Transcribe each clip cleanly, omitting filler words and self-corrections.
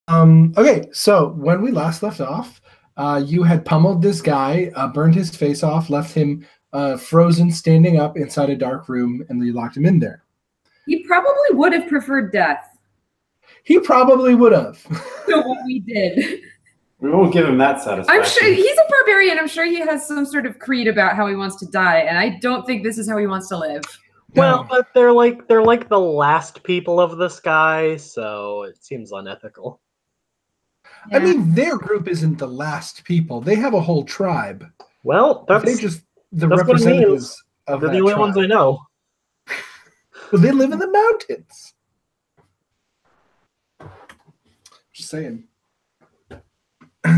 Okay, so when we last left off, you had pummeled this guy, burned his face off, left him frozen, standing up inside a dark room, and you locked him in there. He probably would have preferred death. He probably would have. So what we did. We won't give him that satisfaction. I'm sure he's a barbarian. I'm sure he has some sort of creed about how he wants to die, and I don't think this is how he wants to live. Well, but they're like the last people of the sky, so it seems unethical. Yeah. I mean, their group isn't the last people. They have a whole tribe. Well, they're just the representatives of that tribe. They're the only ones I know. Well, they live in the mountains. Just saying.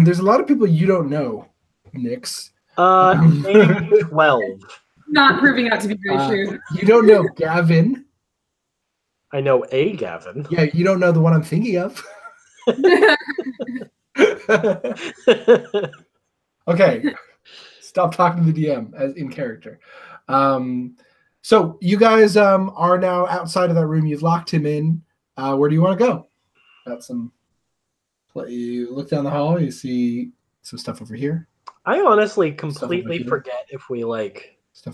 There's a lot of people you don't know, Nix. Maybe 12. Not proving out to be very true. You don't know Gavin. I know a Gavin. Yeah, you don't know the one I'm thinking of. Okay, stop talking to the DM as in character. So you guys are now outside of that room. You've locked him in. Where do you want to go? Got some. You look down the hall. You see some stuff over here. I honestly completely forget if we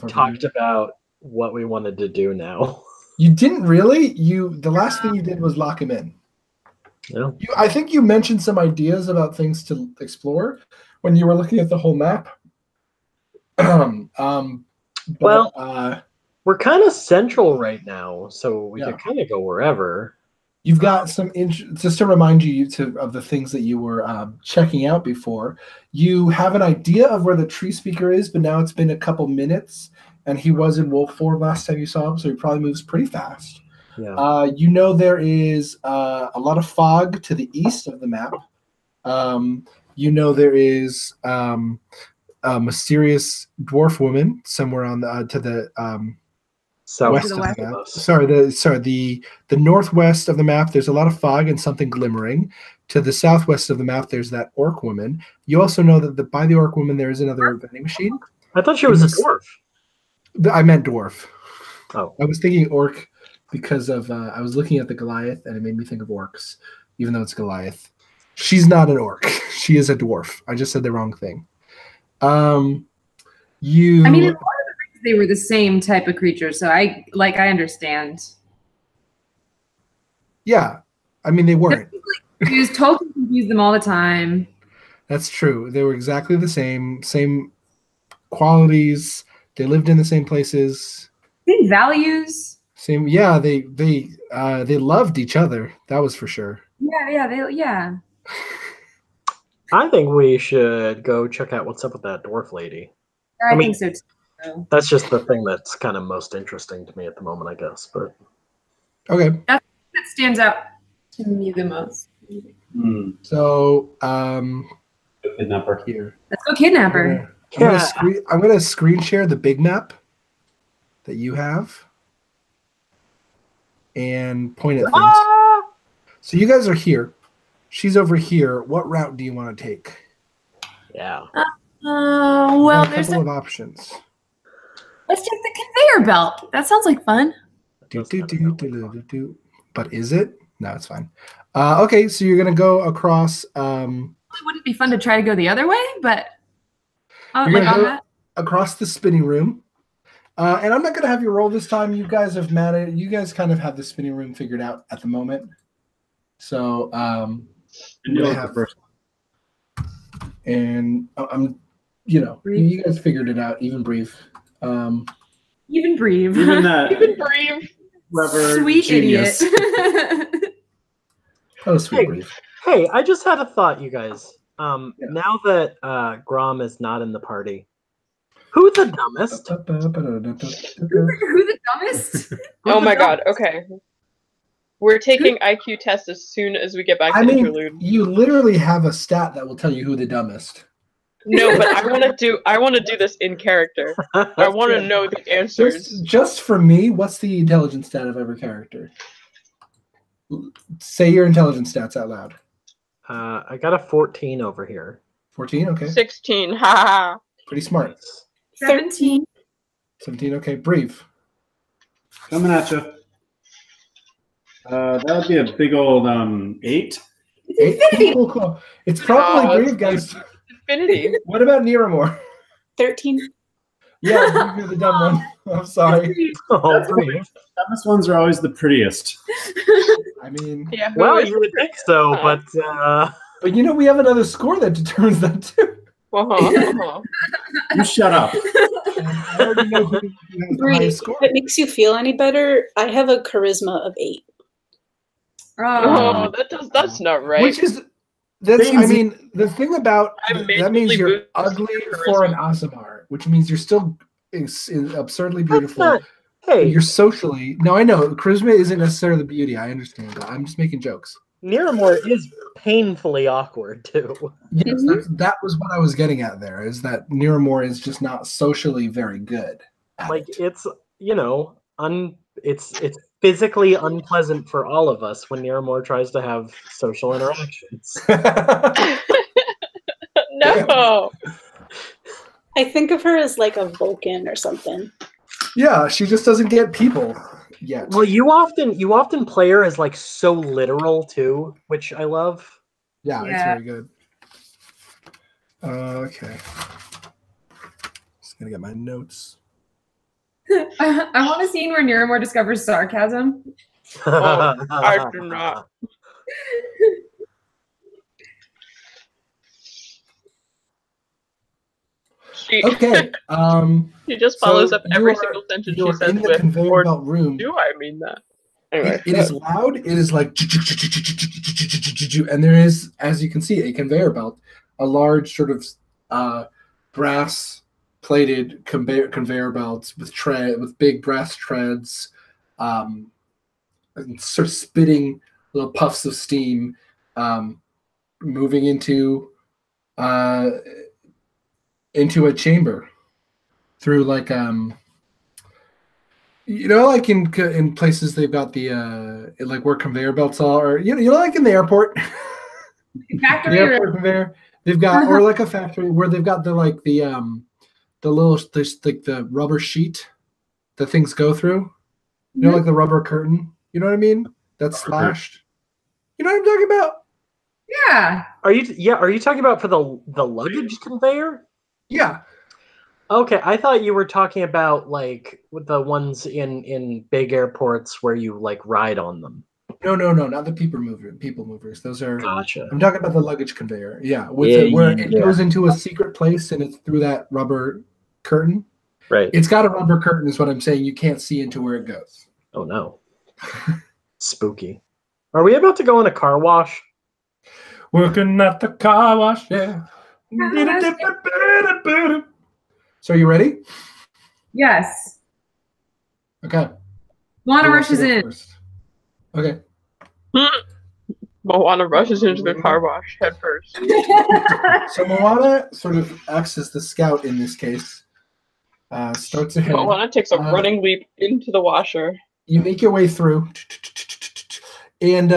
talked about what we wanted to do now. You didn't really. The last thing you did was lock him in. Yeah. I think you mentioned some ideas about things to explore when you were looking at the whole map. Well, we're kind of central right now, so we can kind of go wherever. You've got some just to remind you of the things that you were checking out before. You have an idea of where the tree speaker is, but now it's been a couple minutes, and he was in Wolf Form last time you saw him, so he probably moves pretty fast. Yeah. You know there is a lot of fog to the east of the map. You know there is a mysterious dwarf woman somewhere on to the west of the map. Sorry, the northwest of the map. There's a lot of fog and something glimmering. To the southwest of the map, there's that orc woman. You also know that by the orc woman there is another vending machine. I thought she was a dwarf. I meant dwarf. Oh, I was thinking orc because of I was looking at the Goliath and it made me think of orcs, even though it's Goliath. She's not an orc. She is a dwarf. I just said the wrong thing. I mean, they were the same type of creature, so I understand. Yeah, I mean they weren't. Tolkien confused them all the time. That's true. They were exactly the same qualities. They lived in the same places. Same values. Same. Yeah, they loved each other. That was for sure. Yeah. I think we should go check out what's up with that dwarf lady. I think so too. That's just the thing that's kind of most interesting to me at the moment, I guess. But okay, that stands out to me the most. So, kidnapper here. Let's go kidnapper. I'm gonna screen share the big map that you have and point at things. So you guys are here. She's over here. What route do you want to take? Yeah. Well, there's a couple of options. Let's take the conveyor belt. That sounds like fun. But is it? No, it's fine. Okay, so you're gonna go across. It wouldn't be fun to try to go the other way, but across the spinning room. And I'm not gonna have you roll this time. You guys have managed. You guys kind of have the spinning room figured out at the moment. So the first one. And I'm, you guys figured it out. Even brief. Even brief. Even that. Even brief. Sweet genius. Idiot. Oh, sweet brief. Hey, I just had a thought, you guys. Now that Grom is not in the party, who's the dumbest? Who the dumbest? Oh my god, okay. We're taking IQ tests as soon as we get back to interlude. You literally have a stat that will tell you who the dumbest. No, but I want to do this in character. I want to know the answers. Just for me, what's the intelligence stat of every character? Say your intelligence stats out loud. I got a 14 over here. 14, okay. 16, haha. Pretty smart. 17. 17, okay. Brief. Coming at you. That would be a big old 8. It's Cool. It's probably Brave, guys. Infinity. What about Niramore? 13. Yeah, you're the dumb one. I'm sorry. Oh, Brave. Dumbest ones are always the prettiest. I mean, Yeah. who Well, is you would think so, but but we have another score that determines that too. You shut up. I already know who has the Bree, highest if score. it makes you feel any better, I have a charisma of 8. Oh, that's not right. Which is I mean, the thing about I that means majorly you're boosted ugly charisma. for an Aasimar, which means you're still absurdly beautiful. not- hey, You're socially. No, I know charisma isn't necessarily the beauty. I understand that. I'm just making jokes. Niramore is painfully awkward too. Yes, that was what I was getting at there. Is that Niramore is just not socially very good. Like it's it's physically unpleasant for all of us when Niramore tries to have social interactions. No. I think of her as like a Vulcan or something. Yeah, she just doesn't get people yet. Well, you often play her as like so literal too, which I love. Yeah, it's very good. Okay. Just gonna get my notes. I want a scene where Niramore discovers sarcasm. Oh, I do not. Okay. She just follows so up every you are- single sentence you she are says in the with, conveyor or belt room. do I mean that? Anyway. It is loud. It is like, and there is, as you can see, a conveyor belt, a large sort of brass plated conveyor belts with big brass treads, and sort of spitting little puffs of steam, moving into a chamber through like like in places they've got the like where conveyor belts are, like in the airport. Factory the airport conveyor. They've got or like a factory where they've got the little like the rubber sheet that things go through. Like the rubber curtain. You know what I mean? That's slashed. You know what I'm talking about? Yeah. Are you talking about for the luggage conveyor? Yeah. Okay, I thought you were talking about like with the ones in big airports where you like ride on them. No, not the people movers. Those are. Gotcha. I'm talking about the luggage conveyor. Yeah, where it goes into a secret place and it's through that rubber curtain. Right. It's got a rubber curtain, is what I'm saying. You can't see into where it goes. Oh no. Spooky. Are we about to go in a car wash? Working at the car wash, yeah. So are you ready? Yes. Okay. Moana Who wants rushes to go in. first? Okay. Moana rushes into the car wash head first. So Moana sort of acts as the scout in this case. Starts ahead. Moana takes a running leap into the washer. You make your way through. And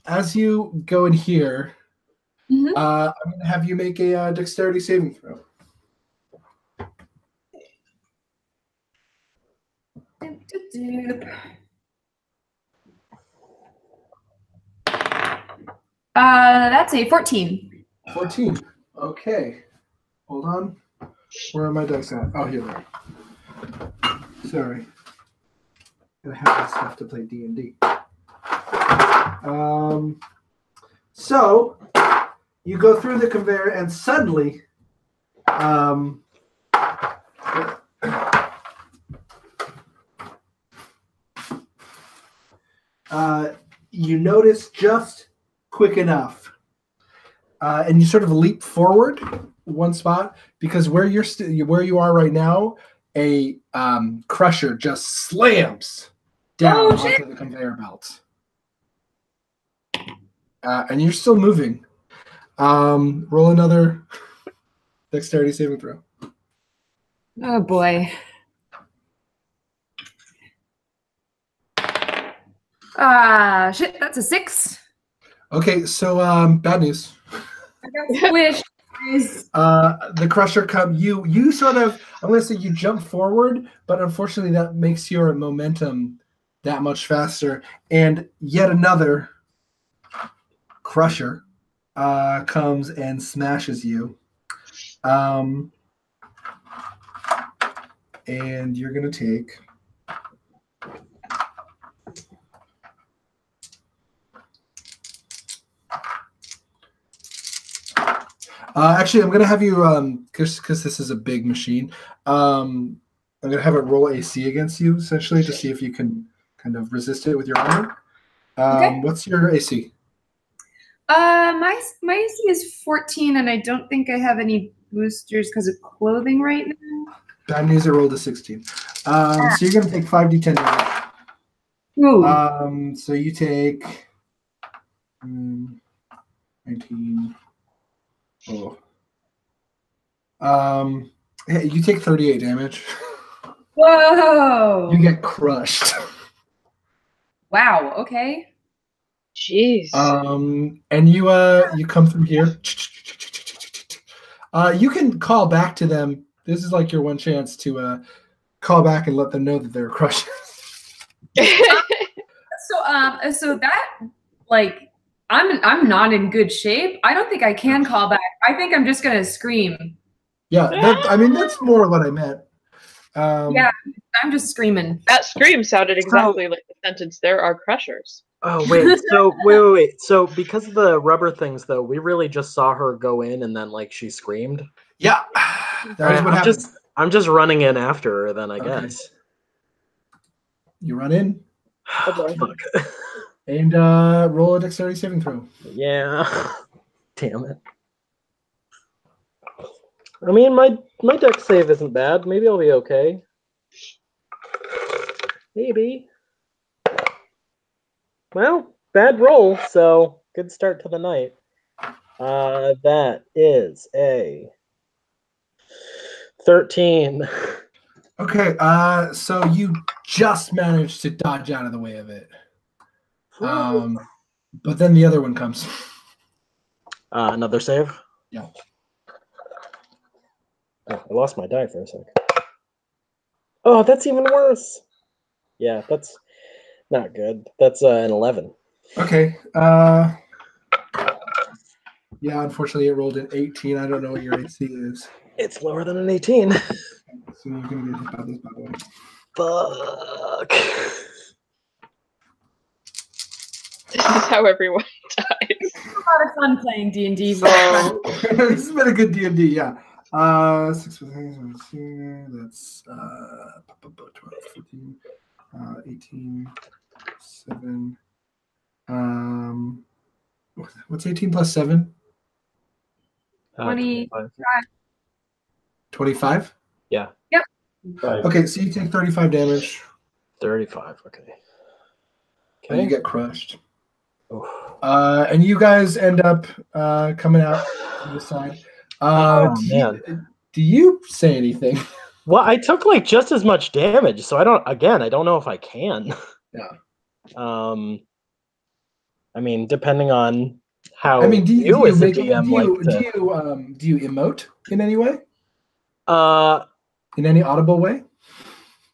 as you go in here, I'm going to have you make a dexterity saving throw. That's a 14. 14. Okay. Hold on. Where are my dice at? Oh, here they are. Sorry. I have this stuff to play D&D. So you go through the conveyor and suddenly you notice just quick enough and you sort of leap forward one spot because where you are right now, a crusher just slams down onto the conveyor belt. And you're still moving. Roll another dexterity saving throw. Oh boy. Shit, that's a 6. Okay, so bad news. I got squished. The crusher you sort of, I'm gonna say you jump forward, but unfortunately that makes your momentum that much faster, and yet another crusher comes and smashes you. And you're going to take... actually, I'm going to have you, because this is a big machine, I'm going to have it roll AC against you, essentially, to see if you can kind of resist it with your armor. Okay. What's your AC? My AC is 14, and I don't think I have any boosters because of clothing right now. Bad news, I rolled a 16. So you're going to take 5d10 damage. Ooh. So you take 19. Oh. Hey, you take 38 damage. Whoa. You get crushed. Wow. Okay. Jeez. And you come through here. You can call back to them. This is like your one chance to call back and let them know that they're crushed. So that, like, I'm not in good shape. I don't think I can call back. I think I'm just gonna scream. Yeah, that's more what I meant. Yeah, I'm just screaming. That scream sounded exactly like the sentence, "There are crushers." Oh, wait. So, wait. So, because of the rubber things, though, we really just saw her go in and then, like, she screamed? Yeah. That is what happened. I'm just running in after her, then, I guess. You run in. Oh, boy. Fuck. And roll a dexterity saving throw. Yeah. Damn it. I mean, my dex save isn't bad. Maybe I'll be okay. Maybe. Well, bad roll, so good start to the night. That is a 13. Okay, so you just managed to dodge out of the way of it. But then the other one comes. Another save? Yeah. Oh, I lost my die for a sec. Oh, that's even worse. Yeah, that's not good. That's an 11. Okay. Yeah, unfortunately, it rolled an 18. I don't know what your AC is. It's lower than an 18. So you're going to get hit by this, by the way. Fuck. This is how everyone dies. It's a lot of fun playing D&D. So, this has been a good D&D, yeah. 6, that's 12, 15, 18, 7. What's 18 plus 7? 25. 25? Yeah. Yep. Okay, so you take 35 damage. 35, okay. And you get crushed. Oof. And you guys end up coming out to the side. Do you say anything? Well, I took like just as much damage, so I don't know if I can. Yeah. I mean, depending on how do you as a make, DM do you emote in any way? In any audible way?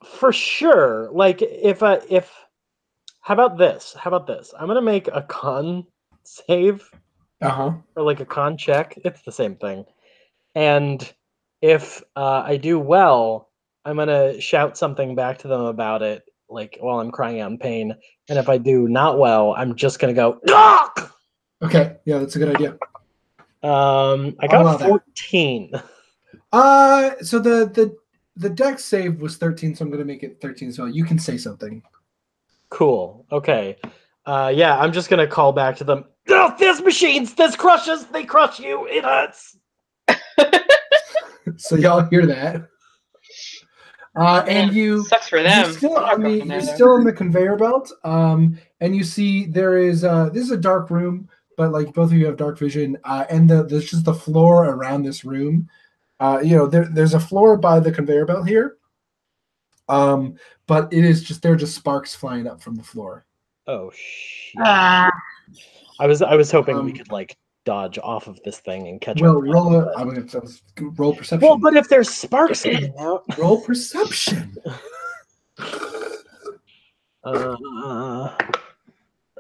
For sure. Like how about this? I'm gonna make a con save. Uh-huh. Or like a con check. It's the same thing. And if I do well, I'm gonna shout something back to them about it, like while I'm crying out in pain. And if I do not well, I'm just gonna go, "Ah!" Okay, yeah, that's a good idea. I got 14. So the dex save was 13, so I'm gonna make it 13 so you can say something. Cool. Okay. Yeah, I'm just gonna call back to them. Oh, there's machines, there's crushes, they crush you, it hurts. So y'all hear that. And you sucks for them. You're still on the conveyor belt. And you see there is this is a dark room, but like both of you have dark vision. And there's just the floor around this room. There's a floor by the conveyor belt here. But it is just there are just sparks flying up from the floor. Oh shit. I was hoping we could like dodge off of this thing and catch up. Roll perception. Well, but if there's sparks coming out, roll perception.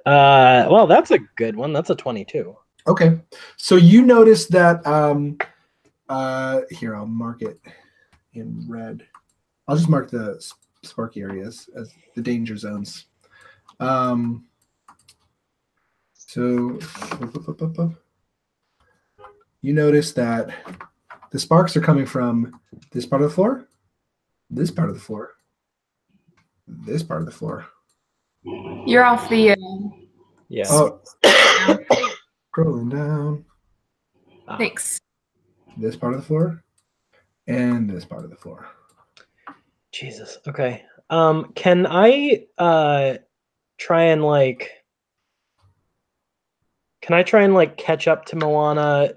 Well, that's a good one. That's a 22. Okay, so you notice that. Here, I'll mark it in red. I'll just mark the sparky areas as the danger zones. So you notice that the sparks are coming from this part of the floor, this part of the floor, this part of the floor. You're off the. Yeah. Oh, scrolling down. Thanks. This part of the floor, and this part of the floor. Jesus. Okay. Can I try and like? Can I try and like catch up to Moana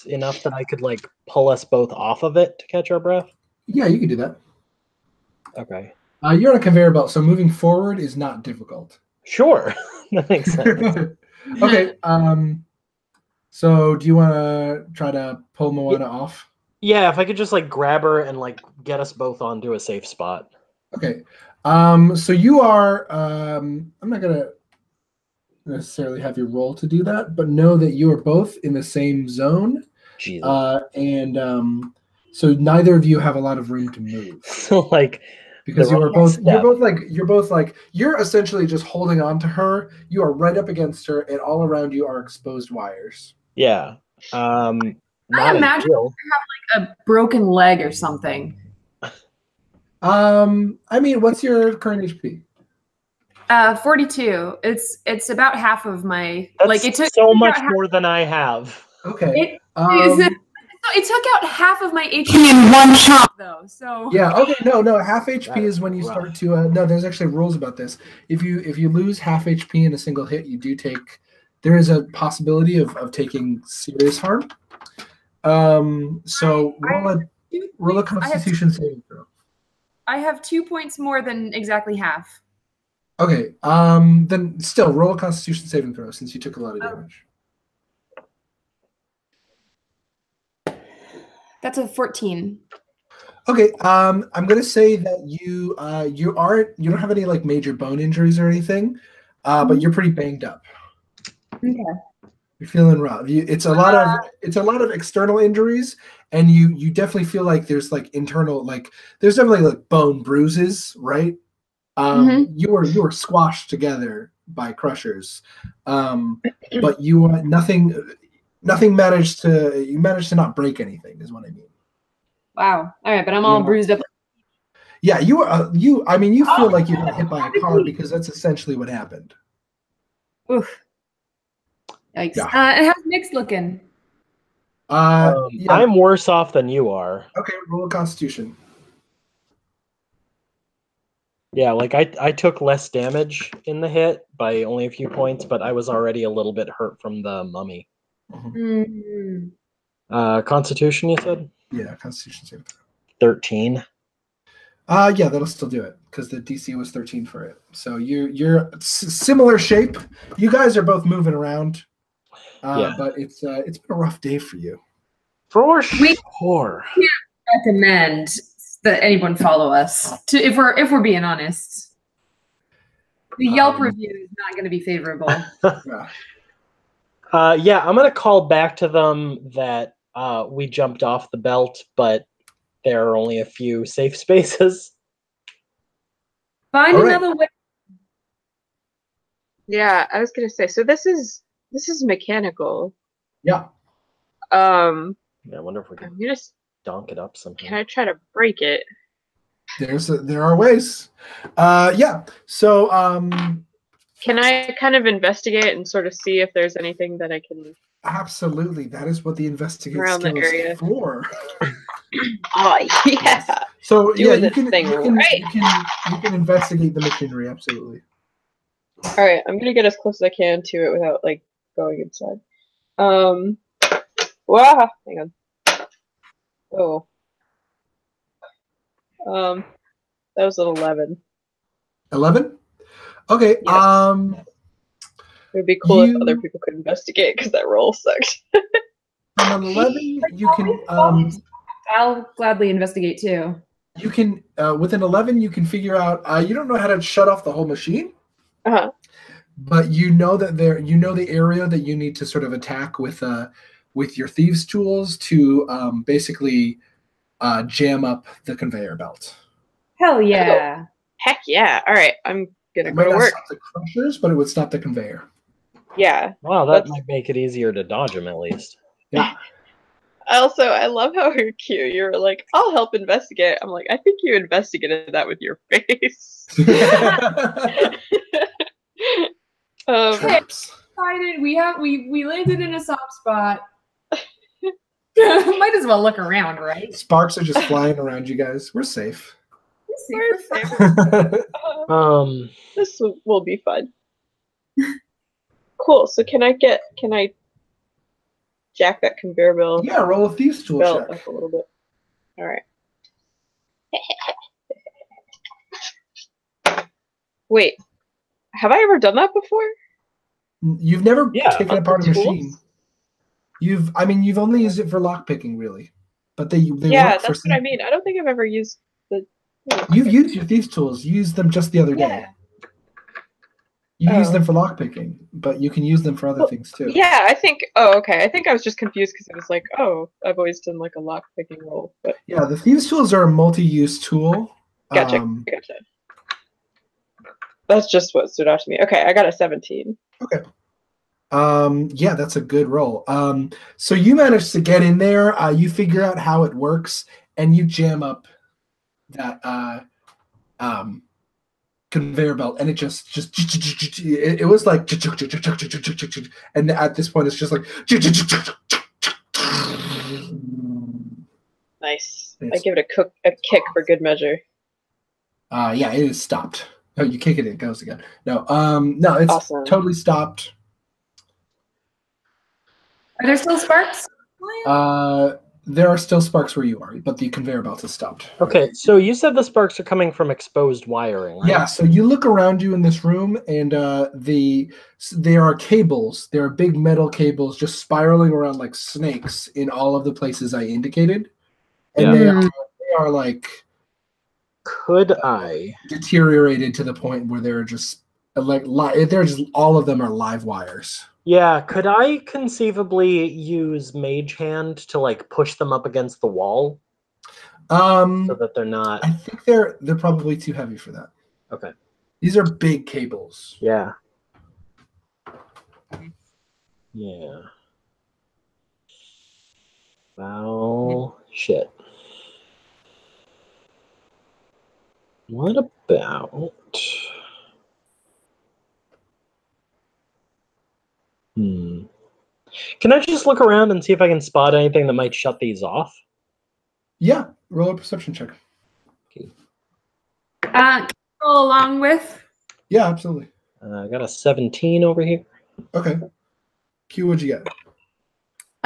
enough that I could like pull us both off of it to catch our breath? Yeah, you can do that. Okay. You're on a conveyor belt, so moving forward is not difficult. Sure. That makes sense. Okay. So do you want to try to pull Moana off? Yeah, if I could just like grab her and like get us both onto a safe spot. Okay. So you are. I'm not gonna necessarily have you roll to do that, but know that you are both in the same zone. Jesus. So neither of you have a lot of room to move. So like. Because you're both like you're essentially just holding on to her. You are right up against her, and all around you are exposed wires. Yeah. I imagine you have like a broken leg or something. I mean, what's your current HP? 42. It's about half of my. That's like it took so much more than I have. Okay. It took out half of my HP in one chop, though. So yeah, okay, no. Half HP is when you start to. No, there's actually rules about this. If you lose half HP in a single hit, you do take. There is a possibility of taking serious harm. So roll a Constitution saving throw. I have 2 points more than exactly half. Okay. Then still roll a Constitution saving throw since you took a lot of damage. That's a 14. Okay, I'm gonna say that you don't have any like major bone injuries or anything, but you're pretty banged up. Okay. You're feeling rough. It's a lot of external injuries, and you definitely feel like there's like internal there's definitely like bone bruises, right? You were squashed together by crushers, but nothing managed to not break anything is what I mean. Wow. All right, but I'm all bruised up. Yeah, you feel like you got hit by a car because that's essentially what happened. Oof. Yikes. Yeah. And how's Nick's looking? Yeah. I'm worse off than you are. Okay, roll a Constitution. Yeah, like I took less damage in the hit by only a few points, but I was already a little bit hurt from the mummy. Mm-hmm. Constitution, you said? Yeah, Constitution saving throw. 13. Yeah, that'll still do it because the DC was 13 for it. So you're similar shape. You guys are both moving around, but it's been a rough day for you. For sure. We can't recommend that anyone follow us. If we're being honest, the Yelp review is not going to be favorable. Yeah, I'm gonna call back to them that we jumped off the belt, but there are only a few safe spaces. Find another way. Yeah, I was gonna say. So this is mechanical. Yeah. Yeah, I wonder if we can I'm gonna donk it up somehow. Can I try to break it? There are ways. Yeah. So can I kind of investigate and sort of see if there's anything that I can? Absolutely, that is what the investigate Around the skill area. is for. Oh yeah. So Doing you this can thing right. you can investigate the machinery. Absolutely. All right, I'm gonna get as close as I can to it without like going inside. Wow, hang on. Oh. That was an 11. 11. Okay. Yes. It would be cool if other people could investigate because that roll sucked. On 11, you can. I'll gladly investigate too. You can with an 11, you can figure out. You don't know how to shut off the whole machine. Uh-huh. but you know that the area that you need to sort of attack with your thieves' tools to basically jam up the conveyor belt. Hell yeah. Heck yeah. All right, I'm gonna It go might to not work. stop the crushers, but it would stop the conveyor. Yeah. Wow, that That's- might make it easier to dodge him at least. Yeah. I love how cute you're like, I'll help investigate. I'm like, I think you investigated that with your face. Traps. Excited. We landed in a soft spot. Might as well look around, right? Sparks are just flying around you guys. We're safe. We're safe. This will be fun. Cool. So can I jack that conveyor belt? Yeah, roll a thieves tool Belt check. up a little bit. All right. Wait, have I ever done that before? You've never Yeah, taken on apart a the tools? machine. You've only used it for lock picking, really. But they Yeah, work for that's what I mean. I don't think I've ever used the. You've used your thieves tools. You used them just the other day. Yeah. You use Oh. them for lock picking, but you can use them for other Well, things too. Yeah, I think. Oh, okay. I think I was just confused because it was like, oh, I've always done like a lock picking roll. But Yeah, the thieves tools are a multi-use tool. gotcha. That's just what stood out to me. Okay, I got a 17. Okay. Yeah, that's a good roll. So you manage to get in there. You figure out how it works, and you jam up that conveyor belt, and it just it was like, and at this point, it's just like. Nice. I Yes. give it a kick for good measure. Yeah, it is stopped. Oh, you kick it, it goes again. No, no, it's Awesome. totally stopped. Are there still sparks? There are still sparks where you are, but the conveyor belt is stopped. Okay, so you said the sparks are coming from exposed wiring, right? Yeah, so you look around you in this room, and there are cables. There are big metal cables just spiraling around like snakes in all of the places I indicated, and Yeah. they are like Could I? deteriorated to the point where they're just they're just all of them are live wires. Yeah, could I conceivably use Mage Hand to like push them up against the wall so that they're not? I think they're probably too heavy for that. Okay. These are big cables. Yeah. Yeah. Well, shit. What about? Can I just look around and see if I can spot anything that might shut these off? Yeah, roll a perception check. Can you go along with? Yeah, absolutely. I got a 17 over here. Okay. Q, what'd you get?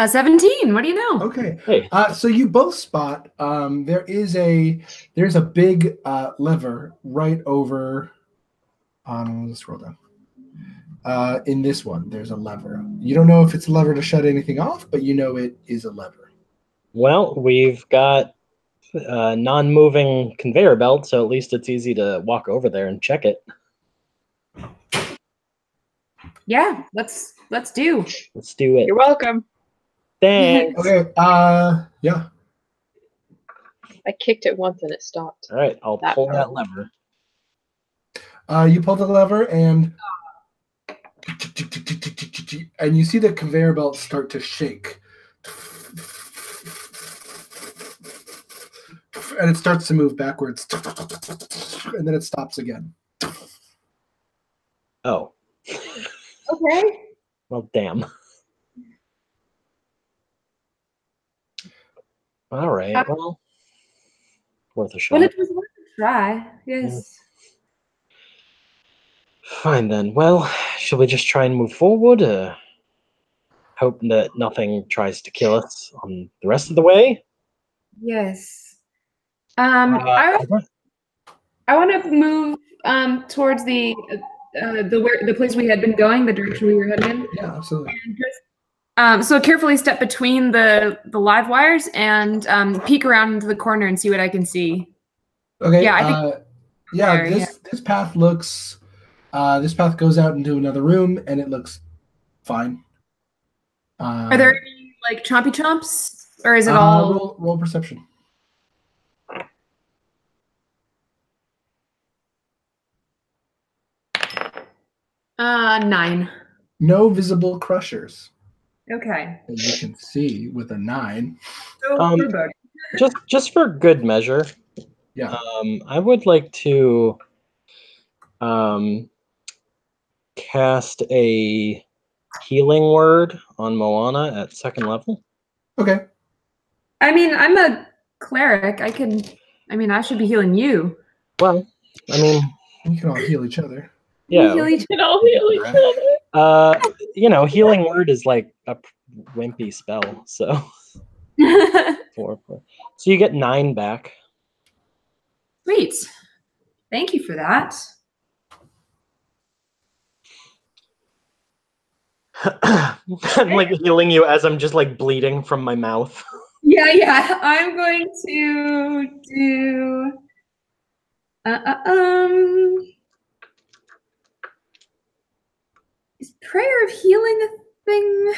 17. What do you know? Okay. Hey. So you both spot there's a big lever right over on let's scroll down. In this one, there's a lever. You don't know if it's a lever to shut anything off, but you know it is a lever. Well, we've got a non-moving conveyor belt, so at least it's easy to walk over there and check it. Yeah, let's do. Let's do it. You're welcome. Thanks. Okay. Yeah. I kicked it once and it stopped. All right, I'll That pull part. that lever. You pull the lever and you see the conveyor belt start to shake. And it starts to move backwards. And then it stops again. Oh, Okay. well, damn. All right, well, worth a shot. Well, it was worth a try. Yes. Fine then. Well, shall we just try and move forward? Hope that nothing tries to kill us on the rest of the way. Yes. I I want to move towards the place we had been going, the direction we were heading in. Yeah, absolutely. So carefully step between the live wires and peek around into the corner and see what I can see. Okay. Yeah, I think yeah, there, this path looks This path goes out into another room, and it looks fine. Are there any like chompy chomps, or is it all? Roll perception? 9. No visible crushers Okay. that you can see with a 9. So Just for good measure, Yeah. I would like to cast a healing word on Moana at 2nd level. Okay. I mean, I'm a cleric. I should be healing you. Well, I mean, We can all heal each other. yeah. Heal each We can all heal each other. Healing word is like a wimpy spell, so other. 4. So you get 9 back. Sweet. Thank you for that. I'm like healing you as I'm just like bleeding from my mouth. Yeah. I'm going to do. Is prayer of healing a thing?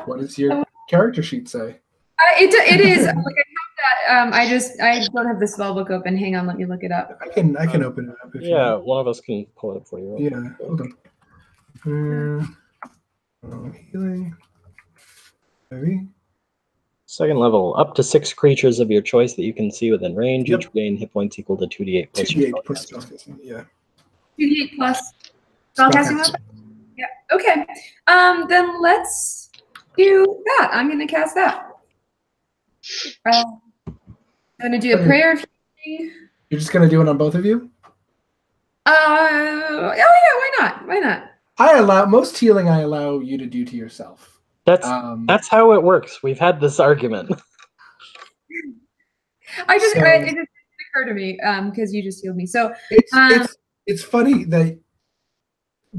What does your character sheet say? It is. Like I have that. I don't have the spell book open. Hang on, let me look it up. I can open it up if you Yeah, want. one of us can pull it for you. Yeah, hold on. Healing. Maybe. 2nd level, up to 6 creatures of your choice that you can see within range. Yep. Each gain hit points equal to 2d8 plus 2d8 plus spellcasting. Yeah. 2d8 plus spellcasting level? Yeah. Okay. Then let's do that. I'm gonna cast that. I'm gonna do a prayer of healing. You're just gonna do it on both of you? Oh yeah, why not? Why not? Most healing I allow you to do to yourself. That's how it works. We've had this argument. It just occurred to me because you just healed me. So it's funny that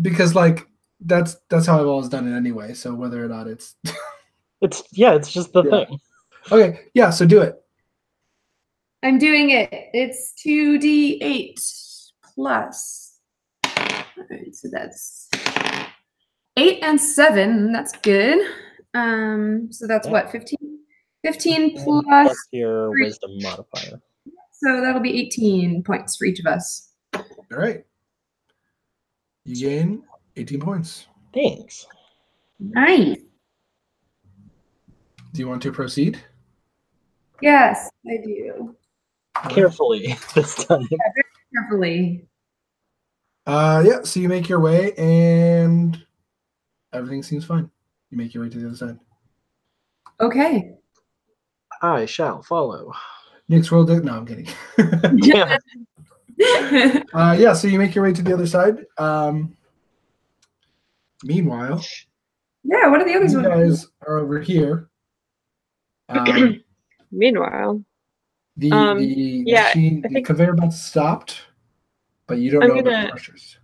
because like that's how I've always done it anyway. So whether or not it's it's just the thing. Okay, yeah. So do it. I'm doing it. It's 2d8 plus. All right, so that's 8 and 7. That's good. So that's what, 15? 15 plus your 3. wisdom modifier. So that'll be 18 points for each of us. All right. You gain 18 points. Thanks. Nice. Do you want to proceed? Yes, I do. Carefully this time. Yeah, very carefully. Yeah, so you make your way and everything seems fine. You make your way to the other side. Okay. I shall follow. Next roll. No, I'm kidding. Yeah. Yeah, so you make your way to the other side. Meanwhile, yeah, what are the others? you guys are over here. Meanwhile, the yeah, machine, the conveyor belt stopped, but you don't know about the crushers.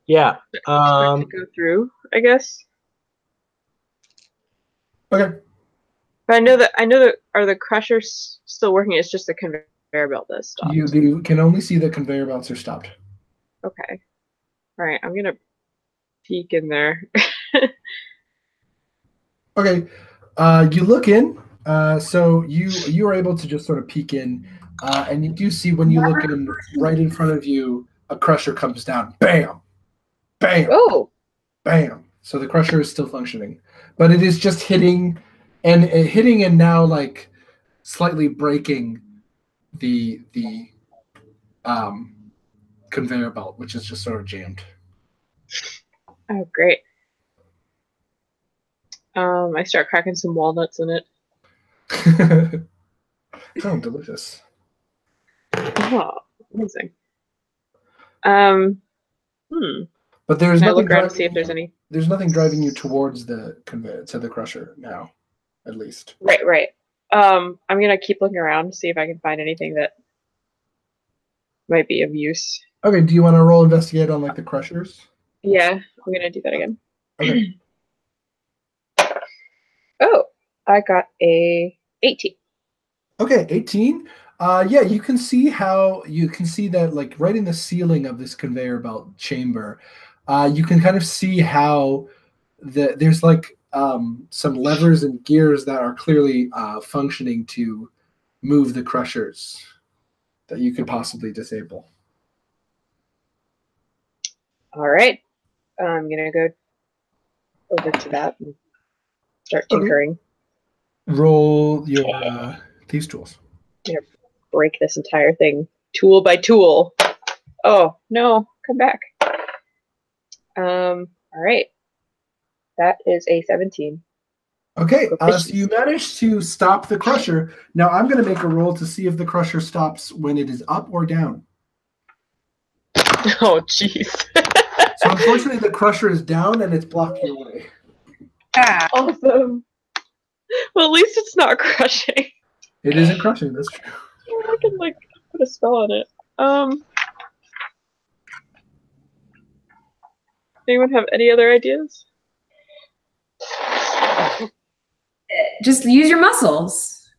Yeah. to go through, I guess. Okay. But I know that are the crushers still working? It's just the conveyor belt that's stopped. You can only see the conveyor belts are stopped. Okay. All right, I'm gonna peek in there. Okay. You look in. So you are able to just sort of peek in, and you do see when you look in right in front of you, a crusher comes down. Bam, bam, Oh, bam. So the crusher is still functioning, but it is just hitting and now like slightly breaking the conveyor belt, which is just sort of jammed. oh, great. I start cracking some walnuts in it. Oh, delicious. Oh, amazing. But there's Can I nothing look around to see if there's any. There's nothing driving you towards the conveyor to the crusher now, at least. Right. I'm gonna keep looking around to see if I can find anything that might be of use. Okay, do you want to roll investigate on like the crushers? Yeah, I'm gonna do that again. Okay. Oh, I got a 18. Okay, 18. Yeah, you can see that like right in the ceiling of this conveyor belt chamber, you can kind of see how there's like some levers and gears that are clearly functioning to move the crushers that you could possibly disable. All right. I'm going to go over to that and start tinkering. Roll your thieves tools. I'm going to break this entire thing tool by tool. Oh, no. Come back. All right. That is a 17. Okay, so you managed to stop the crusher. Now I'm going to make a roll to see if the crusher stops when it is up or down. Oh, jeez. So unfortunately, the crusher is down and it's blocking your way. Awesome. Well, at least it's not crushing. It isn't crushing, that's true. I can, like, put a spell on it. Anyone have any other ideas? Just use your muscles.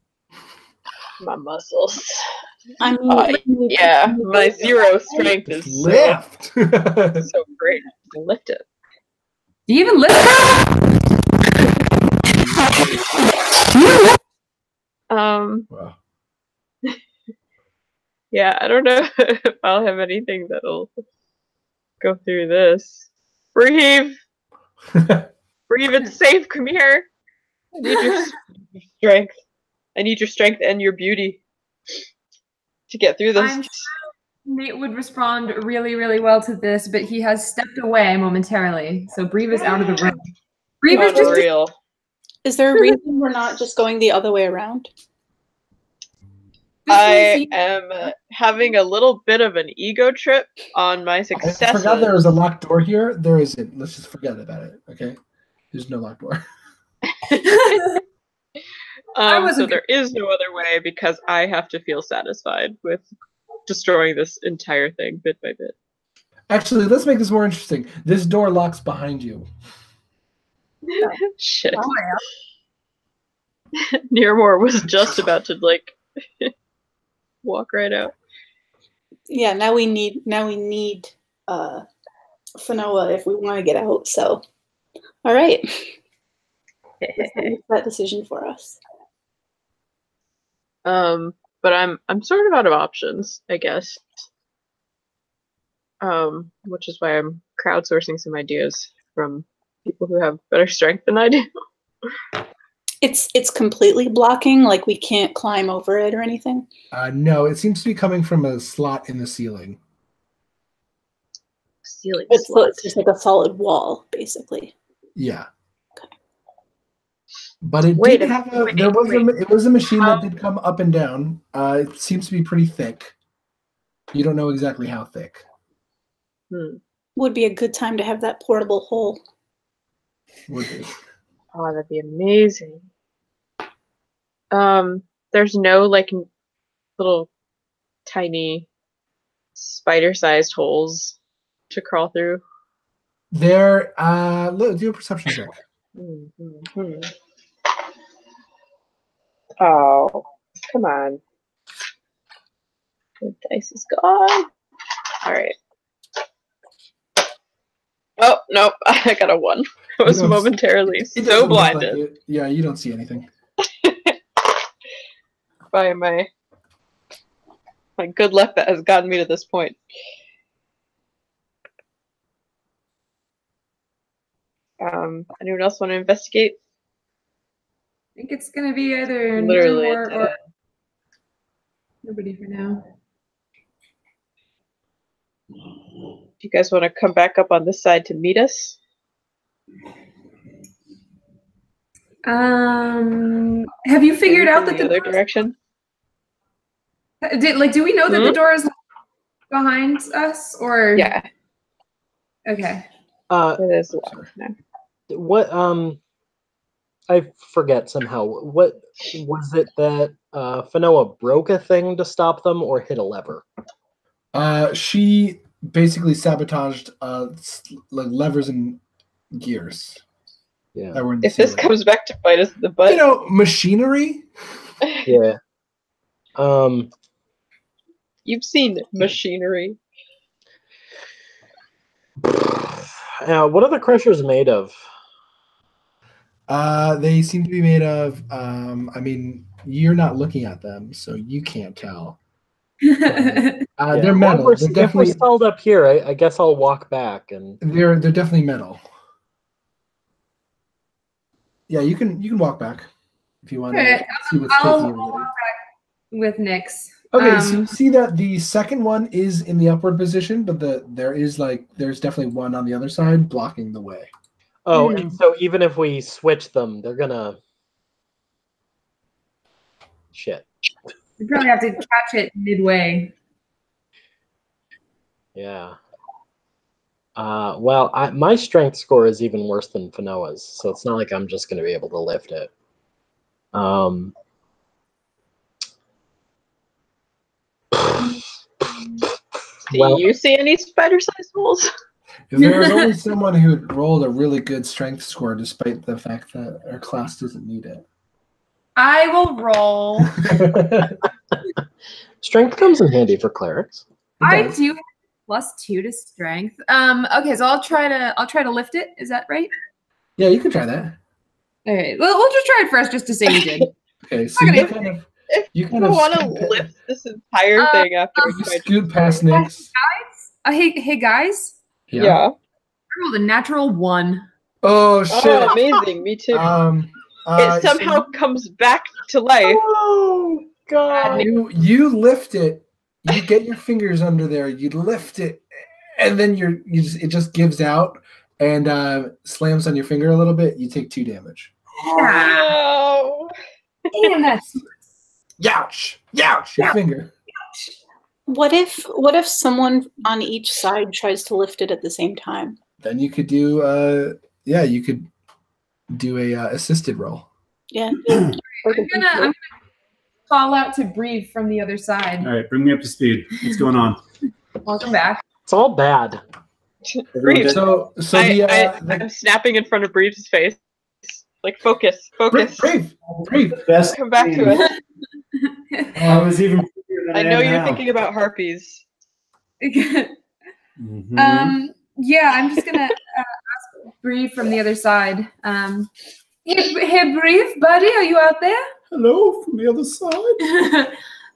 My muscles. I mean, Yeah, my 0 strength is Lift! so great. Lift it. Do you even lift Wow. Yeah, I don't know if I'll have anything that'll go through this. Breathe! Breathe, it's safe, come here! I need your strength. I need your strength and your beauty to get through this. I'm sure Nate would respond really, really well to this, but he has stepped away momentarily. So Breve is out of the room. Breve is Not just real. is there a reason we're not just going the other way around? I am having a little bit of an ego trip on my I successes. forgot there was a locked door here. There isn't. Let's just forget about it, okay? There's no locked door. So there is no other way because I have to feel satisfied with destroying this entire thing bit by bit. Actually, let's make this more interesting. This door locks behind you. Shit. Nearmore was just about to like walk right out. Yeah, now we need Fanoa if we want to get out. So, all right, let's make that decision for us. But I'm sort of out of options, I guess. Which is why I'm crowdsourcing some ideas from people who have better strength than I do. It's completely blocking, like we can't climb over it or anything. No, it seems to be coming from a slot in the ceiling. Ceiling So slot. it's just like a solid wall, basically. Yeah. But it Wait did a- have a. wait, There was wait. a. It was a machine that did come up and down. It seems to be pretty thick. You don't know exactly how thick. Would be a good time to have that portable hole. Would be. Oh, that'd be amazing. There's no like little tiny spider-sized holes to crawl through. There. Do a perception check. Mm-hmm. Oh, come on. The dice is gone. Alright. Oh, nope. I got a 1. I was don't- momentarily It so doesn't look like blinded it. Yeah, you don't see anything. by my good luck that has gotten me to this point. Anyone else want to investigate? I think it's gonna be either Literally, Nearmore or nobody for now. Do you guys want to come back up on this side to meet us? Have you figured out that the other direction? do we know that the door is behind us or Yeah, Okay. it is locked now. What I forget somehow. What was it that Fanoa broke a thing to stop them or hit a lever? She basically sabotaged like levers and gears. Yeah. That were in the If this ceiling. comes back to bite us in the butt, You know, machinery. Yeah. You've seen machinery. What are the crushers made of? They seem to be made of. I mean, you're not looking at them, so you can't tell. They're metal. They're If we're definitely. stalled up here, I guess I'll walk back and. They're definitely metal. Yeah, you can walk back if you want to see what's taking I'll you. walk back with Nyx. Okay, so you see that the second one is in the upward position, but there's definitely one on the other side blocking the way. Oh, and so even if we switch them, they're gonna. Shit. We probably have to catch it midway. Yeah. Well, my strength score is even worse than Fanoa's, so it's not like I'm just going to be able to lift it. Do you see any spider-sized holes? There's only someone who rolled a really good strength score, despite the fact that our class doesn't need it. I will roll. Strength comes in handy for clerics. I do have +2 to strength. Okay, so I'll try to lift it. Is that right? Yeah, you can try that. All right. Well, we'll just try it first just to see you did. Okay, so you kind of want to lift this entire thing after you scoot past Nyx. Hey guys. Yeah. I rolled a natural 1. Oh shit! Oh, amazing! Me too. It somehow comes back to life. Oh god! You lift it. You get your fingers under there. You lift it, and then it just gives out and slams on your finger a little bit. You take 2 damage. Oh. Damn, that's Youch! Youch! Your finger. What if someone on each side tries to lift it at the same time? Then you could do you could do a assisted roll. Yeah. I'm gonna call out to Breve from the other side. All right, bring me up to speed. What's going on? Welcome back. It's all bad. Breve. I'm snapping in front of Breve's face. Like, focus. Brave. Best Come back to us. I was even. I know you're thinking about harpies. Mm-hmm. Yeah, I'm just gonna ask Breve from the other side. Hey, Breve, buddy, are you out there? Hello from the other side.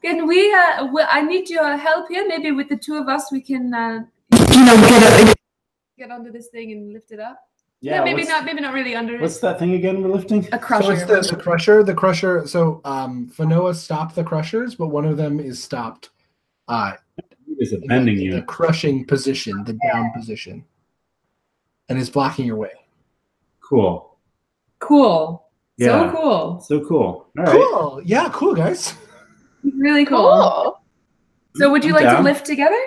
Can we? I need your help here. Maybe with the 2 of us, we can, get onto this thing and lift it up. Yeah, no, maybe not. Maybe not really under. What's that thing again we're lifting? A crusher. So it's the crusher. The crusher. So Fanoa stopped the crushers, but one of them is stopped. Is it bending the you? crushing position, the down position, and is blocking your way. Cool. Yeah. So cool. All right. Cool. Yeah, cool, guys. Really cool. So would you like to lift together?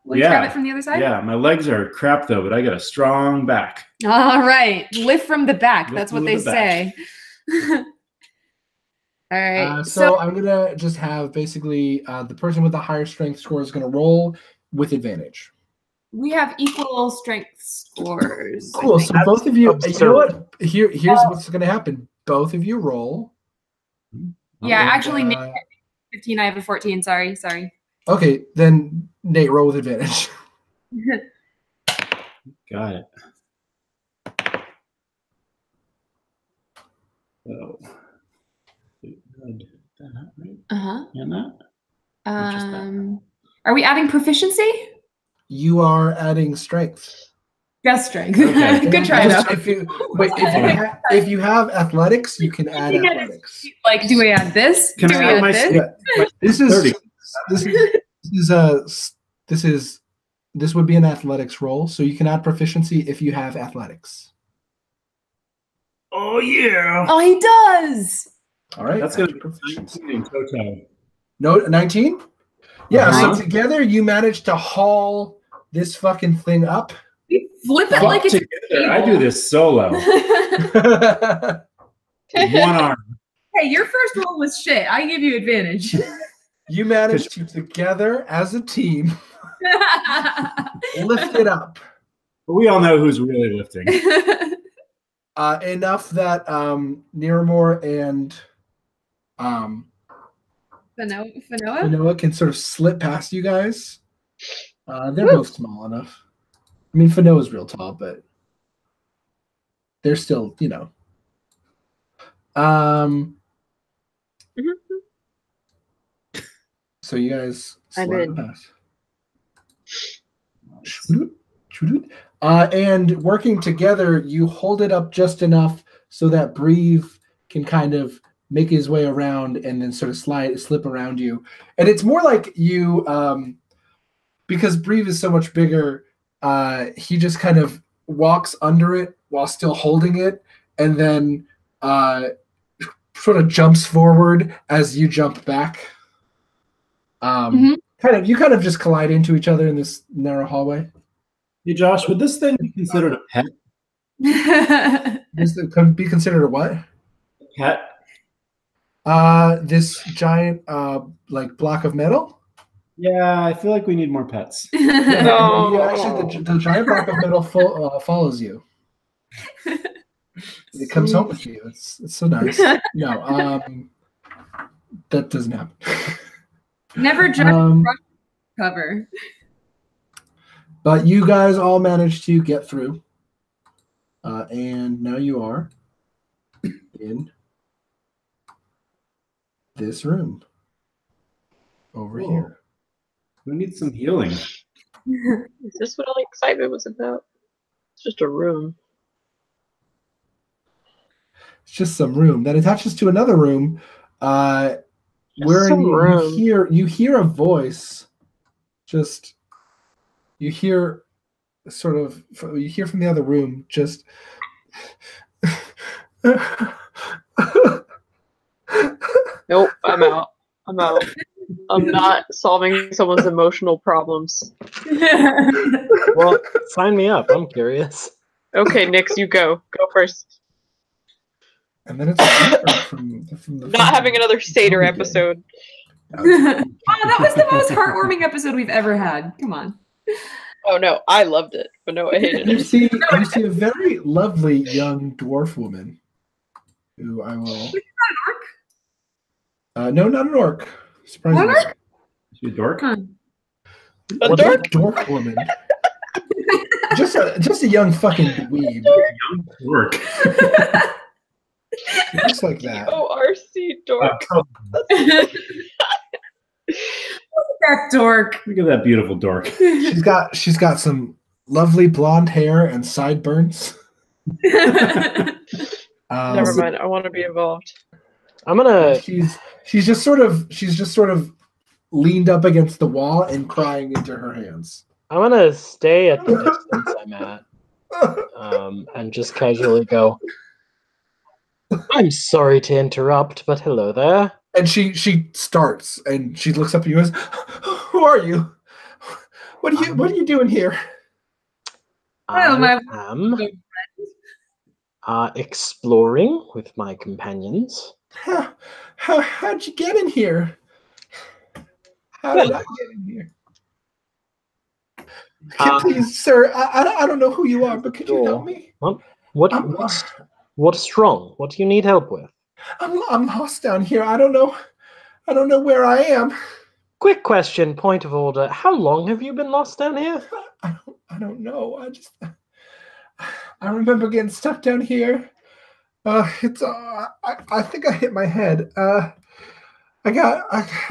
Will you grab it from the other side? Yeah, my legs are crap though, but I got a strong back. All right. Lift from the back. That's what they say. All right. So I'm going to just have basically the person with the higher strength score is going to roll with advantage. We have equal strength scores. Cool. So both of you, you know what? Here's what's going to happen. Both of you roll. Yeah, actually, Nate had 15. I have a 14. Sorry. Okay, then Nate, roll with advantage. Got it. So, right? Uh-huh. And Are we adding proficiency? You are adding strength. Just strength. Okay. Good try though. If you have athletics, you can add athletics. Like, do we add this? Can do I we add add my This would be an athletics roll, so you can add proficiency if you have athletics. Oh yeah. Oh, he does. All right. That's good. Proficiency. No, 19? Yeah, so together you managed to haul this fucking thing up. We flip it like it's together. I do this solo. One arm. Hey, your first roll was shit. I give you advantage. You managed to together as a team lift it up. But we all know who's really lifting. Enough that Niramore and Fanoa? Noah can sort of slip past you guys. They're both small enough. I mean, Fanoa's real tall, but they're still, you know. So you guys I'm slide in. past. And working together, you hold it up just enough so that Breve can kind of make his way around and then sort of slip around you. And it's more like you, because Breve is so much bigger, he just kind of walks under it while still holding it, and then sort of jumps forward as you jump back. You kind of just collide into each other in this narrow hallway. Hey, Josh, would this thing be considered a pet? This could be considered a what? Pet? This giant like block of metal. Yeah, I feel like we need more pets. No. Yeah, actually, the giant block of metal follows you. It comes home with you. It's so nice. No, that doesn't happen. Never judge cover. But you guys all managed to get through, and now you are in this room over here. We need some healing. Is this what all the excitement was about? It's just a room. It's just some room that attaches to another room, where you hear a voice. You hear from the other room just. Nope, I'm out. I'm out. I'm not solving someone's emotional problems. Well, sign me up. I'm curious. Okay, Nix, you go. Go first. And then it's from the Not having another Seder episode. Oh, that was the most heartwarming episode we've ever had. Come on. Oh no, I loved it, but no, I hated You it. see a very lovely young dwarf woman, who I will. No, not an orc. Surprisingly. What? Is she a dork? A What dork? dork woman. just a young fucking dweeb. Young dork. Looks like that. O-R-C dork. That dork. Look at that beautiful dork. She's got some lovely blonde hair and sideburns. Never mind. I want to be involved. I'm gonna. She's just sort of leaned up against the wall and crying into her hands. I'm gonna stay at the distance I'm at, and just casually go. I'm sorry to interrupt, but hello there. And she starts and she looks up at you and says, "Who are you? What are you doing here?" I am exploring with my companions. How'd you get in here? How did I get in here? Please, sir, I don't know who you are, but could you help me? What's wrong? What do you need help with? I'm lost down here. I don't know where I am. Quick question, point of order. How long have you been lost down here? I don't know. I remember getting stuck down here. I think I hit my head. I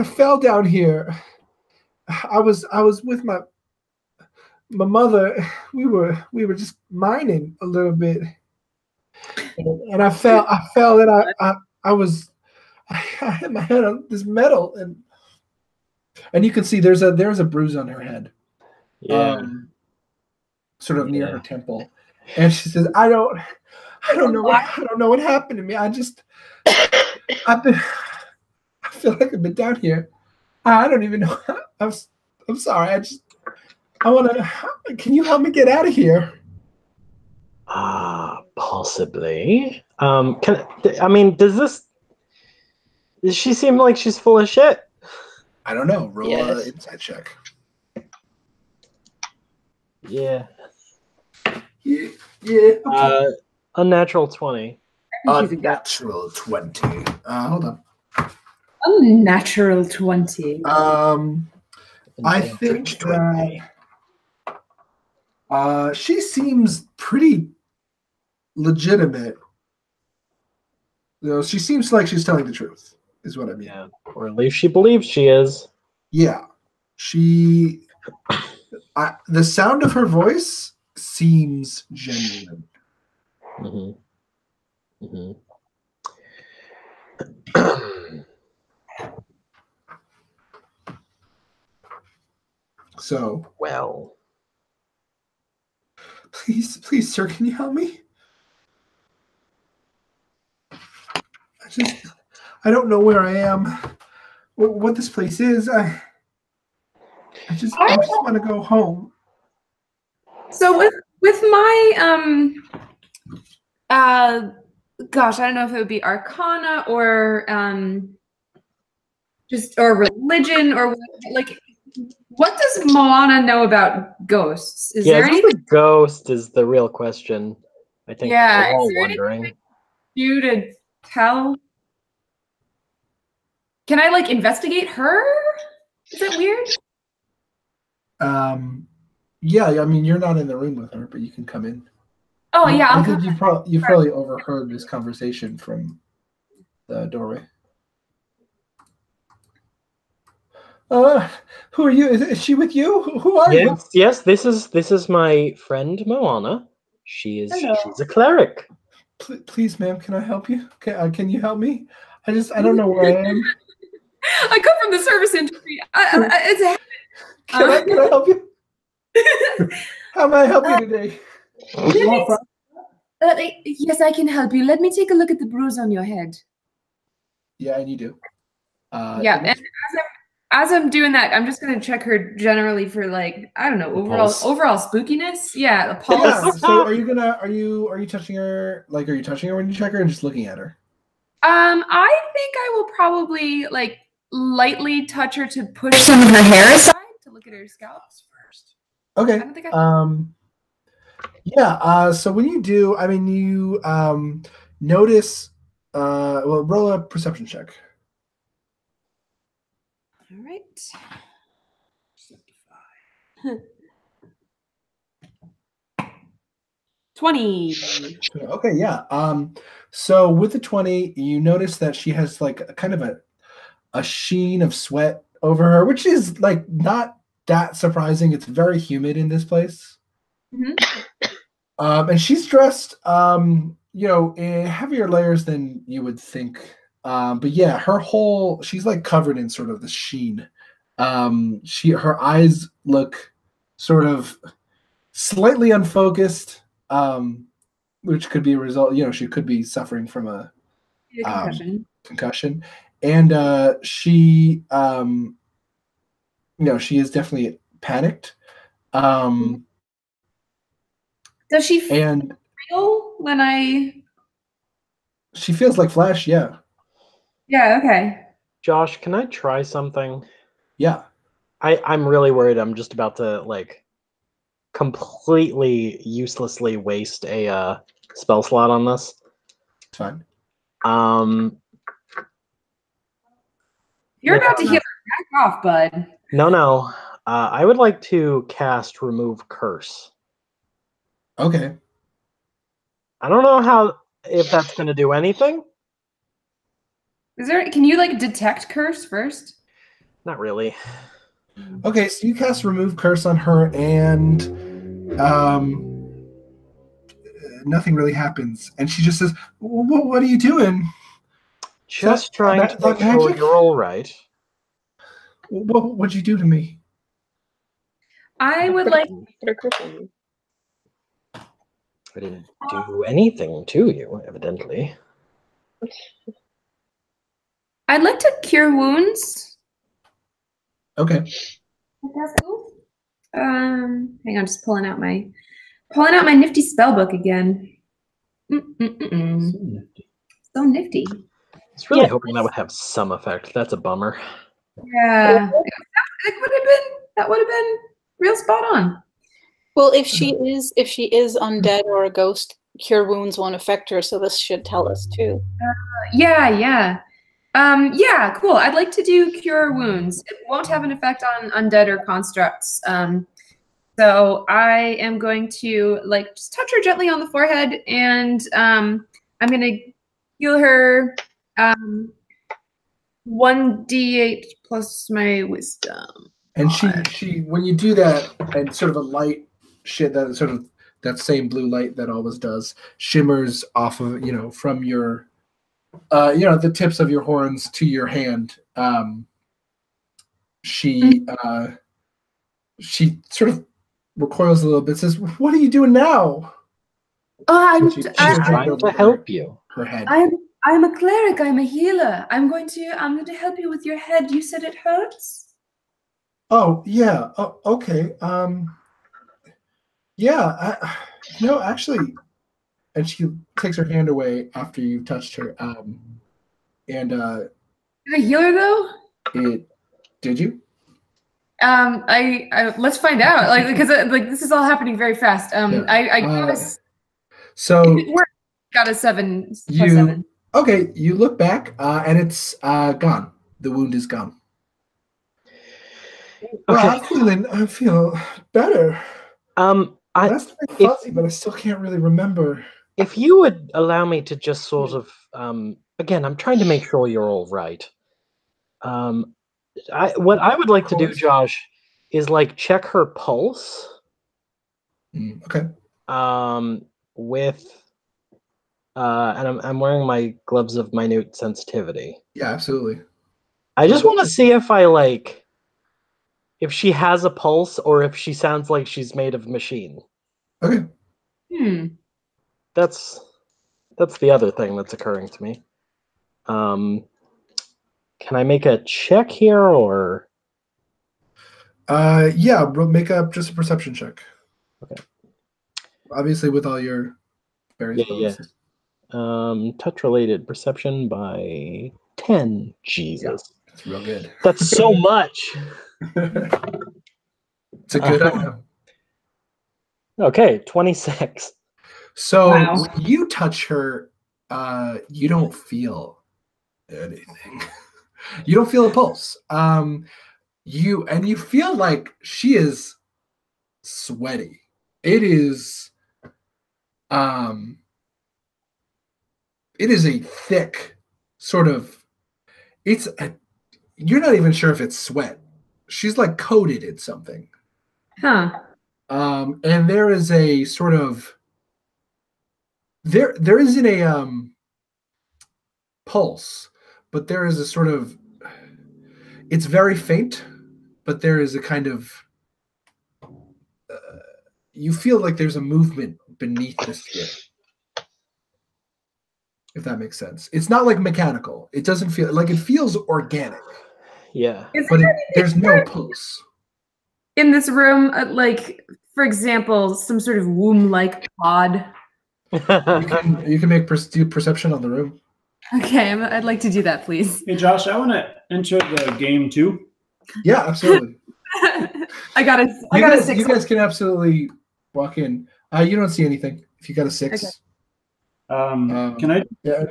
fell down here. I was with my mother. We were just mining a little bit. And I fell and I hit my head on this metal and you can see there's a bruise on her head. Yeah. Sort of near her temple. And she says, I don't know what happened to me. I feel like I've been down here. I don't even know. I'm sorry. Can you help me get out of here? Possibly. Does she seem like she's full of shit? I don't know. Roll Yes. an insight check. Yeah. Yeah. Okay. Unnatural 20. Unnatural 20. Hold on. Unnatural 20. I think that she seems pretty legitimate. You know, she seems like she's telling the truth, is what I mean. Yeah, or at least she believes she is. Yeah. The sound of her voice seems genuine. Mm-hmm. Mm-hmm. So, well, please, sir, can you help me? I don't know where I am, what this place is. I just want to go home. So with my gosh, I don't know if it would be Arcana or or religion or like, what does Moana know about ghosts? Is there anything? The ghost is the real question. I think Yeah, we're all is there wondering. anything you to tell? Can I like investigate her? Is that weird? Yeah, I mean, you're not in the room with her, but you can come in. Oh yeah, I think you probably overheard this conversation from the doorway. Who are you? Is she with you? Who are you? Yes, this is my friend Moana. She's a cleric. Please, ma'am, can I help you? Can you help me? I don't know where I am. I come from the service industry. Can I help you? How may I help you today? Yes, I can help you. Let me take a look at the bruise on your head. Yeah, and you do. Yeah, and as I'm doing that, I'm just gonna check her generally for like, I don't know, overall spookiness. Yeah, the pulse. Yeah. So are you touching her? Like, are you touching her when you check her, and just looking at her? I think I will probably like lightly touch her to push some of her hair aside to look at her scalps first. Okay. I don't think yeah. So when you do, I mean, you notice. Well, roll a perception check. All right. 20. Okay, yeah. So with the 20, you notice that she has like a kind of a sheen of sweat over her, which is like not that surprising. It's very humid in this place. And she's dressed, in heavier layers than you would think. But yeah, she's like covered in sort of the sheen. Her eyes look sort of slightly unfocused, which could be a result. She could be suffering from a concussion, and she is definitely panicked. Does she feel when She feels like flesh, yeah. Yeah, okay. Josh, can I try something? Yeah. I'm really worried I'm just about to like completely uselessly waste a spell slot on this. It's fine. You're about to heal. Back off, bud. No. I would like to cast Remove Curse. Okay. I don't know if that's going to do anything. Can you like detect curse first? Not really. Okay, so you cast Remove Curse on her, and nothing really happens. And she just says, what are you doing? Just trying to make sure you're all right. What'd you do to me? I would like... I didn't do anything to you, evidently. I'd like to cure wounds. Okay. That's cool. Hang on, just pulling out my nifty spell book again. So nifty. I was really hoping that would have some effect. That's a bummer. Yeah, that would have been real spot on. Well, if she is undead or a ghost, cure wounds won't affect her, so this should tell us too. Yeah. Yeah, cool. I'd like to do cure wounds. It won't have an effect on undead or constructs. So I am going to like just touch her gently on the forehead, and I'm gonna heal her 1d8 plus my wisdom. And she when you do that, and sort of a light shit that sort of that same blue light that always does shimmers off of from your the tips of your horns to your hand. She sort of recoils a little bit, says, "What are you doing now?" Oh, She's trying to help you. Her head. I'm a cleric. I'm a healer. I'm going to help you with your head. You said it hurts? Oh yeah. Oh, okay. Yeah. Actually, and she takes her hand away after you've touched her. And Did I heal her though? Did you? I let's find out. Like because this is all happening very fast. Yeah. I got a, so got a 7 plus 7. Okay, you look back, and it's gone. The wound is gone. Well, Okay. I feel better. That's very fuzzy, but I still can't really remember. If you would allow me to just sort of, again, I'm trying to make sure you're all right. What I would like to do, Josh, is like check her pulse. Okay. With, and I'm wearing my gloves of minute sensitivity. Yeah, absolutely. I just want to see if she has a pulse or if she sounds like she's made of machine. Okay. That's the other thing that's occurring to me. Can I make a check here or? Yeah, make just a perception check. Okay. Obviously, with all your various bonuses. Touch related perception by 10. Jesus. Yeah, that's real good. That's so much. It's a good item. Okay, 26. So when you touch her, you don't feel anything. You don't feel a pulse. You feel like she is sweaty. It is a thick sort of. You're not even sure if it's sweat. She's like coated in something. Huh. And there is a sort of there isn't a pulse, but there is a sort of, it's very faint, but there is a kind of you feel like there's a movement beneath the skin. If that makes sense. It's not like mechanical. It doesn't feel like, it feels organic. Yeah. But there's no pulse. In this room, like, for example, some sort of womb-like pod. You can make do perception on the room. Okay, I'd like to do that, please. Hey, Josh, I want to enter the game too. Yeah, absolutely. I got a 6. You guys can absolutely walk in. You don't see anything. If you got a 6. Okay. Can I? Yeah,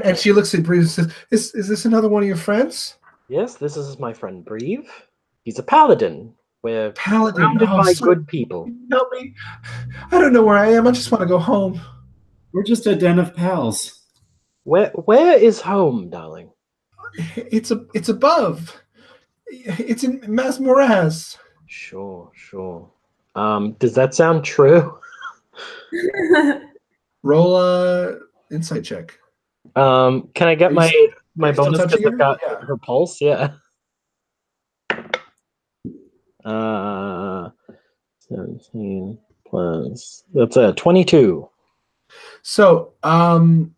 and she looks at Breve and says, "Is this another one of your friends?" Yes, this is my friend Breve. He's a paladin. We're surrounded by good people. Help me! I don't know where I am. I just want to go home. We're just a den of pals. Where is home, darling? It's above. It's in Mas Moraz. Sure. Does that sound true? Roll a insight check. Can I get my bonus because I've got her pulse? Yeah. 17 plus, that's a 22. So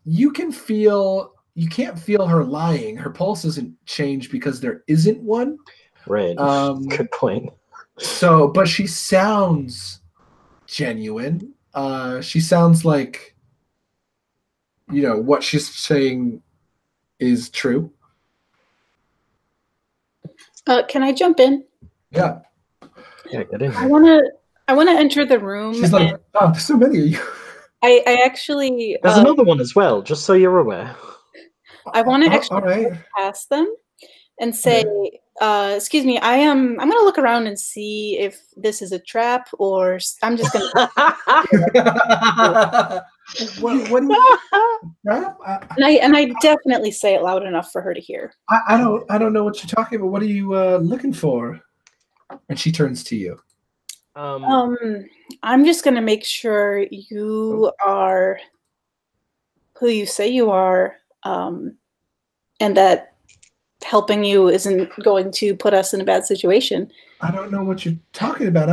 you can't feel her lying. Her pulse doesn't change because there isn't one. Right. Good point. So, but she sounds genuine. She sounds like, what she's saying is true. Can I jump in? Yeah. Yeah, get in. I wanna enter the room. She's like, oh, there's so many of you. I actually there's another one as well, just so you're aware. I want to all actually right. pass them and say, "Excuse me, I'm going to look around and see if this is a trap, or I'm just going to." What do you trap? And I definitely say it loud enough for her to hear. I don't know what you're talking about. What are you looking for? And she turns to you. I'm just going to make sure you are who you say you are, and that helping you isn't going to put us in a bad situation. I don't know what you're talking about.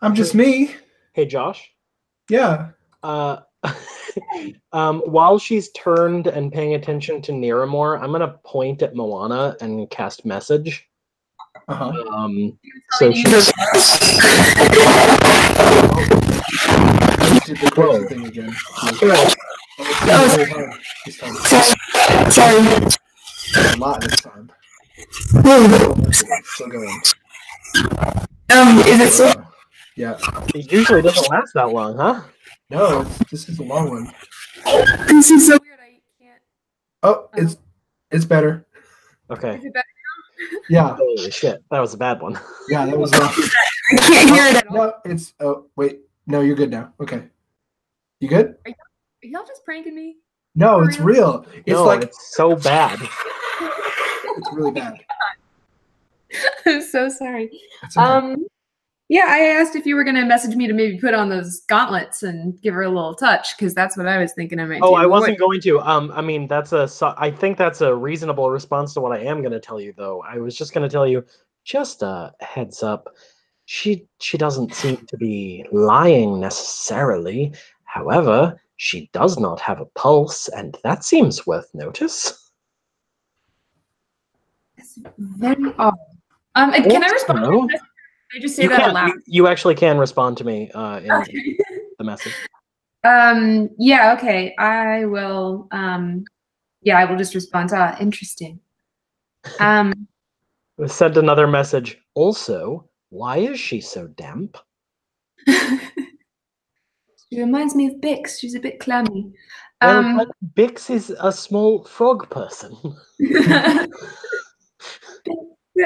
I'm just me. Hey, Josh. Yeah. While she's turned and paying attention to Niramore, I'm gonna point at Moana and cast message. So she did the crazy thing again. Sorry. A lot this time. Still going. Is it so? Yeah. It usually doesn't last that long, huh? No, this is a long one. This is so weird. I can't. Oh, it's better. Okay. Is it better? Yeah. Holy shit, that was a bad one. Yeah, that was rough. I can't hear it at all. No, it's wait. No, you're good now. Okay. You good? Are y'all just pranking me? No, it's real. It's it's so bad. It's really bad. I'm so sorry. It's okay. Yeah, I asked if you were gonna message me to maybe put on those gauntlets and give her a little touch, because that's what I was thinking I might do. Oh, I wasn't going to. I mean, I think that's a reasonable response to what I am going to tell you, though. I was just going to tell you, just a heads up. She doesn't seem to be lying necessarily. However, she does not have a pulse, and that seems worth notice. It's very odd. Can I respond to this? I just say that aloud. You actually can respond to me in the message. Yeah, okay. I will I will just respond to interesting. Sent another message. Also, why is she so damp? She reminds me of Bix. She's a bit clammy. Well, Bix is a small frog person. Oh,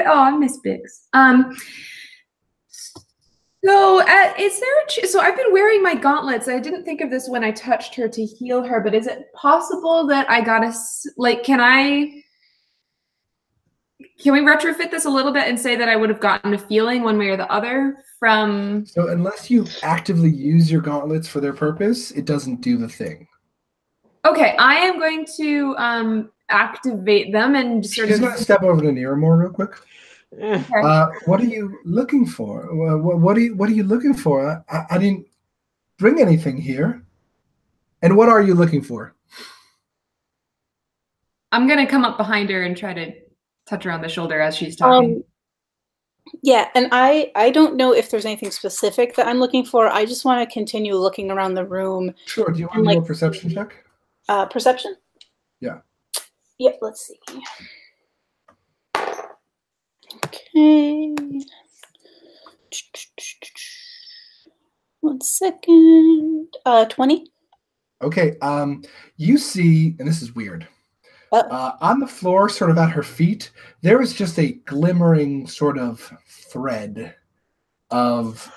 I miss Bix. So, so I've been wearing my gauntlets. I didn't think of this when I touched her to heal her, but is it possible that I got can we retrofit this a little bit and say that I would have gotten a feeling one way or the other from... So unless you actively use your gauntlets for their purpose, it doesn't do the thing. Okay, I am going to activate them and sort She's of... going to step over to Niramore real quick. Okay. What are you looking for? What are you looking for? I didn't bring anything here. And what are you looking for? I'm gonna come up behind her and try to touch her on the shoulder as she's talking. Yeah, and I don't know if there's anything specific that I'm looking for. I just want to continue looking around the room. Sure. Do you want to do a perception check? Perception? Yeah. Yep, let's see. Okay. 1 second. 20. Okay. You see, and this is weird. On the floor, sort of at her feet, there is just a glimmering sort of thread of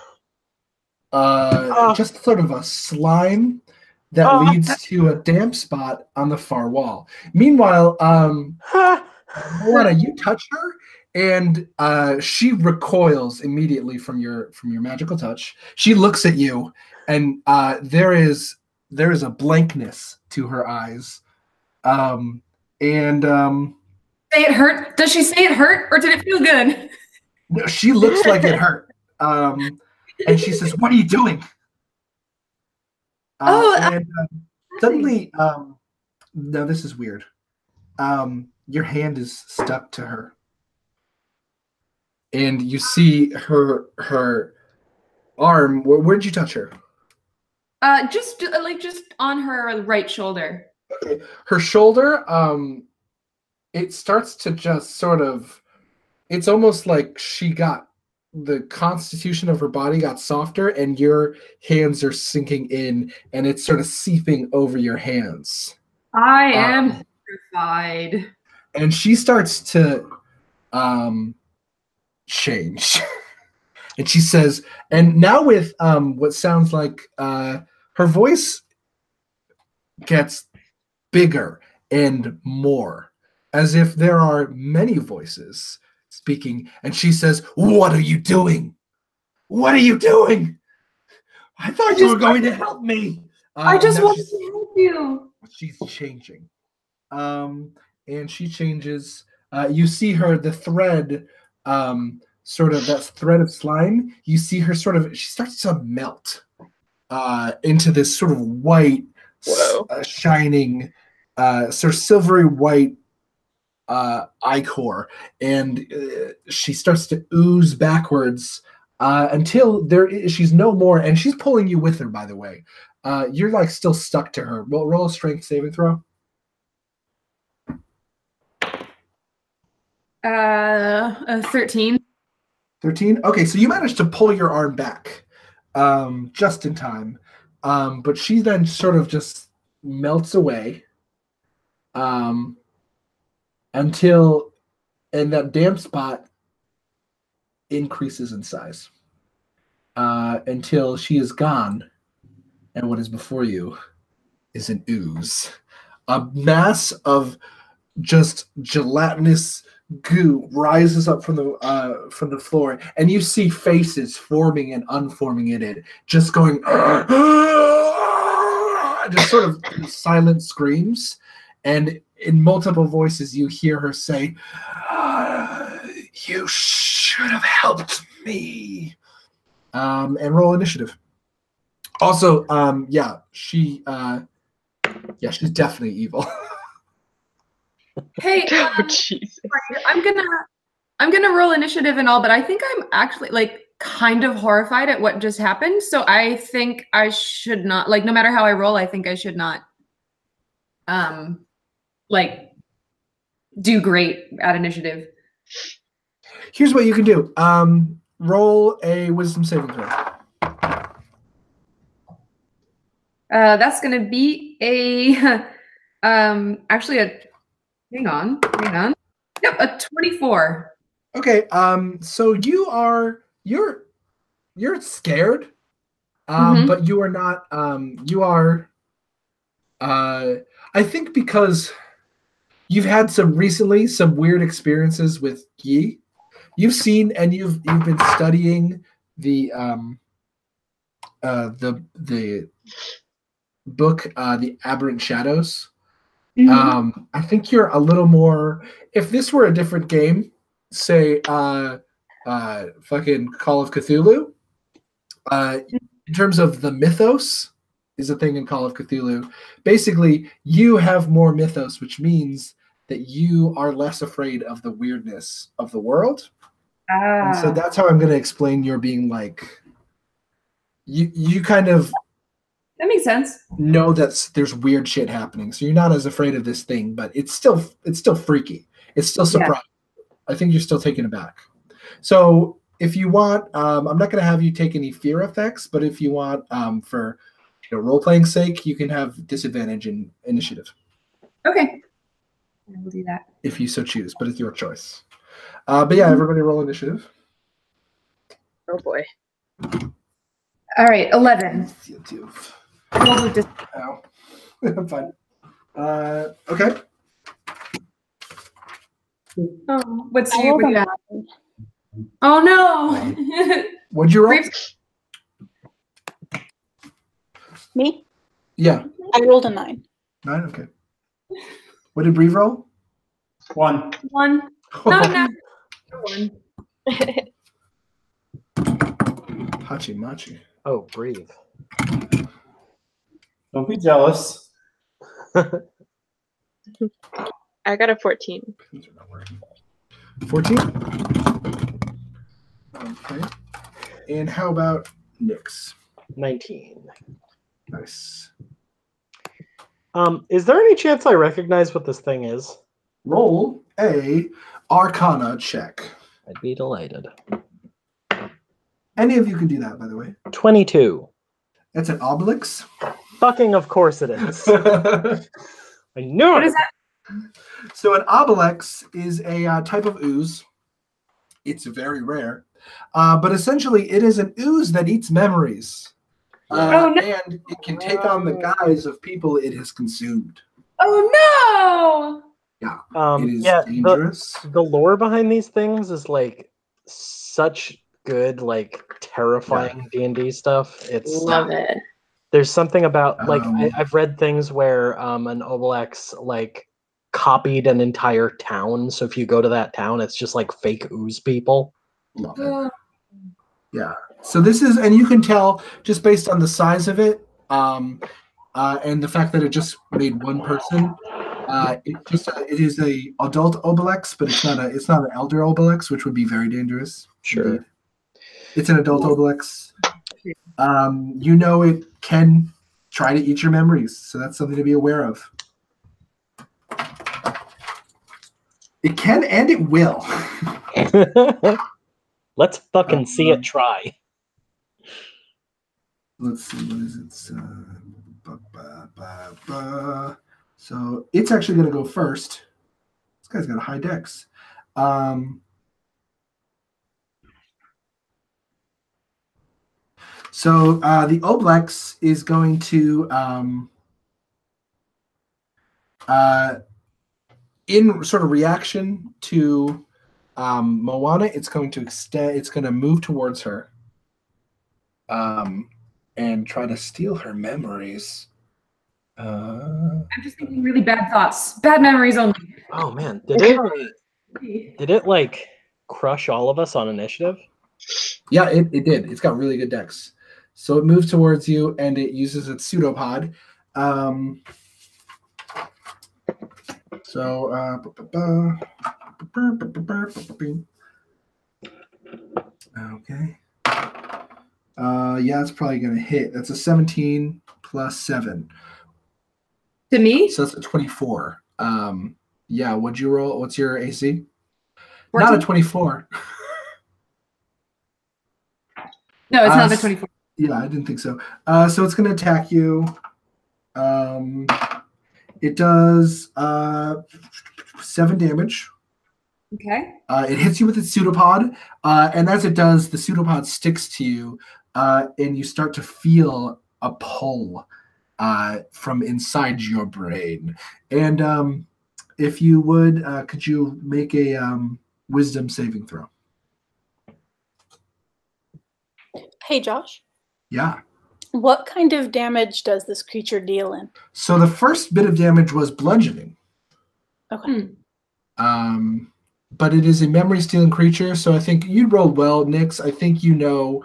just sort of a slime that leads to a damp spot on the far wall. Meanwhile, Moana, you touch her, and she recoils immediately from your magical touch. She looks at you, and there is a blankness to her eyes. Say it hurt? Does she say it hurt, or did it feel good? No, she looks like it hurt. And she says, "What are you doing?" Suddenly, no, this is weird. Your hand is stuck to her, and you see her arm. Where'd you touch her? Just on her right shoulder. Okay. Her shoulder, it starts to just sort of, it's almost like the constitution of her body got softer, and your hands are sinking in, and it's sort of seeping over your hands. I am Terrified. And she starts to change. And she says, and now with what sounds like her voice gets bigger and more, as if there are many voices speaking. And she says, "What are you doing? What are you doing? I thought you were going to help me." I just wanted to help you. She's changing. And she changes. You see her, the thread, sort of that thread of slime. You see her sort of, she starts to melt into this sort of white, shining, sort of silvery white ichor. And she starts to ooze backwards until she's no more. And she's pulling you with her, by the way. You're like still stuck to her. Roll a strength saving throw. 13. 13? Okay, so you managed to pull your arm back just in time. But she then sort of just melts away until, and that damp spot increases in size until she is gone. And what is before you is an ooze. A mass of just gelatinous goo rises up from the floor, and you see faces forming and unforming in it, just going, just sort of silent screams. And in multiple voices, you hear her say, "You should have helped me." And roll initiative. Also, she's definitely evil. Hey, Jesus. I'm gonna roll initiative and all, but I think I'm actually like kind of horrified at what just happened. So I think I should not, like, no matter how I roll, I think I should not like do great at initiative. Here's what you can do. Roll a wisdom saving throw. That's gonna be a actually a hang on. Yep, a 24. Okay, so you're scared, but you are not. You are. I think because you've had some weird experiences with Yi. You've seen and you've been studying the book, The Aberrant Shadows. I think you're a little more. If this were a different game, say fucking Call of Cthulhu, in terms of the mythos is a thing in Call of Cthulhu. Basically, you have more mythos, which means that you are less afraid of the weirdness of the world. And so that's how I'm going to explain your being like. You kind of. That makes sense. Know that there's weird shit happening, so you're not as afraid of this thing, but it's still freaky. It's still surprising. Yeah. I think you're still taken aback. So if you want, I'm not going to have you take any fear effects, but if you want, for role playing sake, you can have disadvantage in initiative. Okay, I will do that if you so choose, but it's your choice. But yeah, everybody roll initiative. Oh boy. All right, 11. Ow. I'm fine. Okay. Oh, what do you have? Oh no! What'd you roll? Me? Yeah. I rolled a 9. 9. Okay. What did Bree roll? 1. 1. No. 1. Hachi machi. Oh, breathe. Don't be jealous. I got a 14. 14? Okay. And how about Nyx? 19. Nice. Is there any chance I recognize what this thing is? Roll a Arcana check. I'd be delighted. Any of you can do that, by the way. 22. That's an obelix. Fucking of course it is. I knew What it. is that? So an obelix is a type of ooze. It's very rare, but essentially it is an ooze that eats memories. Oh, no. And it can take on the guise of people it has consumed. Oh Yeah, it is Yeah, dangerous. the lore behind these things is like such good, like terrifying D&D stuff. It's Love it. there's something about like Um, I've read things where an Obelix like copied an entire town. So if you go to that town, it's just like fake ooze people. love it. no. Yeah. So this is, and you can tell just based on the size of it, and the fact that it just made one person. It is a adult Obelix, but it's not an elder Obelix, which would be very dangerous. Sure. Indeed. It's an adult Obelix. You know it can try to eat your memories, so that's something to be aware of. It can and it will. Let's fucking see it try. Let's see, what is it? So it's actually going to go first. This guy's got a high dex. So the Oblex is going to, in sort of reaction to Moana, it's going to extend. It's going to move towards her, and try to steal her memories. I'm just thinking really bad thoughts. Bad memories only. Oh man, did it like crush all of us on initiative? Yeah, it did. It's got really good dex. So it moves towards you and it uses its pseudopod. Okay. Yeah, it's probably going to hit. That's a 17 plus 7. To me? So that's a 24. Yeah, what'd you roll? What's your AC? 14? Not a 24. No, it's not a 24. Yeah, I didn't think so. So it's going to attack you. It does 7 damage. Okay. It hits you with its pseudopod, and as it does, the pseudopod sticks to you, and you start to feel a pull from inside your brain. And if you would, could you make a wisdom saving throw? Hey, Josh. Yeah. What kind of damage does this creature deal in? So the first bit of damage was bludgeoning. Okay. But it is a memory-stealing creature, so I think you rolled well, Nix. I think you know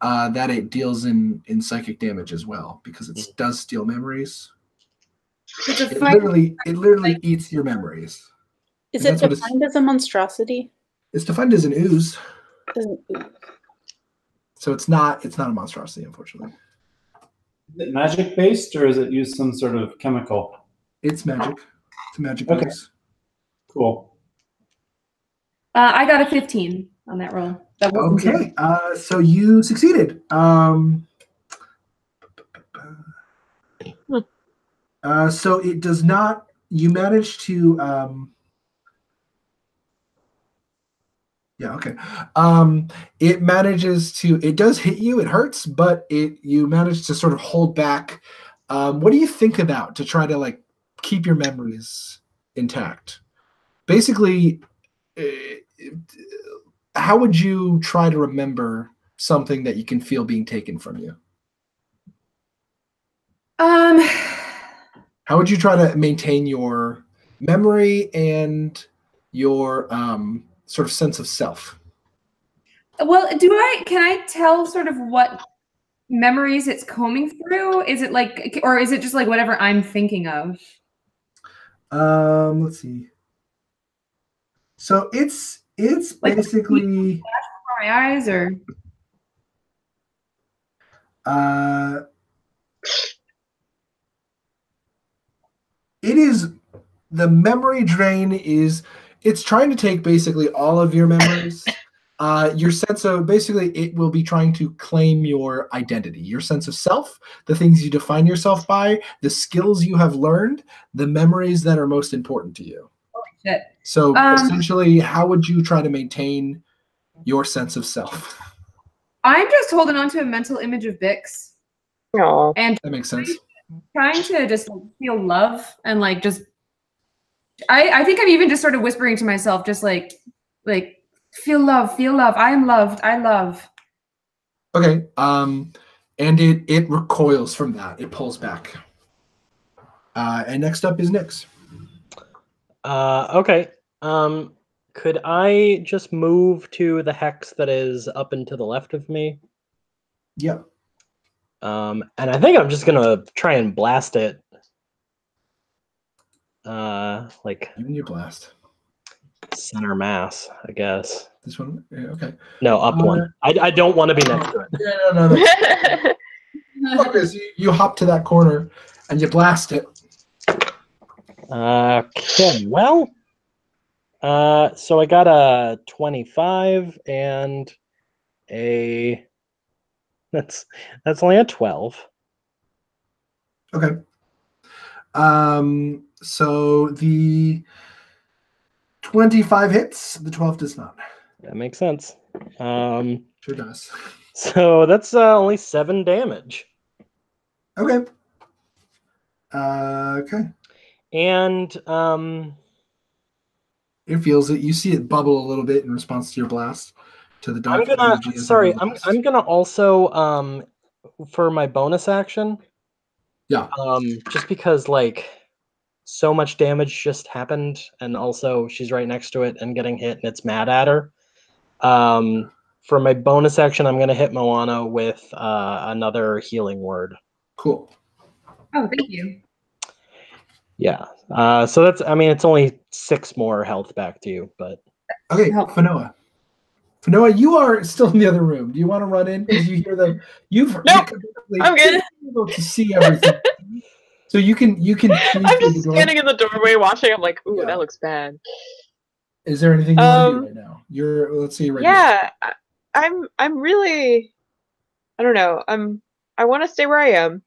that it deals in psychic damage as well, because it does steal memories. It literally eats your memories. Is And it that's what defined as a monstrosity? It's defined as an ooze, Doesn't ooze. so it's not a monstrosity, unfortunately. Is it magic based or is it use some sort of chemical? It's magic. It's a magic Okay. ooze. Cool. I got a 15 on that roll. That wasn't Okay, so you succeeded. So it does not. You managed to. Yeah. Okay. It manages to. It does hit you. It hurts, but you manage to sort of hold back. What do you think about to try to like keep your memories intact? Basically, how would you try to remember something that you can feel being taken from you? How would you try to maintain your memory and your sort of sense of self? Well, can I tell sort of what memories it's combing through? Is it like, or is it just like whatever I'm thinking of? Let's see. So it's Like, basically before my eyes, or it is the memory drain is it's trying to take basically all of your memories your sense of basically it will be trying to claim your identity, your sense of self, the things you define yourself by, the skills you have learned, the memories that are most important to you. Holy shit. So essentially, how would you try to maintain your sense of self? I'm just holding on to a mental image of Bix. Aw. And That makes sense. trying to just feel love and like just I think I'm even just sort of whispering to myself, just like feel love, I am loved, I love. Okay. And it recoils from that. It pulls back. And next up is Nyx. Okay. Could I just move to the hex that is up and to the left of me? Yep. And I think I'm just gonna try and blast it. Like Even your blast. center mass, I guess. This one? Yeah, okay. No, up one. I don't want to be next to it. Yeah, no. Focus. You hop to that corner and you blast it. Okay, well, so I got a 25 and that's only a 12. Okay. So the 25 hits, the 12 does not. That makes sense. Sure does. So that's only 7 damage. Okay. Okay. And it feels it. You see it bubble a little bit in response to your blast. To the dark energy. I'm gonna also for my bonus action. Yeah. Just because like so much damage just happened, and also she's right next to it and getting hit, and it's mad at her. For my bonus action, I'm gonna hit Moana with another healing word. Cool. Oh, thank you. Yeah. So that's. I mean, it's only 6 more health back to you, but. Okay, Fanoa. Fanoa, you are still in the other room. Do you want to run in? Because you hear them. Nope. I'm good. Able to see everything. So you can. I'm just standing in the doorway watching. I'm like, ooh, that looks bad. Is there anything you want to do right now? Let's see right now. Yeah, I'm really. I don't know. I want to stay where I am.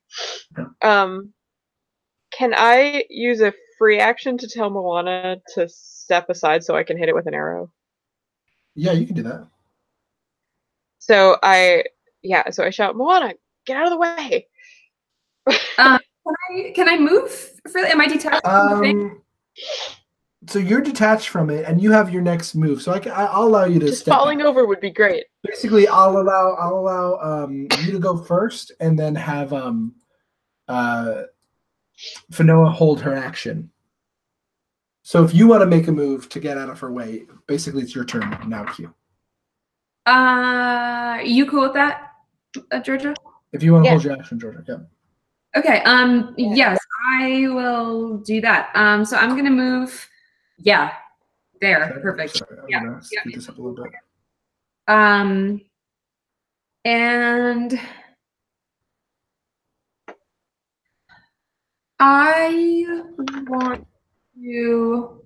Can I use a free action to tell Moana to step aside so I can hit it with an arrow? Yeah, you can do that. So I shout, Moana, get out of the way. Can I move? Am I detached from the thing? So you're detached from it, and you have your next move. So I'll allow you to just step falling back. over would be great. Basically, I'll allow you to go first, and then have Fanoa hold her action. So if you want to make a move to get out of her way, basically it's your turn now, Q. You cool with that, Georgia? If you want to hold your action, Georgia, yeah. Okay. Yes, I will do that. So I'm gonna move. Yeah, there. Perfect. Sorry, I'm Yeah. gonna speed this up a little bit. And I want to.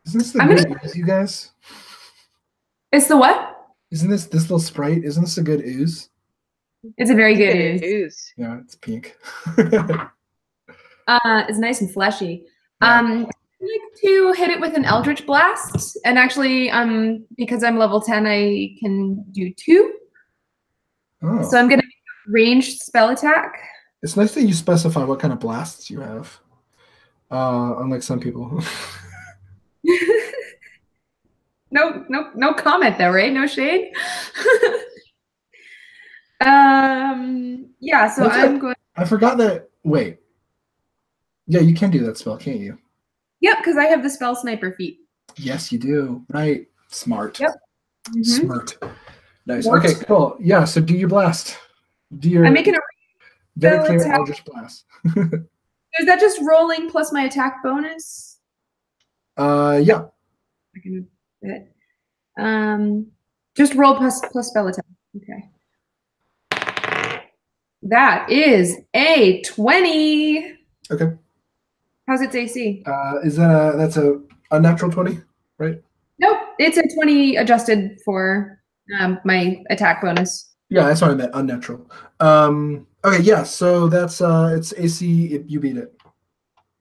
Isn't this the good ooze, you guys? It's the what? Isn't this little sprite? Isn't this a good ooze? It's a very good ooze. Yeah, it's pink. It's nice and fleshy. Yeah. I'd like to hit it with an Eldritch Blast, and actually, because I'm level 10, I can do 2. Oh. So I'm gonna make a ranged spell attack. It's nice that you specify what kind of blasts you have. Unlike some people. No comment though, right? No shade. Yeah, so I'm going. I forgot that. Wait. Yeah, you can do that spell, can't you? Yep, because I have the spell sniper feat. Yes, you do. Right. Smart. Yep. Mm-hmm. Smart. Nice. Okay, cool. Yeah, so do your blast. Do your. I'm making a very clear Eldritch Blast. Is that just rolling plus my attack bonus? Yeah. I can do it. Just roll plus spell attack. Okay. That is a 20. Okay. How's its AC? That's a unnatural 20, right? Nope, it's a 20 adjusted for my attack bonus. Yeah, that's what I meant. Unnatural. Okay, yeah. So that's it's AC. If you beat it.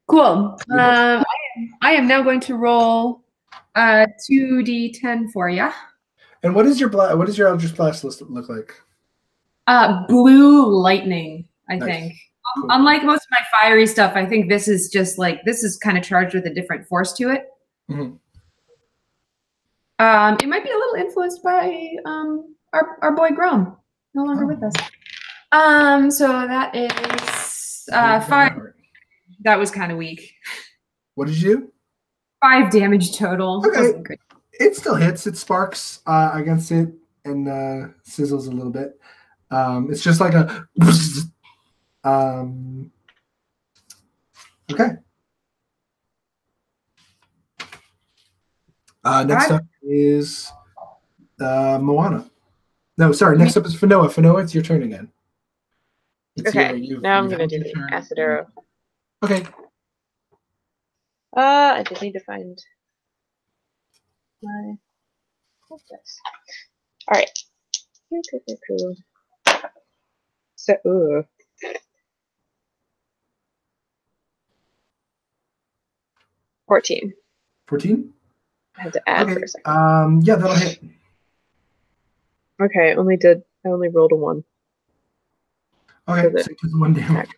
Cool. You hit. I am now going to roll 2d10 for you. And what is your Eldritch Blast list look like? Blue lightning, I Nice. think. Cool. Unlike most of my fiery stuff, I think this is just like this is kind of charged with a different force to it. Mhm. It might be a little influenced by our boy Grom, no longer with us. So that is 5. That was kind of weak. What did you do? 5 damage total. Okay. Wasn't great. It still hits. It sparks against it and sizzles a little bit. It's just like a. Okay. Next up is Moana. No, sorry. Next up is Fanoa. Fanoa, it's your turn again. Okay, now I'm gonna do the acid arrow. Okay. I just need to find my focus. All right. Cool. So, 14. 14? I had to add Okay. for a second. Yeah, that'll hit. Okay, I only rolled a 1. Okay, so it does 1 damage.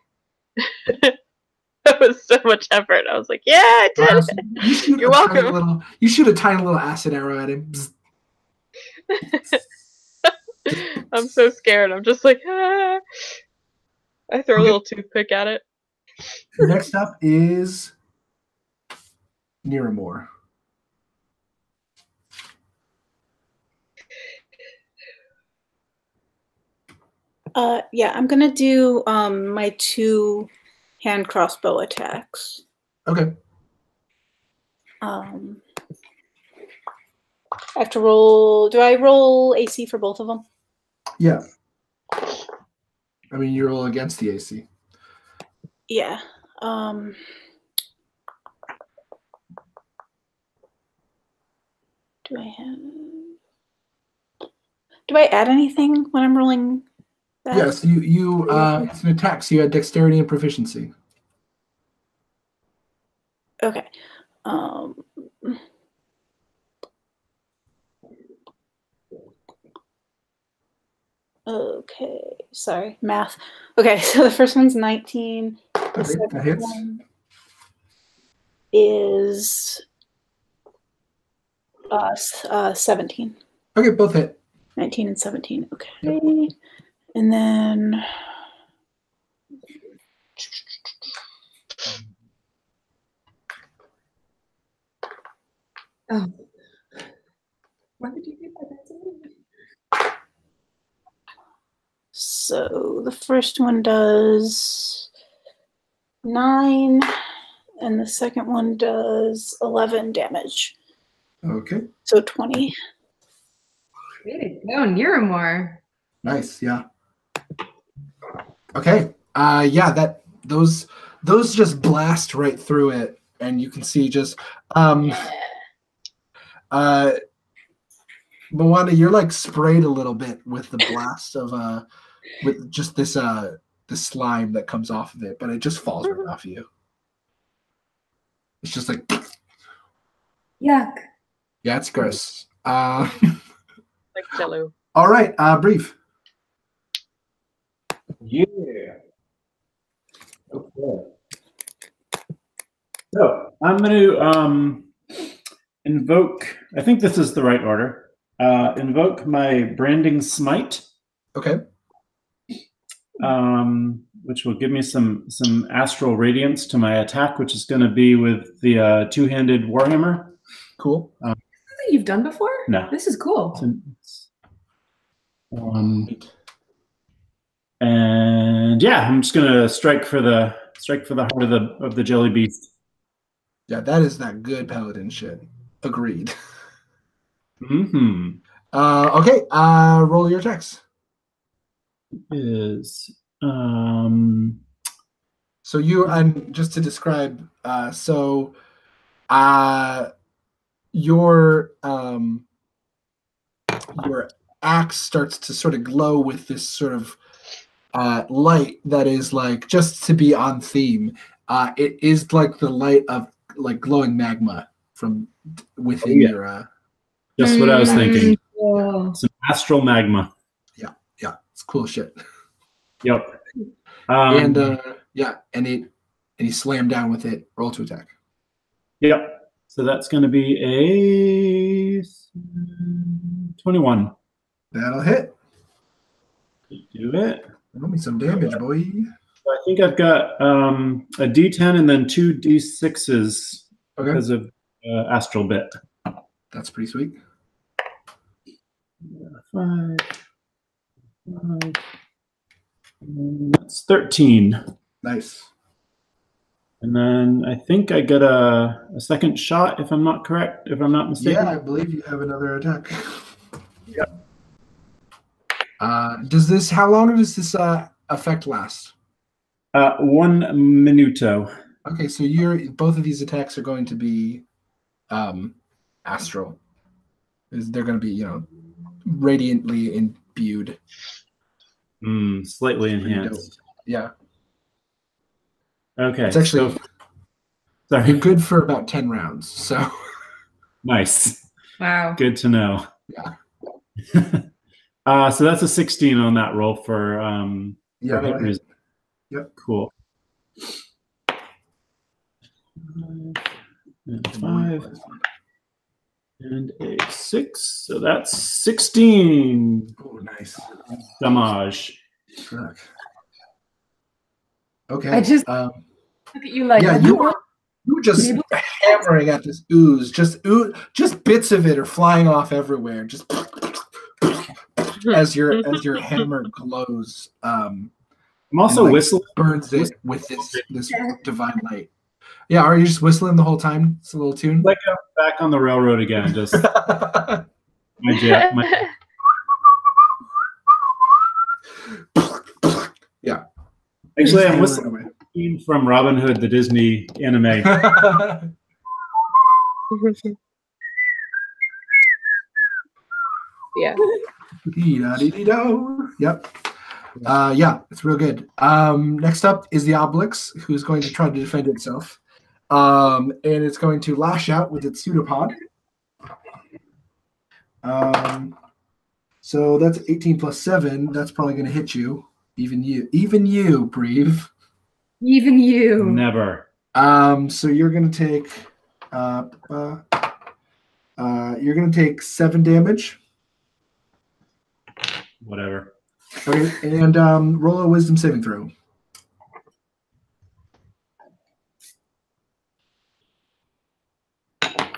That was so much effort. I was like, yeah, I did it. You're welcome. You shoot a tiny little acid arrow at him. I'm so scared. I'm just like, ah. I throw a little toothpick at it. Next up is Niramore. Yeah, I'm gonna do my 2 hand crossbow attacks. Okay. I have to roll. Do I roll AC for both of them? Yeah. I mean, you roll against the AC. Yeah. Do I add anything when I'm rolling that? Yes, you it's an attack, so you had dexterity and proficiency. Okay. Okay, sorry, math. Okay, so the first one's 19. The second one is 17. Okay, both hit. 19 and 17. Okay. Yep. And then oh. Why would you do that? So the first one does 9, and the second one does 11 damage. Okay. So 20. Way to go, Niramore. Nice, yeah. Okay. Yeah, those just blast right through it, and you can see just Moana, you're like sprayed a little bit with the blast of with just this the slime that comes off of it, but it just falls right off you. It's just like yuck. Yeah, it's gross. Like Jello. All right, Brief. Yeah. Okay. So I'm going to invoke. I think this is the right order. Invoke my branding smite. Okay. Which will give me some astral radiance to my attack, which is going to be with the two-handed warhammer. Cool. Something you've done before? No. This is cool. And yeah, I'm just gonna strike for the heart of the jelly beast. Yeah, that is that good paladin shit. Agreed. Mm-hmm. Okay. Roll your attacks. Is So you and just to describe, your axe starts to sort of glow with this sort of light that is like, just to be on theme. It is like the light of like glowing magma from within your. Just what I was thinking. Cool. Some astral magma. Yeah, it's cool shit. Yep. And he slammed down with it. Roll to attack. Yep. So that's going to be a 21. That'll hit. Do it. Roll me some damage, boy. I think I've got a D10 and then 2 D6s because of astral bit. That's pretty sweet. 5. That's 13. Nice. And then I think I get a second shot, if I'm not mistaken. Yeah, I believe you have another attack. Yep. How long does this effect last? 1 minuto. Okay, so both of these attacks are going to be astral. They're going to be, radiantly imbued. Slightly enhanced. Yeah. Okay. It's actually sorry. You're good for about 10 rounds. So nice. Wow. Good to know. Yeah. So that's a 16 on that roll for hit resist. Yep. Cool. And 5 and a 6. So that's 16. Oh, nice. Damage. Okay. I just look at you like, yeah, you were just hammering at this ooze. Just bits of it are flying off everywhere. Just as your hammer glows. I'm also whistling. Burns it with this divine light. Yeah, are you just whistling the whole time? It's a little tune. Like I'm back on the railroad again. Just yeah. Actually, I'm whistling from Robin Hood, the Disney anime. Yeah. Yep. Yeah, it's real good. Next up is the Obelix, who's going to try to defend itself. And it's going to lash out with its pseudopod. So that's 18 plus 7. That's probably going to hit you. Even you, Breve. even you. Never. So you're going to take 7 damage. Whatever. Okay, and roll a wisdom saving throw.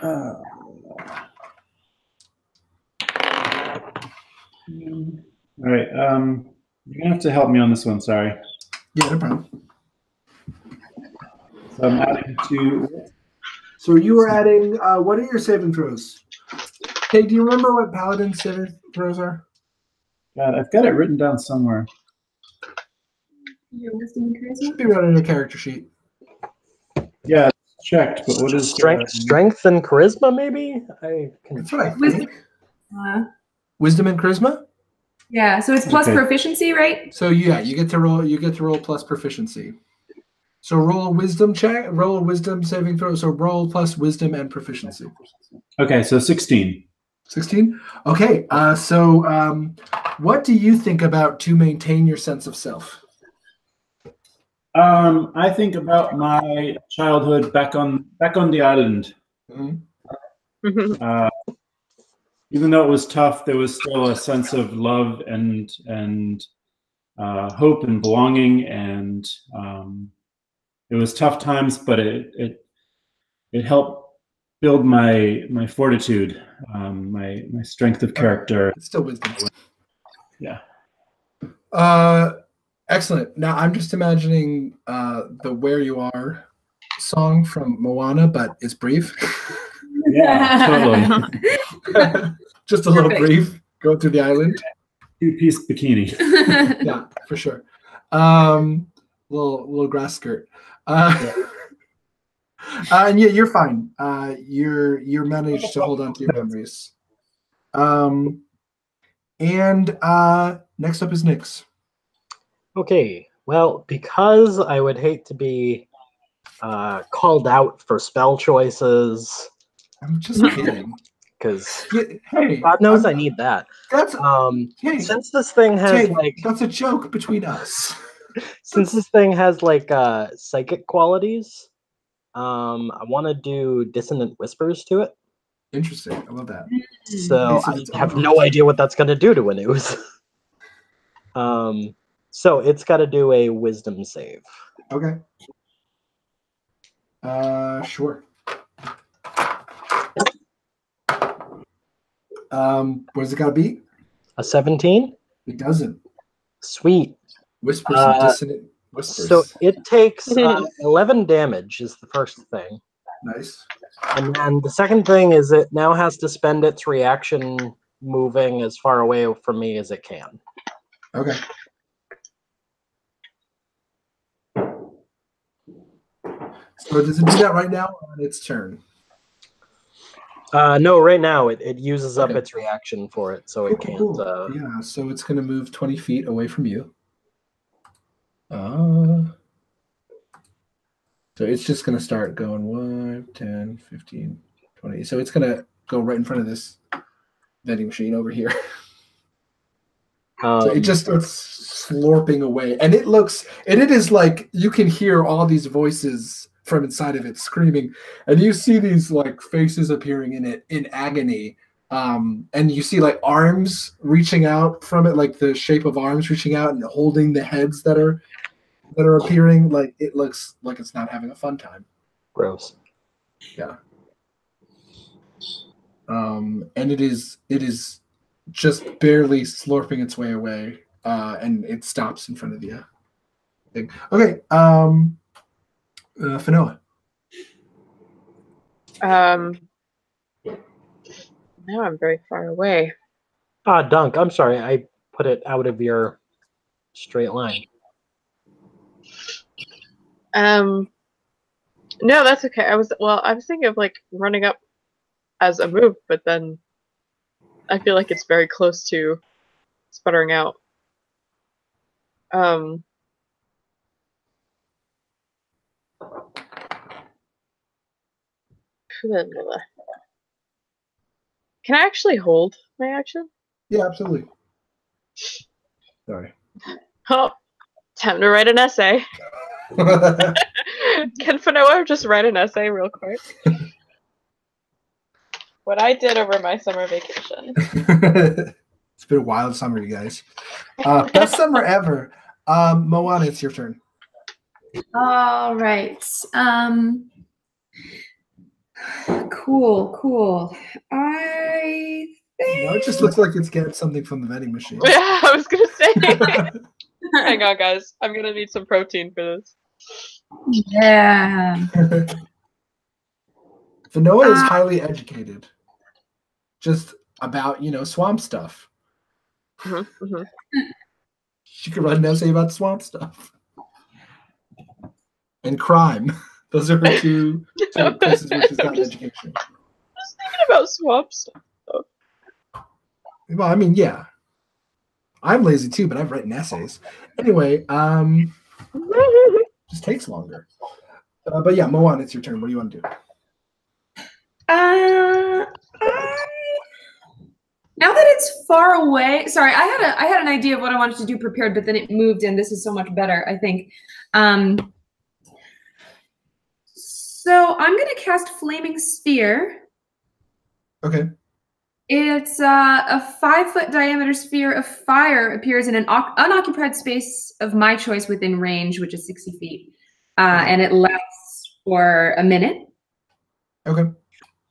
All right. You're gonna have to help me on this one. Sorry. Yeah, no problem. So I'm adding 2. So you were adding. What are your saving throws? Hey, do you remember what paladin saving throws are? God, I've got it written down somewhere. Your wisdom and charisma? Should be running a character sheet. Yeah, it's checked. But what is strength and charisma? Maybe That's what I Wisdom. think. Wisdom and charisma. Yeah, so it's plus Okay. proficiency, right? So yeah, you get to roll plus proficiency. So roll a wisdom check. Roll a wisdom saving throw. So roll plus wisdom and proficiency. Okay, so 16. 16. Okay. What do you think about to maintain your sense of self? I think about my childhood back on the island. Mm-hmm. Even though it was tough, there was still a sense of love and hope and belonging, and it was tough times, but it helped build my fortitude, my strength of character. It's still wisdom. Yeah. Excellent. Now I'm just imagining the "Where You Are" song from Moana, but it's brief. Yeah, totally. Just a little brief going through the island. 2-piece bikini. Yeah, for sure. Little grass skirt. And yeah, you're fine. You're managed to hold on to your memories. And next up is Nyx. Okay, well, because I would hate to be called out for spell choices, I'm just kidding. because Hey, God knows I need that. That's hey, Since this thing has Jake, like, that's a joke between us. since this thing has like psychic qualities, I want to do dissonant whispers to it. Interesting. I love that. So Piece of I its have own. no idea what that's going to do to a news. So it's got to do a wisdom save. Okay. Sure. Where's it gotta be? A 17? It doesn't. Sweet. Whispers and dissonant whispers. So it takes 11 damage is the first thing. Nice. And then the second thing is it now has to spend its reaction moving as far away from me as it can. Okay. So does it do that right now or on its turn? No, right now it uses up Okay. its reaction for it, so it can't. Cool. Yeah, so it's going to move 20 feet away from you. So it's just going to start going 1, 10, 15, 20. So it's going to go right in front of this vending machine over here. So it just starts slurping away. And it is like you can hear all these voices from inside of it screaming. And you see these like faces appearing in it in agony. And you see like arms reaching out from it, like the shape of arms reaching out and holding the heads that are appearing. Like it looks like it's not having a fun time. Gross. Yeah. And it is just barely slurping its way away, and it stops in front of the thing. Okay, Fanoa. Now I'm very far away. Dunk, I'm sorry, I put it out of your straight line. No, that's okay. I was thinking of like running up as a move, but then I feel like it's very close to sputtering out. Can I actually hold my action? Yeah, absolutely. Sorry. Oh, time to write an essay. Can Fanoa just write an essay real quick? What I did over my summer vacation. It's been a wild summer, you guys. Best summer ever. Moana, it's your turn. All right. Cool. I think... No, it just looks like it's getting something from the vending machine. Yeah, I was gonna say. Hang on, guys. I'm gonna need some protein for this. Yeah. Fanoa is highly educated. Just about, swamp stuff. Mm-hmm. She could write an essay about swamp stuff. And crime. Those are her two places where she's got an education. I was thinking about swamp stuff. Well, I mean, yeah. I'm lazy too, but I've written essays. Anyway, just takes longer. But yeah, Moana, it's your turn. What do you want to do? Now that it's far away, sorry, I had an idea of what I wanted to do prepared, but then it moved, and this is so much better, I think. So I'm gonna cast Flaming Sphere. Okay. It's a 5-foot diameter sphere of fire appears in an unoccupied space of my choice within range, which is 60 feet, and it lasts for a minute. Okay.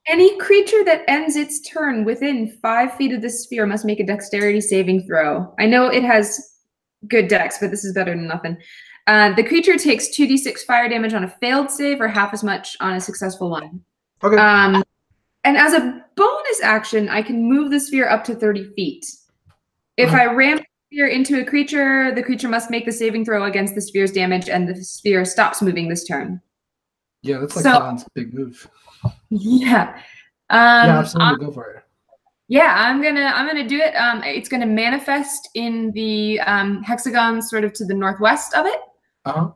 Any creature that ends its turn within 5 feet of the sphere must make a dexterity saving throw. I know it has good dex, but this is better than nothing. The creature takes 2d6 fire damage on a failed save or half as much on a successful one. Okay. And as a bonus action, I can move the sphere up to 30 feet. If I ram the sphere into a creature, the creature must make the saving throw against the sphere's damage, and the sphere stops moving this turn. Yeah, that's like So- Colin's big move. Yeah. Yeah, absolutely. Go for it. Yeah, I'm gonna do it. It's gonna manifest in the hexagon sort of to the northwest of it. Uh-huh.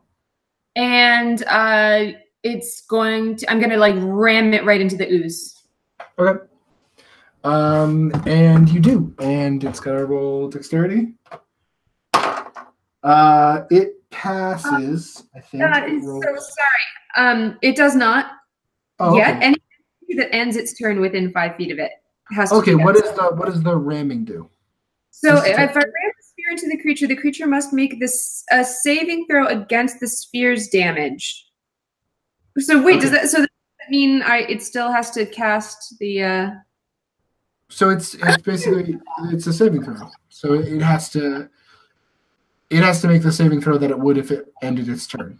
And I'm gonna like ram it right into the ooze. Okay. And you do, and it's got to roll dexterity. It passes. I think. God, It I'm rolls- so sorry. It does not Oh, yet. okay. Anything that ends its turn within 5 feet of it has to. Okay. do What that. does the ramming do? So Just if to- I ram the sphere into the creature must make this a saving throw against the sphere's damage. So wait, Okay. does that mean it still has to cast the? So it's basically it's a saving throw. So it has to make the saving throw that it would if it ended its turn.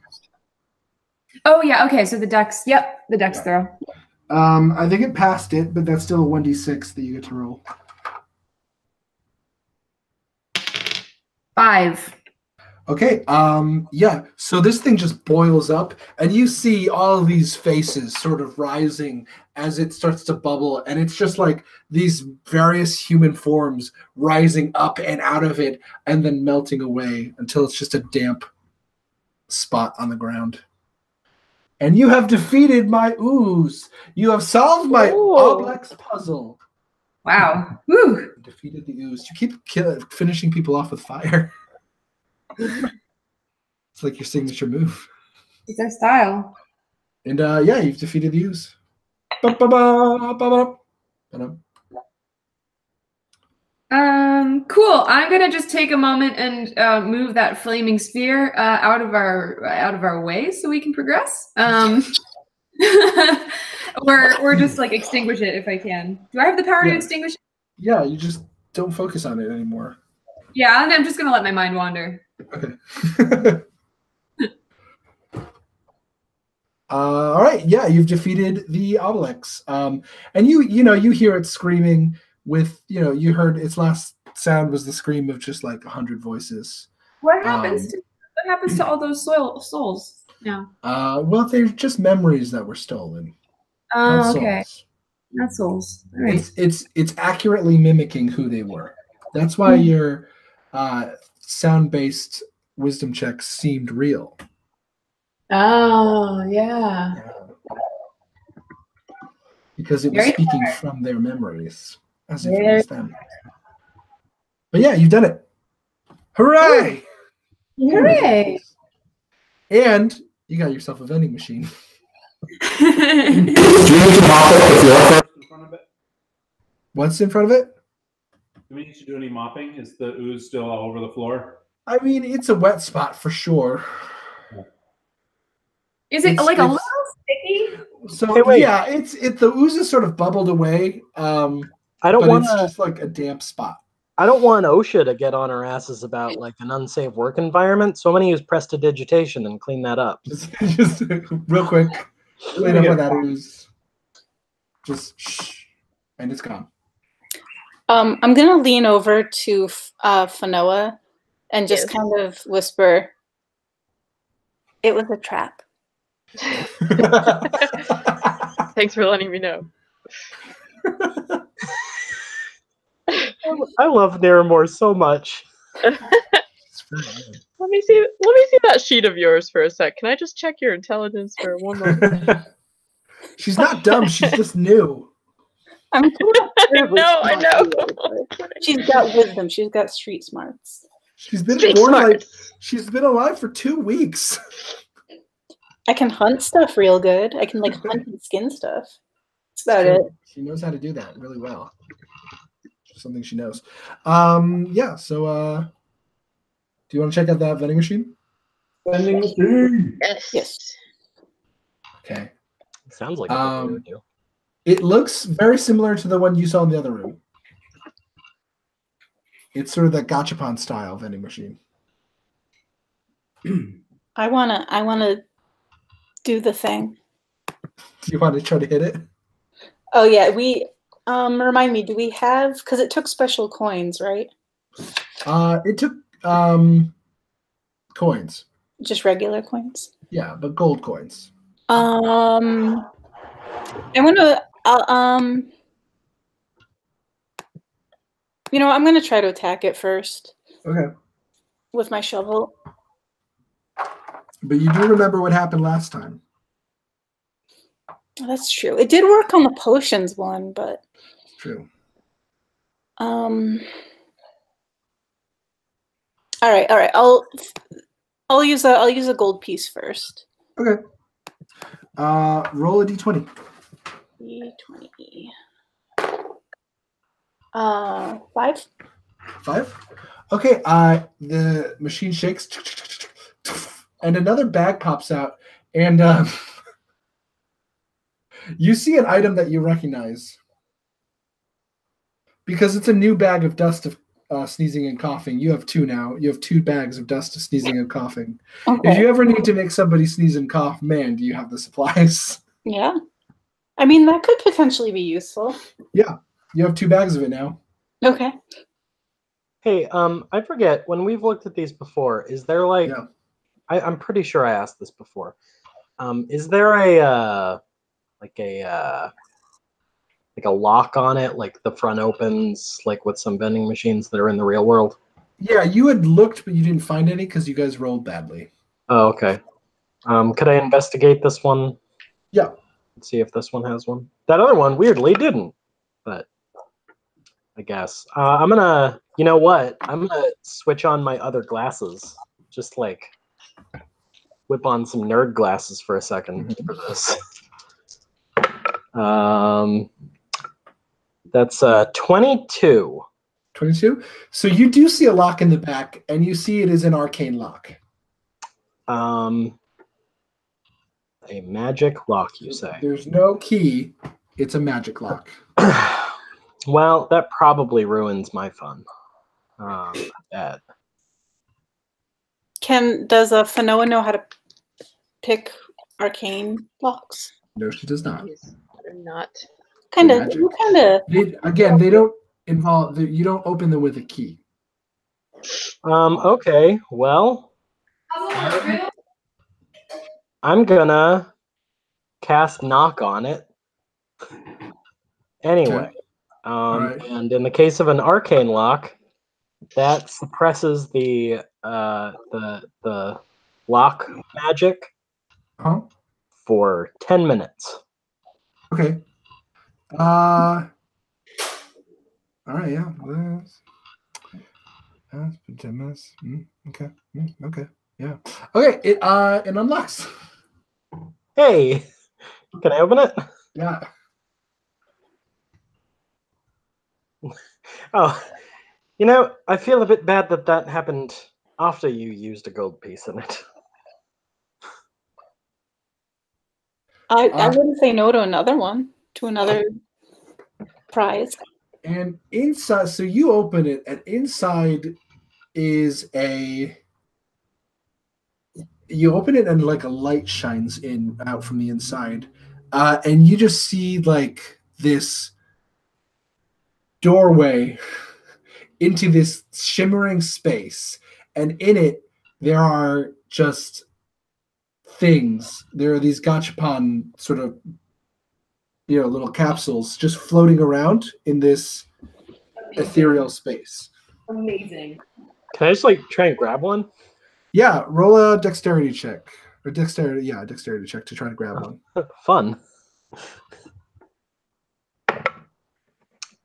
Oh yeah, okay. So the dex. Yep, the dex throw. I think it passed it, but that's still a 1d6 that you get to roll. 5. Okay, yeah, so this thing just boils up, and you see all of these faces sort of rising as it starts to bubble, and it's just like these various human forms rising up and out of it, and then melting away until it's just a damp spot on the ground. And you have defeated my ooze! You have solved my Ooh. Oblex puzzle! Wow. Woo. Defeated the ooze. You keep finishing people off with fire. It's like your signature move. It's our style. And yeah, you've defeated the ooze. Ba-ba-ba-ba-ba. Cool. I'm gonna just take a moment and move that flaming sphere out of our way so we can progress. Or just like extinguish it if I can. Do I have the power to Yeah. extinguish it? Yeah, you just don't focus on it anymore. Yeah, I'm just gonna let my mind wander. Okay. All right. Yeah, you've defeated the Obelix. And you hear it screaming with, you heard its last sound was the scream of just like 100 voices. What happens to all those souls now? Well, they're just memories that were stolen. Oh, Not okay. souls. Not souls. All right. It's accurately mimicking who they were. That's why your sound-based wisdom checks seemed real. Oh, yeah. Because it was Very speaking from their memories as if it Very was them. But yeah, you've done it. Hooray! Hooray! And you got yourself a vending machine. Do you need to mop up the floor first in front of it? What's in front of it? Do we need to do any mopping? Is the ooze still all over the floor? I mean, it's a wet spot for sure. Is it It's- like a it's- little sticky? So Hey, wait. yeah, the ooze is sort of bubbled away. I don't But want it's to. just like a damp spot. I don't want OSHA to get on our asses about like an unsafe work environment, so I'm going to use prestidigitation and clean that up. Just real quick, clean up on that ooze. Just shh, and it's gone. I'm gonna lean over to Fanoa and just Yes. kind of whisper, "It was a trap." Thanks for letting me know. I love Naramore so much. Let me see that sheet of yours for a sec. Can I just check your intelligence for one moment? She's not dumb. She's just new. I'm I know. She's got wisdom. She's got street smarts. She's been Street born smarts. she's been alive for 2 weeks. I can hunt stuff real good. I can like hunt and skin stuff. That's about it. She knows how to do that really well. Something she knows. Yeah. So, do you want to check out that vending machine? Vending machine. Yes. Okay. Sounds like a good would do. It looks very similar to the one you saw in the other room. It's sort of that gachapon style vending machine. I wanna do the thing. Do you want to try to hit it? Oh yeah, we remind me, do we have, because it took special coins, right? It took coins. Just regular coins. Yeah, but gold coins. I'm gonna I'm gonna try to attack it first Okay. with my shovel. But you do remember what happened last time. That's true. It did work on the potions one, but True. all right. I'll use a gold piece first. Okay. Roll a d20. D20. 5. 5. Okay. The machine shakes, and another bag pops out, and you see an item that you recognize because it's a new bag of dust of sneezing and coughing. You have 2 now. You have 2 bags of dust of sneezing and coughing. Okay. If you ever need to make somebody sneeze and cough, man, do you have the supplies? Yeah. I mean, that could potentially be useful. Yeah. You have 2 bags of it now. Okay. Hey, I forget, when we've looked at these before, is there like, Yeah. I'm pretty sure I asked this before. Is there a lock on it, like the front opens, like with some vending machines that are in the real world? Yeah, you had looked, but you didn't find any because you guys rolled badly. Oh, okay. Could I investigate this one? Yeah. Let's see if this one has one. That other one weirdly didn't, but I guess. I'm gonna, you know what? I'm gonna switch on my other glasses. Just like whip on some nerd glasses for a second for this. That's 22. 22. So you do see a lock in the back, and you see it is an arcane lock. A magic lock, you say? There's no key. It's a magic lock. Well, that probably ruins my fun. Bad. Does Fanoa know how to pick arcane locks? No, she does not. Yes, they're not. Kind of. Magic. They don't involve. You don't open them with a key. Okay, well, I'm gonna cast knock on it. Anyway, Alright. and in the case of an arcane lock, that suppresses the lock magic Huh? for 10 minutes. Okay. All right. Yeah. That's 10 minutes. Okay. Okay. Yeah. Okay. It unlocks. Hey, can I open it? Yeah. Oh, you know, I feel a bit bad that happened after you used a gold piece in it. I wouldn't say no to another one, to another prize. And inside, so you open it, and inside is you open it, and like a light shines out from the inside, and you just see like this doorway into this shimmering space, and in it there are just things. There are these gachapon sort of little capsules just floating around in this ethereal space. Amazing. Can I just like try and grab one? Yeah, roll a dexterity check. Or dexterity check to try to grab one. Fun.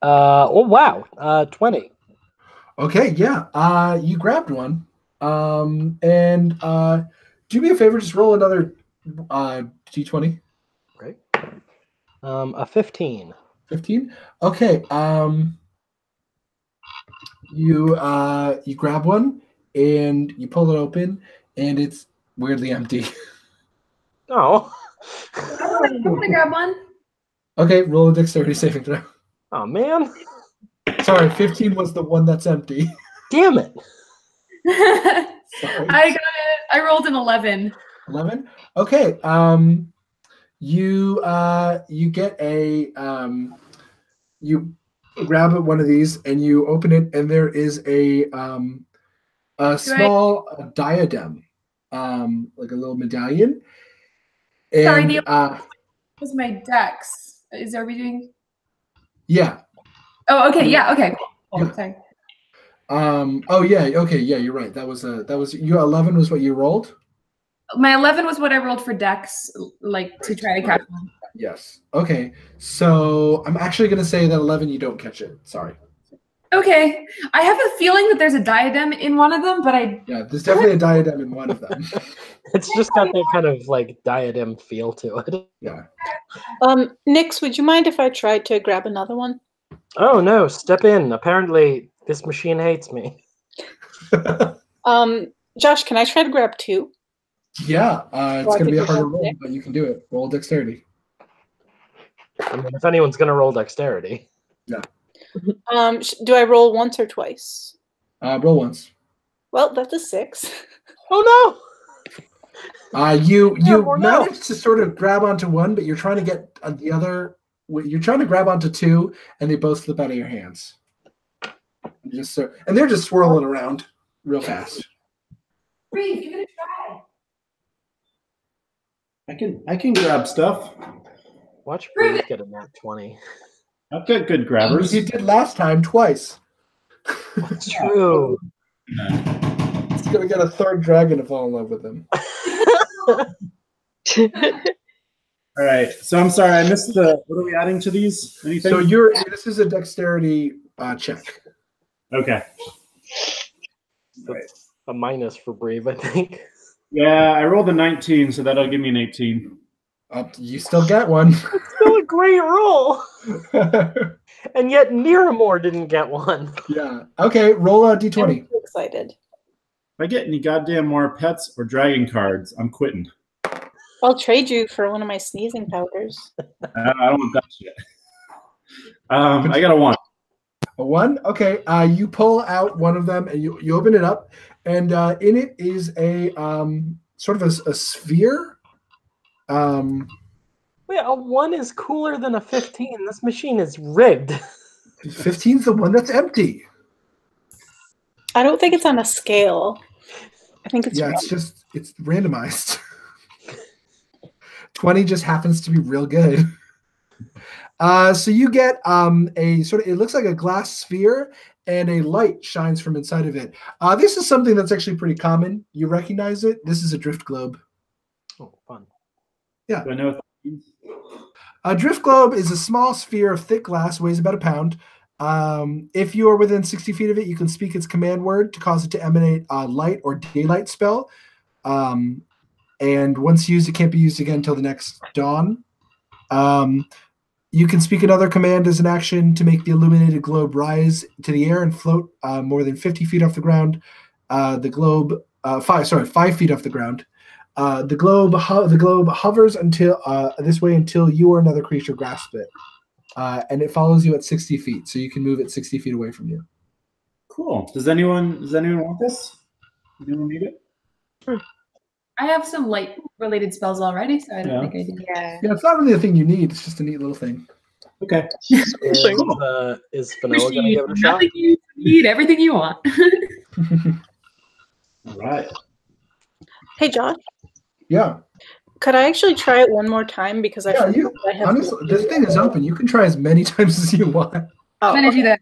Oh wow, 20. Okay, yeah. You grabbed one. And do me a favor, just roll another d20. Right. A 15. 15? Okay. You grab one and you pull it open, and it's weirdly empty. Oh. I'm gonna grab one. Okay, roll a dexterity saving throw. Oh man. Sorry, 15 was the one that's empty. Damn it. Sorry. I got it. I rolled an 11. 11? Okay. You get you grab one of these and you open it, and there is a small diadem, like a little medallion, And, Sorry, the was my dex. Is are we doing? yeah. Oh, okay. Yeah. Okay. Cool. Yeah. Sorry. Oh yeah. Okay. Yeah, you're right. That was you. 11 was what you rolled. My 11 was what I rolled for dex, like to try to catch one. Yes. Okay. So I'm actually gonna say that 11 you don't catch it. Sorry. Okay. I have a feeling that there's a diadem in one of them, but I. Yeah, there's definitely a diadem in one of them. It's just got that kind of like diadem feel to it. Yeah. Nix, would you mind if I tried to grab another one? Oh no, step in. Apparently this machine hates me. Josh, can I try to grab 2? Yeah. It's Well, I gonna be a think harder it's roll, but you can do it. Roll dexterity. I mean, if anyone's gonna roll dexterity. Yeah. Do I roll once or twice? Roll once. Well, that's a 6. Oh You or no. managed to sort of grab onto one, but you're trying to get the other. You're trying to grab onto 2, and they both slip out of your hands. And they're just swirling around real fast. Breathe, give it a try. I can grab stuff. Watch Breeze get a nat 20. I've got good grabbers. You did last time twice. It's true. It's gonna get a third dragon to fall in love with him. All right. So I'm sorry, I missed the. What are we adding to these? Anything? So this is a dexterity check. Okay. That's a minus for Brave, I think. Yeah, I rolled a 19, so that'll give me an 18. You still get one. Still a great roll. And yet Miramore didn't get one. Yeah. Okay, roll a d20. I'm so excited. If I get any goddamn more pets or dragon cards, I'm quitting. I'll trade you for one of my sneezing powders. I don't want that shit. I got a 1. A 1? Okay. You pull out one of them and you open it up, and in it is a sort of a sphere. Wait, a 1 is cooler than a 15. This machine is rigged. 15's the one that's empty. I don't think it's on a scale. I think it's it's randomized. 20 just happens to be real good. So you get a sort of, it looks like a glass sphere, and a light shines from inside of it. This is something that's actually pretty common. You recognize it. This is a drift globe. Oh, fun. Yeah. Do I know what that means? A drift globe is a small sphere of thick glass, weighs about a pound. If you are within 60 feet of it, you can speak its command word to cause it to emanate a light or daylight spell. And once used, it can't be used again until the next dawn. You can speak another command as an action to make the illuminated globe rise to the air and float more than 50 feet off the ground. The globe, 5 feet off the ground. The globe hovers until this way until you or another creature grasp it, and it follows you at 60 feet. So you can move it 60 feet away from you. Cool. Does anyone want this? Anyone need it? I have some light-related spells already, so I don't think I do. Yeah. Yeah, it's not really a thing you need. It's just a neat little thing. Okay. Is Fanoa going to give it a shot? Nothing you need, everything you want. All right. Hey, Josh, Yeah. could I actually try it one more time? Because I Yeah, forgot I have honestly, this thing is open. You can try as many times as you want. Oh, I'm gonna do that.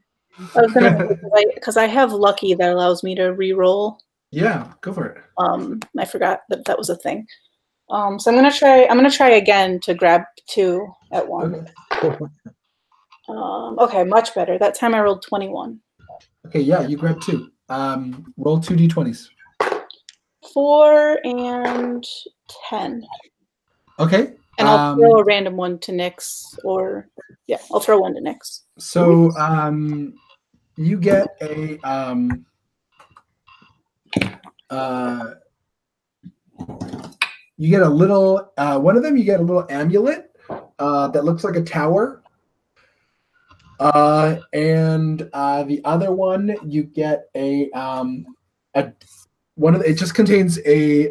I was gonna because I have lucky that allows me to re-roll. Yeah, go for it. I forgot that was a thing. So I'm gonna try again to grab 2 at once. Okay. Okay, much better. That time I rolled 21. Okay, yeah, you grab 2. Roll 2 d20s. 4 and 10. Okay. And I'll throw a random one to Nyx, I'll throw one to Nyx. So you get a you get a little one of them. You get a little amulet that looks like a tower, and the other one you get a one of it just contains a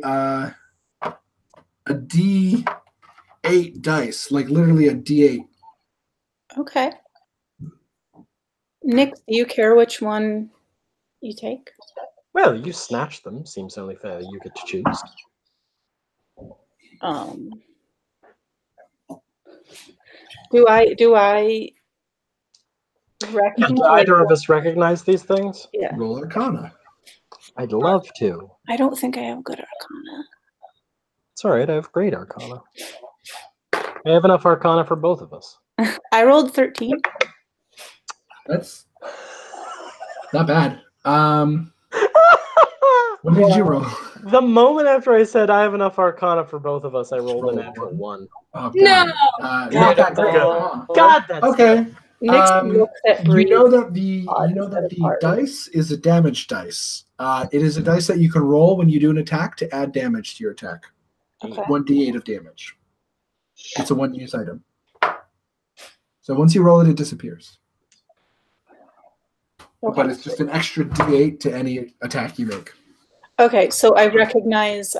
D8 dice, like literally a D8. Okay. Nyx, do you care which one you take? Well, you snatched them. Seems only fair you get to choose. Do I Do recognize? either of us recognize these things? Yeah. Roll Arcana. I'd love to. I don't think I have good Arcana. It's all right. I have great Arcana. I have enough Arcana for both of us. I rolled 13. That's not bad. What did you roll? The moment after I said I have enough Arcana for both of us, I rolled a natural 1. Oh, No. Not God, that great. God. Huh? God, that's Okay. Nick's looks at You Bree. know that the Instead of hard. dice is a damage dice. It is a dice that you can roll when you do an attack to add damage to your attack. Okay. 1d8 of damage. It's a one-use item. So once you roll it, it disappears. Okay. But it's just an extra d8 to any attack you make. Okay, so I recognize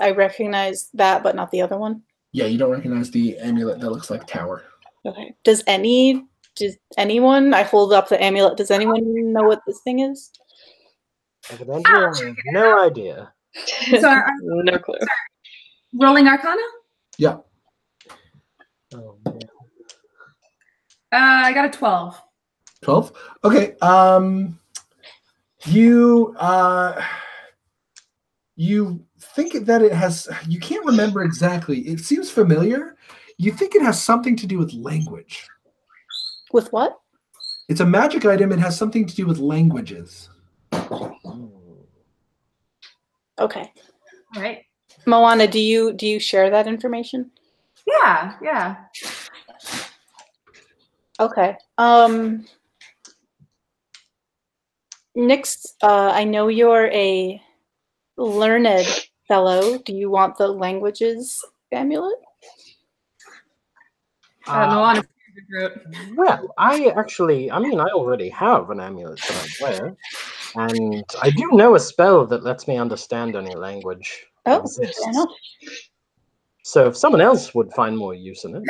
that, but not the other one. Yeah, you don't recognize the amulet that looks like tower. Okay. Does anyone? I hold up the amulet. Does anyone know what this thing is? Evidently, I have no idea. So I'm No clue. rolling Arcana. Yeah. Oh, man. I got a 12. 12? Okay. You think that it has, you can't remember exactly. It seems familiar. You think it has something to do with language. With what? It's a magic item. It has something to do with languages. Okay. All right. Moana, do you share that information? Yeah. Okay. Nyx, I know you're a learned fellow. Do you want the languages amulet? Moana. Well, I already have an amulet that I wear. And I do know a spell that lets me understand any language that Oh, exists. fair enough. So if someone else would find more use in it,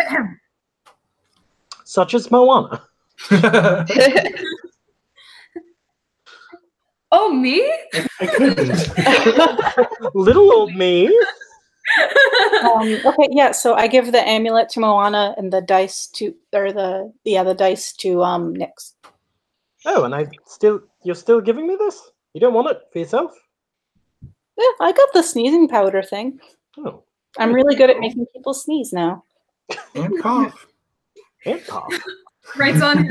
such as Moana. Oh, me? I couldn't. Little old me. Okay, yeah. So I give the amulet to Moana and the dice to, the dice to Nyx. Oh, and you're still giving me this? You don't want it for yourself? Yeah, I got the sneezing powder thing. Oh. I'm really good at making people sneeze now. And cough. And cough. Writes on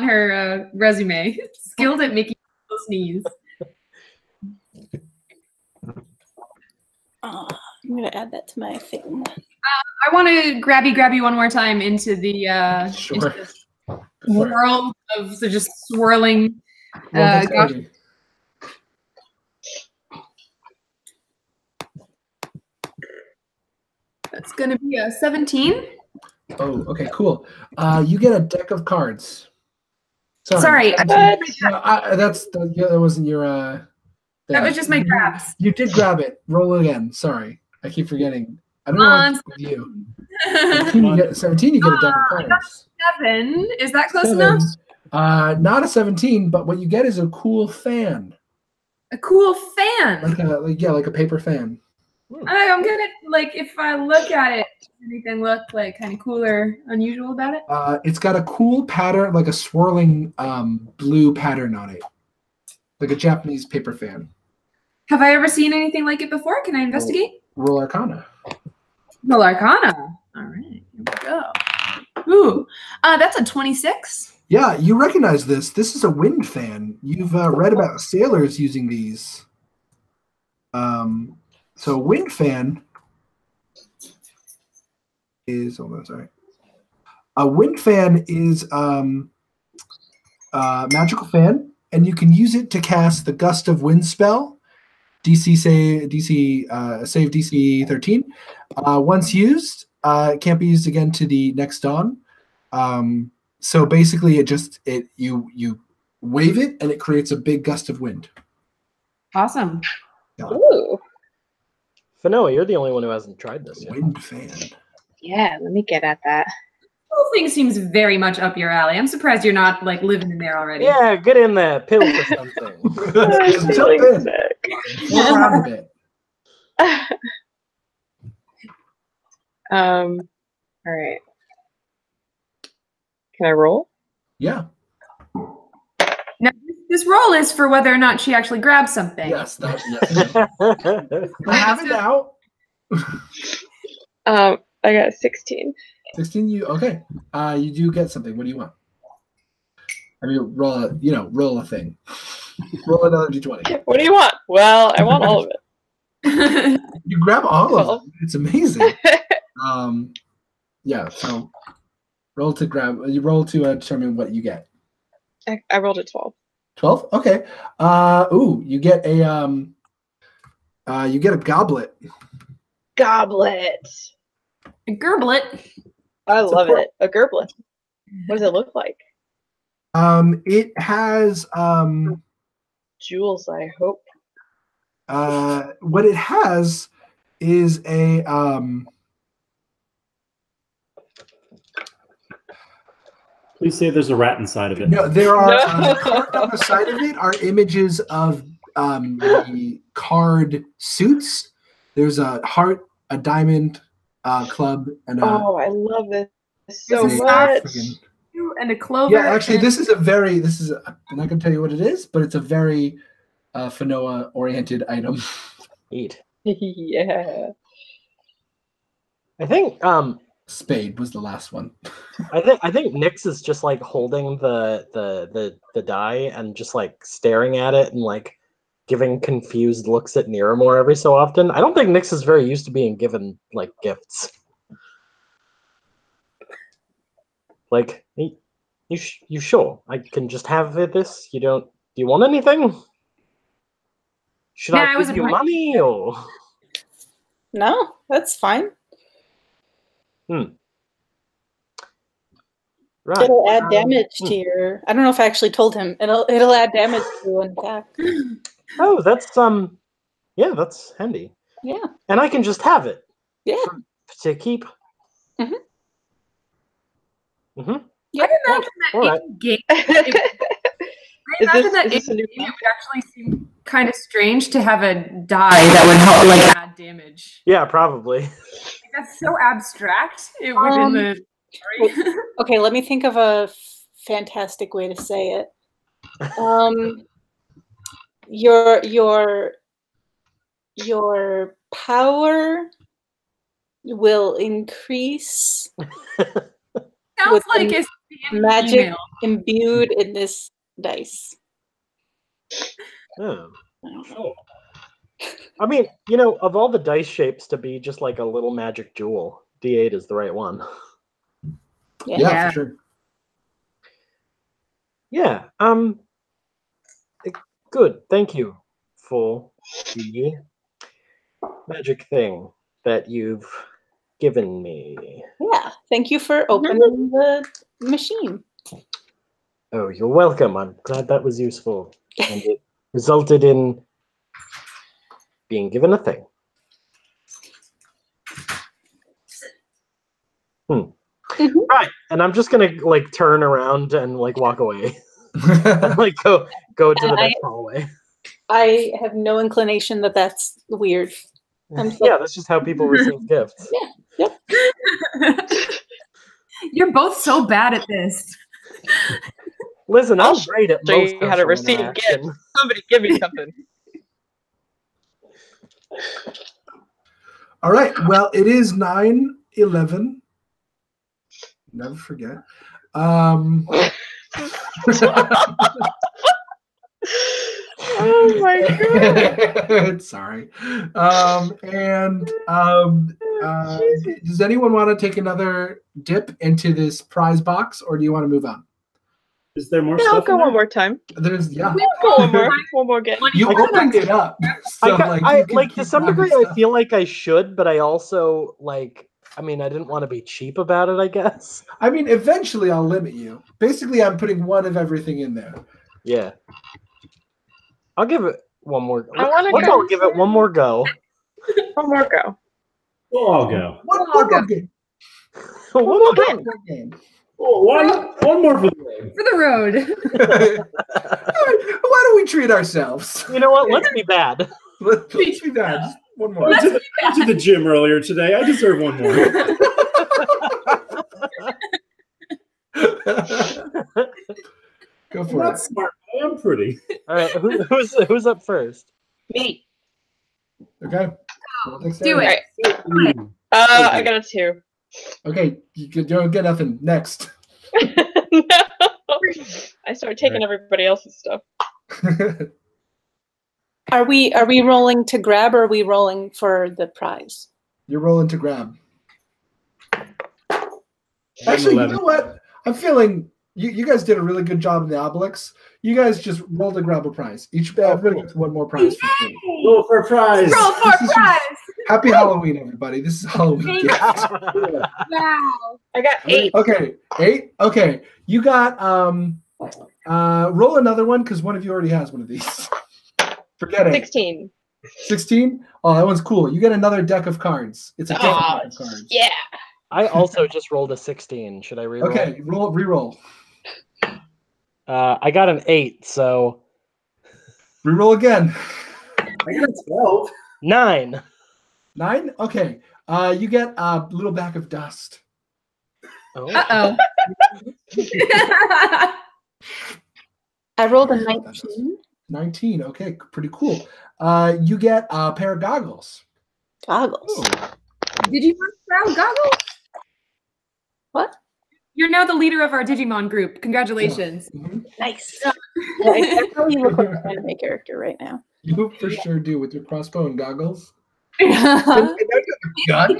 her resume. Skilled at making people sneeze. I'm gonna add that to my thing. I want to grab you one more time into the Sure. world of the just swirling. Well, Gosh. That's gonna be a 17. Oh, okay, cool. You get a deck of cards. Sorry, that wasn't your. that was just my grabs. You did grab it. Roll again. Sorry, I keep forgetting. I don't know what's with you. 17, you get a deck of cards. 7. Is that close 7. enough? Not a 17, but what you get is a cool fan. A cool fan. Like a paper fan. I'm gonna if I look at it, does anything look like kind of cool or unusual about it? It's got a cool pattern, like a swirling blue pattern on it, like a Japanese paper fan. Have I ever seen anything like it before? Can I investigate? Roll Arcana. Roll Arcana. All right, here we go. Ooh, that's a 26. Yeah, you recognize this. This is a wind fan. You've read about sailors using these. So wind fan is, hold on, sorry. A wind fan is a magical fan, and you can use it to cast the Gust of Wind spell. save DC 13. Once used, it can't be used again to the next dawn. So basically, you wave it, and it creates a big gust of wind. Awesome. Yeah. Ooh. Fanoa, you're the only one who hasn't tried this yet. Wind fan. Yeah, let me get at that. The whole thing seems very much up your alley. I'm surprised you're not living in there already. Yeah, get in there, pill for something. Just jump in. Walk around a bit. All right. Can I roll? Yeah. Now, this roll is for whether or not she actually grabs something. Yes. Yes. I have it now. I got 16. 16. You okay? You do get something. What do you want? I mean, roll a thing. Roll another d20. What do you want? Well, I want all of it. You grab all of 12. them. It's amazing. Yeah. So roll to grab. You roll to determine what you get. I rolled a 12. 12. Okay. You get a goblet. Goblet. A gerblet. I love it. A gerblet. What does it look like? It has Jewels, I hope. what it has is a Please say there's a rat inside of it. no, there are carved on the side of it are images of the card suits. There's a heart, a diamond, club, and a I love this so There's a much. And a clover. yeah. Actually, this is I'm not gonna tell you what it is, but it's a very Fanoa oriented item. Eat. Yeah. I think Spade was the last one. I think Nyx is just like holding the die and just like staring at it and like giving confused looks at Niramore every so often. I don't think Nyx is very used to being given like gifts. Like, you sure I can just have this? You don't? Do you want anything? Should Yeah, I I was give you advised- money or? No, that's fine. Right. It'll add damage to your. I don't know if I actually told him. It'll add damage to an attack. Oh, that's yeah, that's handy. Yeah. And I can just have it. Yeah. To keep. Mhm. Mhm. I imagine that All right. in game, Is in this a new game it would actually seem kind of strange to have a die that would help like add damage. Yeah, probably. Like, that's so abstract within the story. Okay, let me think of a fantastic way to say it. Your power will increase Sounds with like the it's magic email. imbued in this dice. Oh. I mean, of all the dice shapes to be just like a little magic jewel, D8 is the right one. Yeah, for sure. Yeah. Good. Thank you for the magic thing that you've given me. Yeah, thank you for opening the machine. Oh, you're welcome. I'm glad that was useful. And it resulted in being given a thing. Right. And I'm just gonna like turn around and like walk away. And, like go to the next hallway. I have no inclination that that's weird. Yeah, that's just how people receive gifts. Yep. You're both so bad at this. Listen, I'm I'll great at show most you how to social receive interaction. gifts. Somebody give me something. All right. Well, it is 9:11. Never forget. Oh my god. Sorry. Does anyone want to take another dip into this prize box, or do you want to move on? Is there more Yeah, I'll stuff? go in there? one more time. There's Go one more game. You opened it up. So, I you can like to keep some grabbing degree I stuff. feel like I should, but I also I didn't want to be cheap about it, I guess. I mean, eventually I'll limit you. Basically, I'm putting one of everything in there. Yeah. I'll give it one more. I wanna Let's go. all give it one more go. One more go. We'll all go. One I'll more go. game. One more One game. more game. Oh, one more for the game. For the road. Why don't we treat ourselves? You know what? Let's be bad. Let's be bad. Just one more. I went to the gym earlier today. I deserve one more. Go I'm for not it. smart. I am pretty. All right, who's up first? Me. Okay. Do it. Alright. I got a 2. Okay, you don't get nothing. Next. No. I started taking everybody else's stuff. Are we rolling to grab or are we rolling for the prize? You're rolling to grab. Actually, you 11. know what? I'm feeling you guys did a really good job in the Obelix. You guys just roll to grab a prize. Everybody gets one more prize for free. Roll for a prize. Roll for a prize. Happy Halloween, everybody. This is Halloween gift. Wow. I got 8. Okay, 8. Okay, you got roll another one because one of you already has one of these. Forget it. 16. 16. Oh, that one's cool. You get another deck of cards. It's a different deck of cards. Yeah. I also just rolled a 16. Should I reroll? Okay, re-roll. I got an 8, so Re-roll again. I got a 12. 9. 9. Okay. You get a little bag of dust. Oh. Uh-oh. I rolled a 19. 19. Okay, pretty cool. You get a pair of goggles. Goggles. Did you round goggles? What? You're now the leader of our Digimon group. Congratulations. Mhm. Nice. Yeah, I definitely look like an anime character right now. You for sure do with your crossbow and goggles. I Gun.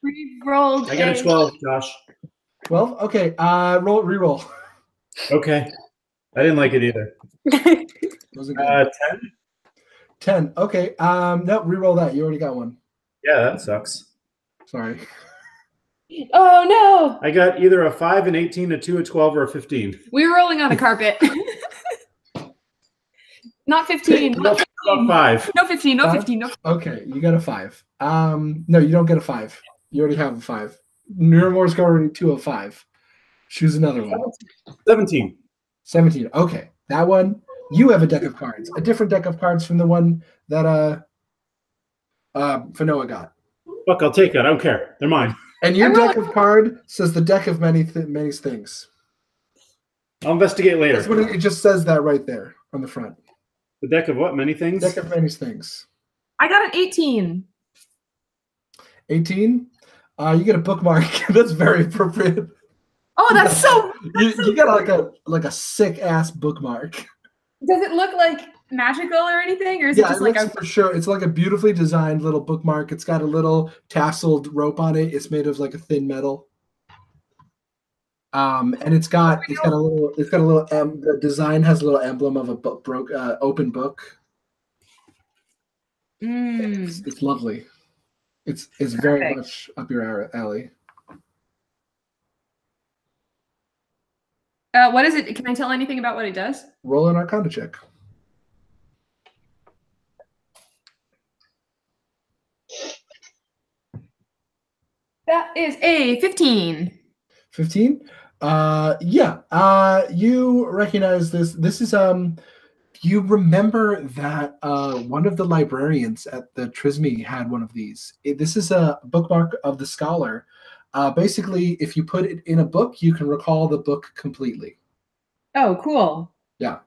We've rolled. I got a 12, Josh. 12. Okay. Re-roll. Okay. I didn't like it either. Wasn't good. 10? 10. Okay. No, re-roll that. You already got one. Yeah, that sucks. Sorry. Oh no! I got either a 5, an 18, a 2, a 12, or a 15. We were rolling on a carpet. Not 15. Not 15. 5. No 15. No 5? 15. No. Okay, you got a 5. No, you don't get a 5. You already have a 5. Neuromore's got already 2 of 5. Choose another one. 17. 17. Okay, that one. You have a deck of cards. A different deck of cards from the one that Fanoa got. Fuck, I'll take it. I don't care. They're mine. And your deck of card says the deck of many things. I'll investigate later. That's what it just says that right there on the front. The deck of what? Many things? Deck of many things. I got an 18. 18. You get a bookmark. That's very appropriate. Oh, that's so. You got like a sick ass bookmark. Does it look like magical or anything, or is it Yeah, just it like looks a? for sure. It's like a beautifully designed little bookmark. It's got a little tasseled rope on it. It's made of like a thin metal. And it's got a little. The design has a little emblem of a open book. It's lovely. It's very Perfect. much up your alley. What is it? Can I tell anything about what it does? Roll an Arcana check. That is a 15. 15. You recognize this. This is you remember that one of the librarians at the Trisme had one of these. This is a bookmark of the scholar. Basically, if you put it in a book, you can recall the book completely. Oh, cool. Yeah.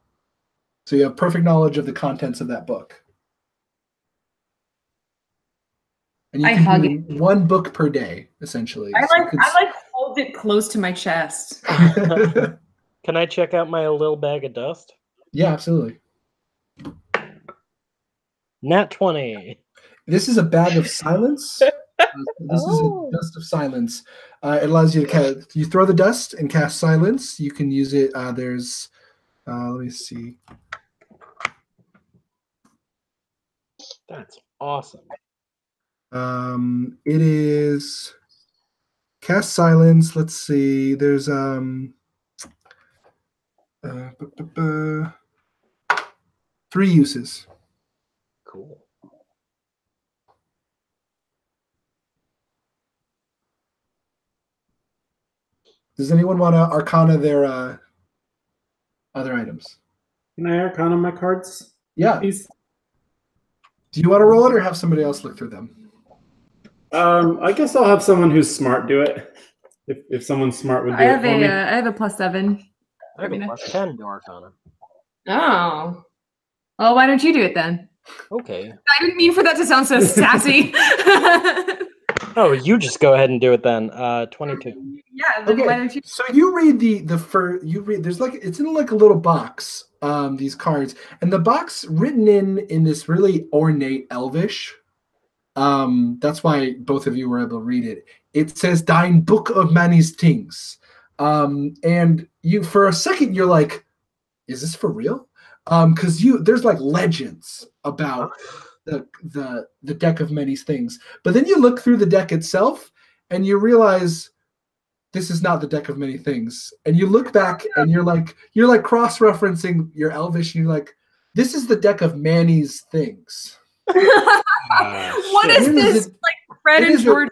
So you have perfect knowledge of the contents of that book. And you I can hug do one book per day, essentially. I So like hold it close to my chest. Can I check out my little bag of dust? Yeah, absolutely. Nat 20. This is a bag of silence. This is a dust of silence. It allows you to you throw the dust and cast silence. You can use it. There's, let me see. That's awesome. It is cast silence. Let's see. There's 3 uses. Cool. Does anyone want to Arcana their other items? Can I Arcana my cards? Yeah. Please? Do you want to roll it or have somebody else look through them? I guess I'll have someone who's smart do it. If someone smart would do I it have for me. I have a +7. I have a +10 to Arcana. Oh. Well, why don't you do it then? Okay. I didn't mean for that to sound so sassy. Oh, you just go ahead and do it then. 22. Yeah, then why don't you? So you read there's like it's in like a little box, these cards, and the box written in this really ornate Elvish. That's why both of you were able to read it. It says Dein Book of Manny's Things. And you for a second you're like, is this for real? Because there's like legends about the deck of many things. But then you look through the deck itself and you realize this is not the deck of many things. And you look back and you're like cross-referencing your Elvish and you're like, this is the deck of Manny's things. What is this? Like Fred and George.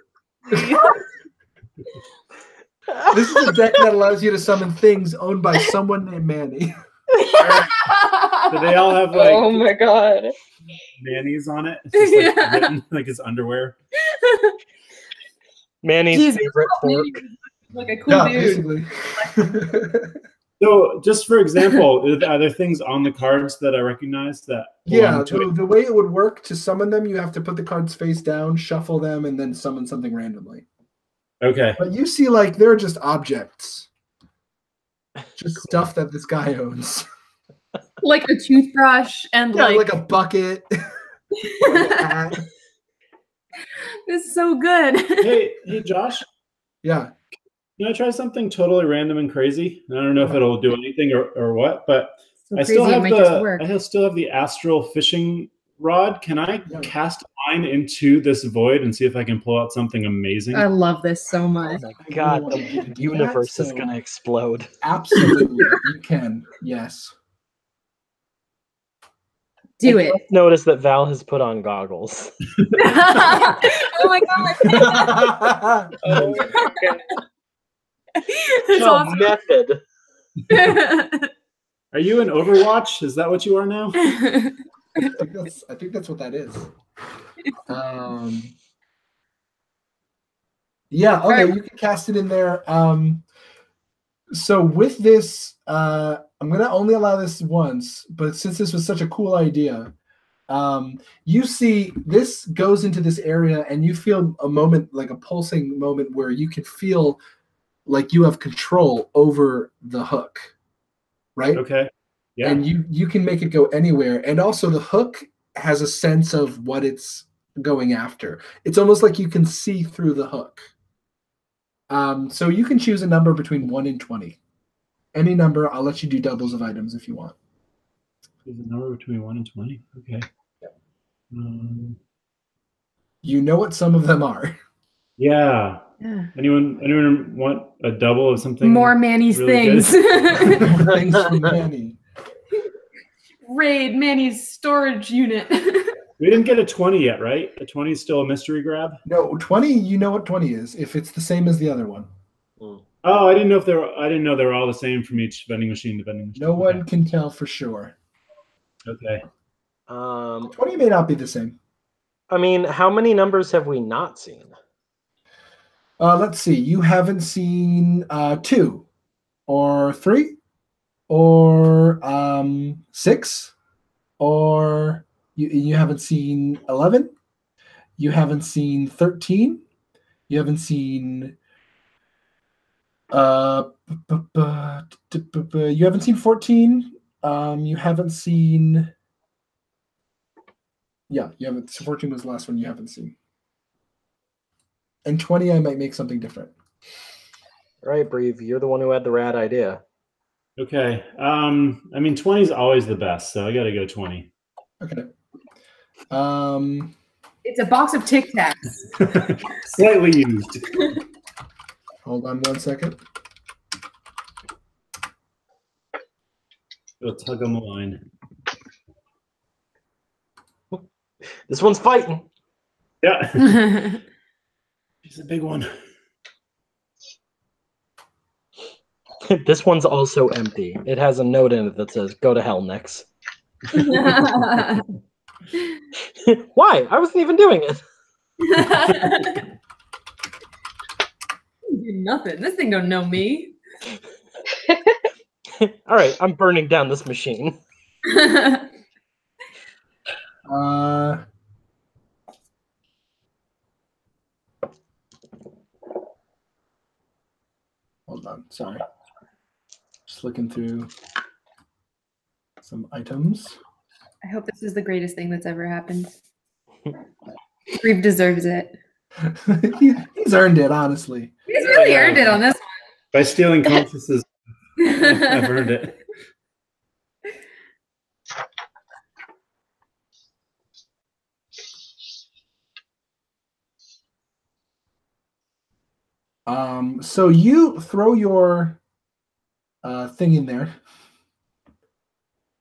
This is a deck that allows you to summon things owned by someone named Manny. Do they all have like Oh my god. Manny's on it? It's just like written like his underwear. Manny's favorite fork. Like a cool dude. Basically. So, just for example, are there things on the cards that I recognize that? Yeah, the way it would work to summon them, you have to put the cards face down, shuffle them, and then summon something randomly. Okay. But you see, like, they're just objects. Just stuff that this guy owns. Like a toothbrush and like a bucket. Like a hat. This is so good. Hey, Josh. Yeah. Can I try something totally random and crazy? I don't know if it'll do anything or what, but So I still crazy, it have might just work. the astral fishing rod. Can I cast mine into this void and see if I can pull out something amazing? I love this so much. Oh my god, the universe is gonna explode. Absolutely, you can. Yes. Do it. Notice that Val has put on goggles. Oh my god. Oh my god. It's No awesome. method. Are you in Overwatch? Is that what you are now? I think that's what that is. Yeah, okay, you can cast it in there. So with this, I'm going to only allow this once, but since this was such a cool idea, you see this goes into this area and you feel a moment, like a pulsing moment where you can feel like you have control over the hook, right? Okay. Yeah. And you can make it go anywhere. And also the hook has a sense of what it's going after. It's almost like you can see through the hook. So you can choose a number between 1 and 20. Any number. I'll let you do doubles of items if you want. There's a number between 1 and 20. Okay. You know what some of them are. Yeah. Anyone want a double of something? More Manny's really things. Things from Manny. Raid Manny's storage unit. We didn't get a 20 yet, right? A 20 is still a mystery grab? No, 20, you know what 20 is, if it's the same as the other one. Oh, I didn't know they were all the same from each vending machine to vending machine. No one can tell for sure. Okay. 20 may not be the same. I mean, how many numbers have we not seen? Let's see. You haven't seen 2 or 3 or 6 or you haven't seen 11. You haven't seen 13. You haven't seen you haven't seen 14. You haven't seen you haven't 14 was the last one you haven't seen. And 20 I might make something different. All right, Breve, you're the one who had the rad idea. Okay. I mean 20 is always the best, so I gotta go 20. Okay. It's a box of Tic Tacs. Slightly used. Hold on 1 second. Go tug on the line. This one's fighting. Yeah. It's a big one. This one's also empty. It has a note in it that says, "Go to hell, Nix." Why? I wasn't even doing it. Nothing. This thing don't know me. All right, I'm burning down this machine. Hold on, sorry. Just looking through some items. I hope this is the greatest thing that's ever happened. Reeve deserves it. He's earned it, honestly. He's really earned it on this By stealing Consus's, I've earned it. So you throw your thing in there.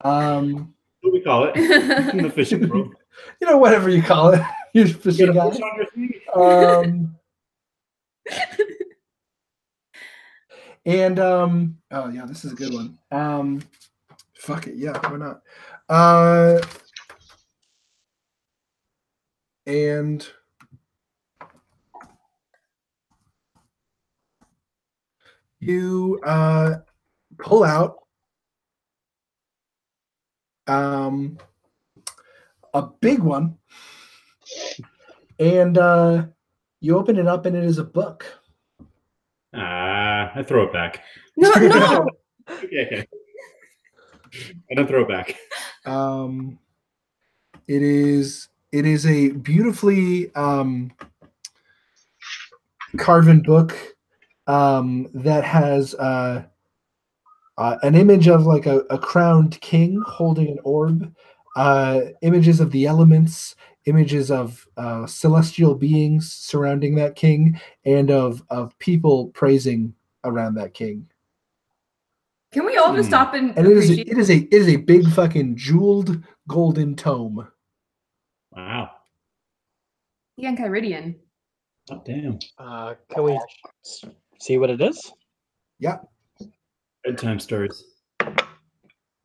What do we call it? In the fishing world. You know, whatever you call it. You're fishing guy. Fish on your thing? And oh yeah, this is a good one. Fuck it, yeah, why not? And you pull out a big one, and you open it up, and it is a book. I throw it back. No. Okay. I don't throw it back. It is a beautifully carven book that has an image of like a crowned king holding an orb, images of the elements, images of celestial beings surrounding that king, and of people praising around that king. Can we all just stop and it is a big fucking jeweled golden tome. Wow. Ian Kyridian. Oh, damn. Can we see what it is? Yeah. Bedtime stories.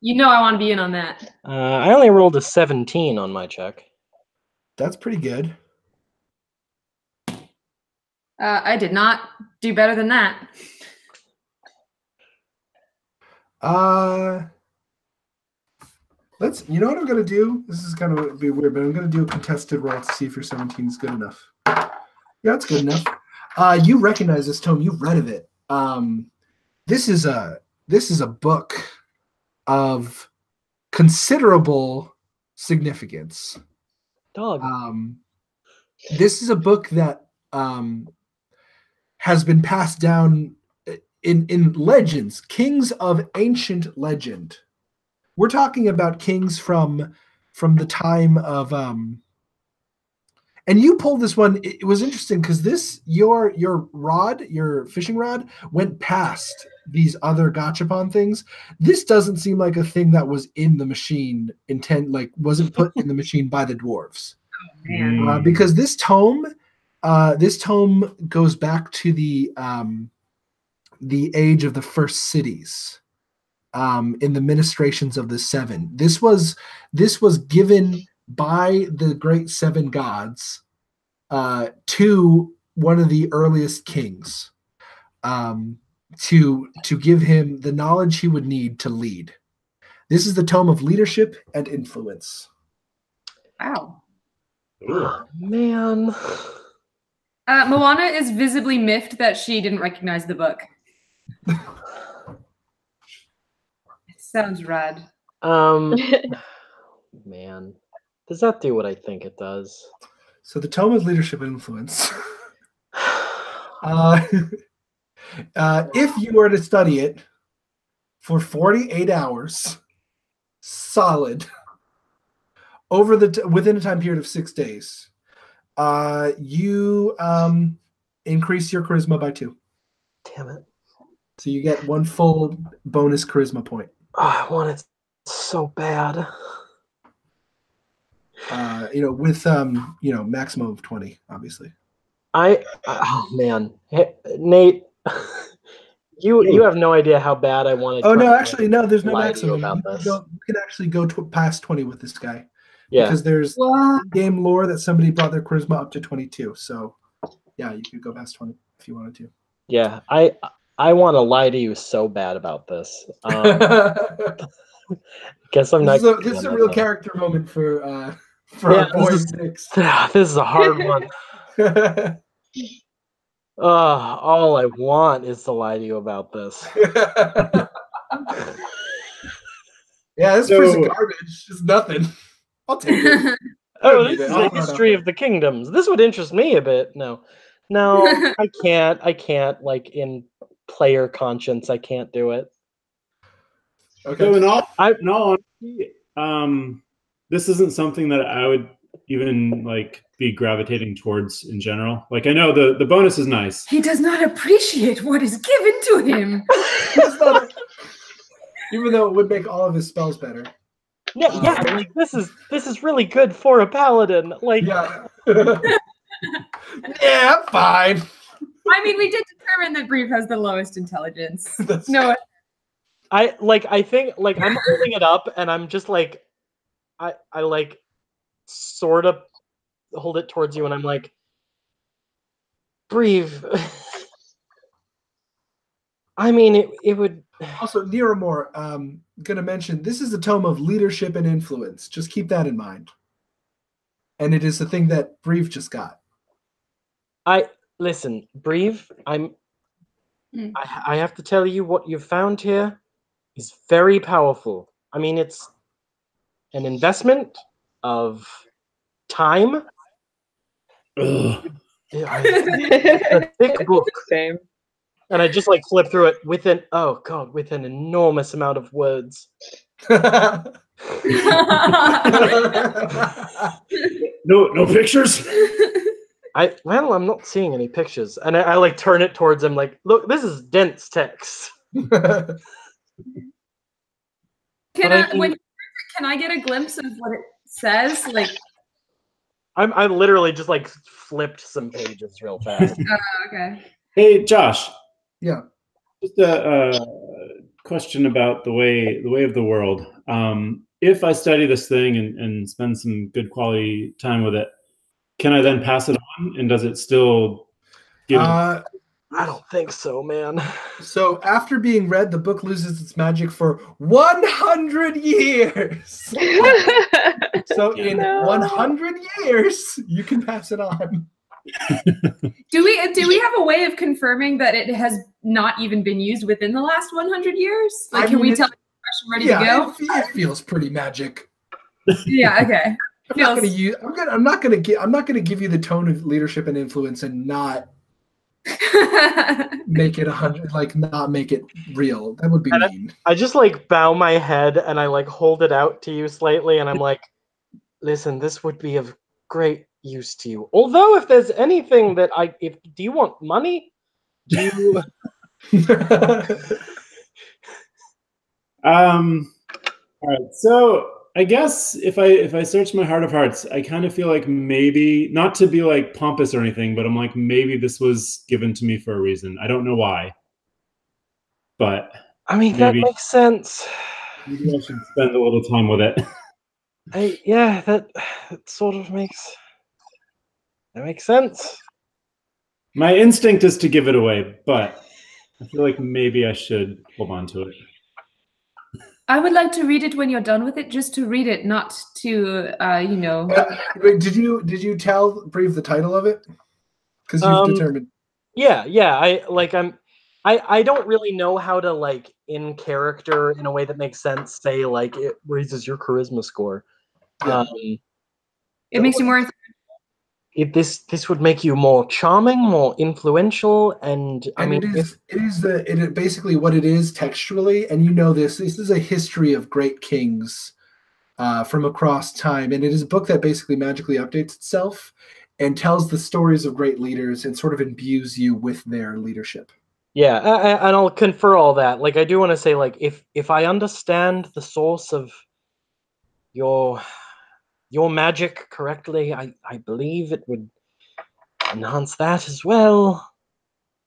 You know I want to be in on that. I only rolled a 17 on my check. That's pretty good. I did not do better than that. You know what I'm gonna do? This is kind of be weird, but I'm gonna do a contested roll to see if your 17 is good enough. Yeah, it's good enough. You recognize this tome. You've read of it. This is a book of considerable significance. Dog. This is a book that has been passed down in legends, kings of ancient legend. We're talking about kings from the time of and you pulled this one. It was interesting because your fishing rod went past these other gachapon things. This doesn't seem like a thing that was in the machine wasn't put in the machine by the dwarves. Oh, man. Because this tome goes back to the age of the first cities. In the ministrations of the seven. This was given by the great seven gods to one of the earliest kings to give him the knowledge he would need to lead. This is the tome of leadership and influence. Wow. Oh, man. Moana is visibly miffed that she didn't recognize the book. Sounds rad. Man. Does that do what I think it does? So the tome of leadership and influence. If you were to study it for 48 hours, solid, within a time period of 6 days, you increase your charisma by 2. Damn it. So you get 1 full bonus charisma point. Oh, I want it so bad. With maximum of 20, obviously. Oh man, hey, Nate, you have no idea how bad I wanted. Oh no, actually no. There's no lie to you maximum. about You this. can actually go past 20 with this guy, Yeah. Because there's What? game lore that somebody brought their charisma up to 22. So yeah, you could go past 20 if you wanted to. Yeah. I want to lie to you so bad about this. Guess I'm not. This is a real character moment for Yeah, our boy Nix. This is a hard one. All I want is to lie to you about this. Yeah, this piece of garbage is nothing. I'll take it. Oh, this is the history of the kingdoms. This would interest me a bit. No, I can't. Like in player conscience, I can't do it. Okay. So in all honesty, this isn't something that I would even like be gravitating towards in general. Like I know the bonus is nice. He does not appreciate what is given to him. Even though it would make all of his spells better. Yeah, like this is really good for a paladin. Like yeah, yeah, I'm fine. I mean, we did determine that Brief has the lowest intelligence. That's No, I think like I'm holding it up and I'm just like I like sort of hold it towards you and I'm like breathe. I mean it would also Niramore, gonna mention this is a tome of leadership and influence. Just keep that in mind. And it is the thing that Brief just got. Listen, Brief, I have to tell you what you've found here is very powerful. I mean, it's an investment of time. Ugh. It's a thick book. Same. And I just like flip through it with an enormous amount of words. No pictures. I'm not seeing any pictures, and I like turn it towards him, like, look, this is dense text. can I get a glimpse of what it says? Like, I literally just like flipped some pages real fast. Okay. Hey, Josh. Yeah. Just a question about the way of the world. If I study this thing and spend some good quality time with it, can I then pass it on? And does it still give? I don't think so, man. So after being read, the book loses its magic for 100 years. So in 100 years, you can pass it on. Do we have a way of confirming that it has not even been used within the last 100 years? Like, can we tell it's ready to go? It feels pretty magic. Yeah. Okay. I'm not gonna give you the tone of leadership and influence and not make it 100. Like, not make it real. That would be mean. I just like bow my head and I like hold it out to you slightly, and I'm like, listen, this would be of great use to you. Although, if there's anything that do you want money? Do you? All right. So I guess if I search my heart of hearts, I kind of feel like maybe, not to be like pompous or anything, but I'm like, maybe this was given to me for a reason. I don't know why, but I mean, that makes sense. Maybe I should spend a little time with it. That sort of makes sense. My instinct is to give it away, but I feel like maybe I should hold on to it. I would like to read it when you're done with it, just to read it, not to, Wait, did you tell Brief the title of it? Because you've determined. Yeah. I don't really know how to, like, in character in a way that makes sense, say like it raises your charisma score. Yeah. It makes you more. This would make you more charming, more influential, and it is basically what it is textually, and you know this is a history of great kings from across time, and it is a book that basically magically updates itself and tells the stories of great leaders and sort of imbues you with their leadership. Yeah, and I'll confer all that. Like, I do want to say, like, if I understand the source of your magic correctly, I believe it would enhance that as well. I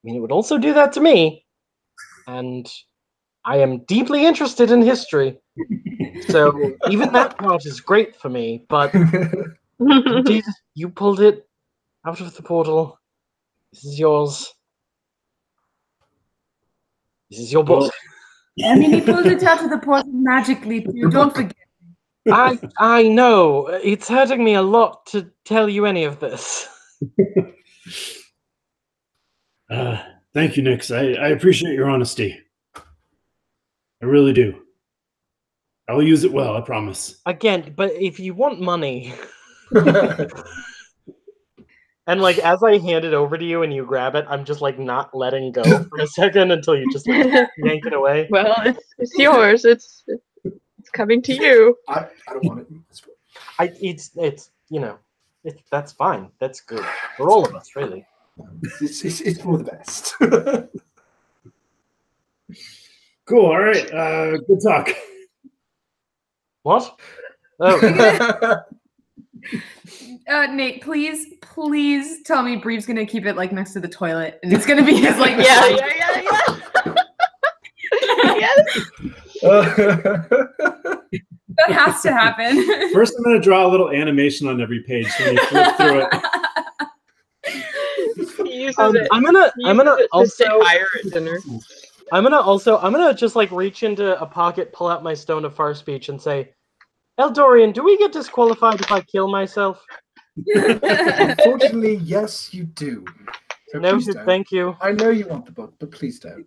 mean, it would also do that to me. And I am deeply interested in history, so even that part is great for me. But indeed, you pulled it out of the portal. This is yours. This is your book. I mean, he pulled it out of the portal magically, too. Don't forget. I know. It's hurting me a lot to tell you any of this. Thank you, Nix. I appreciate your honesty. I really do. I will use it well, I promise. Again, but if you want money... And like as I hand it over to you and you grab it, I'm just like not letting go for a second until you just like yank it away. Well, it's yours. It's coming to you. I don't want it. It's you know, that's fine. That's good for all of us, really. It's for the best. Cool. All right. Good talk. What? Oh. Nate, please tell me Breeve's gonna keep it like next to the toilet, and it's gonna be his like Yeah. Yes. That has to happen. First, I'm going to draw a little animation on every page when you flip through it. He uses it. I'm gonna to say also higher at dinner. I'm gonna just like reach into a pocket, pull out my stone of far speech, and say, Eldorian, do we get disqualified if I kill myself? Unfortunately, yes, you do. So No, please don't. thank you. I know you want the book, but please don't.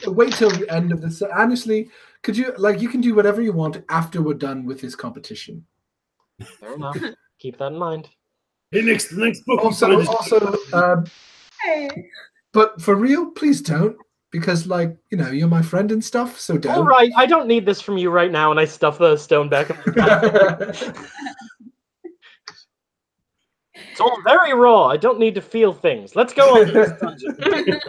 Wait till the end of this. Honestly, could you you can do whatever you want after we're done with this competition. Fair enough. Keep that in mind. Hey, Nix, the next book. Hey. But for real, please don't. Because, you're my friend and stuff, so don't. All right, I don't need this from you right now, and I stuff the stone back in my pocket. It's all very raw. I don't need to feel things. Let's go on this dungeon.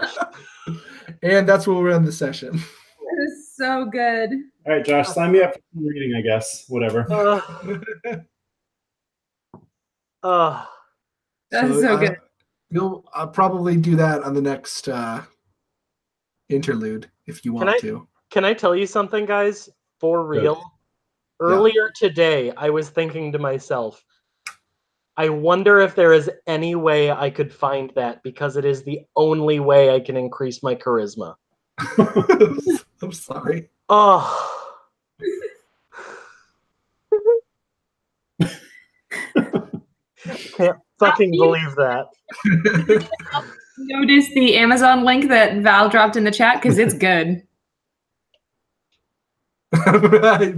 And that's where we're in the session. That is so good. All right, Josh, sign me up for some reading, I guess. Whatever. That's so good. I'll probably do that on the next interlude if you want to. Can I tell you something, guys? For real? Good. Earlier today, I was thinking to myself, I wonder if there is any way I could find that, because it is the only way I can increase my charisma. I'm sorry. Oh. Can't fucking believe that. Notice the Amazon link that Val dropped in the chat, because it's good.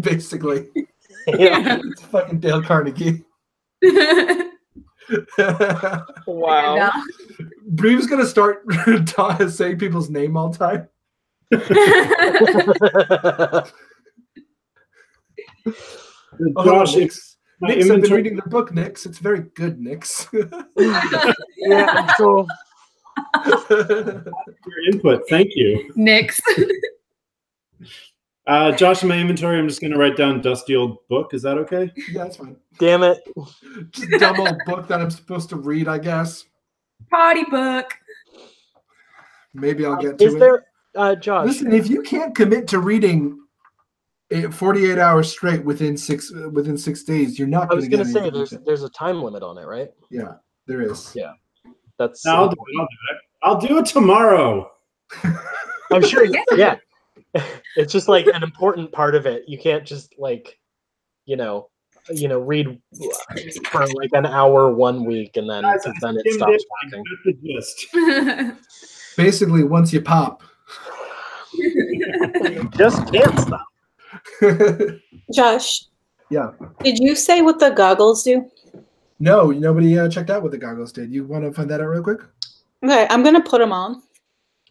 Basically. Yeah. It's fucking Dale Carnegie. Wow. Breeve's gonna start saying people's name all the time. Josh, Nix, I've been reading the book, Nix. It's very good, Nix. Yeah, I'm sure. Your input, thank you. Nix. Josh, in my inventory, I'm just going to write down dusty old book. Is that okay? Yeah, that's fine. Damn it. Just dumb old book that I'm supposed to read, I guess. Party book. Maybe I'll get to Is it. there, Josh? Listen, if you can't commit to reading 48 hours straight within 6 days, you're not I going was to going get to say, anything. there's a time limit on it, right? Yeah, there is. Yeah. That's. I'll do it. I'll do it tomorrow. I'm sure. Yeah. It's just like an important part of it. You can't just read for like an hour 1 week and then it stops working. The gist. Basically, once you pop. You just can't stop. Josh, Yeah. did you say what the goggles do? No, nobody checked out what the goggles did. You want to find that out real quick? Okay, I'm gonna put them on.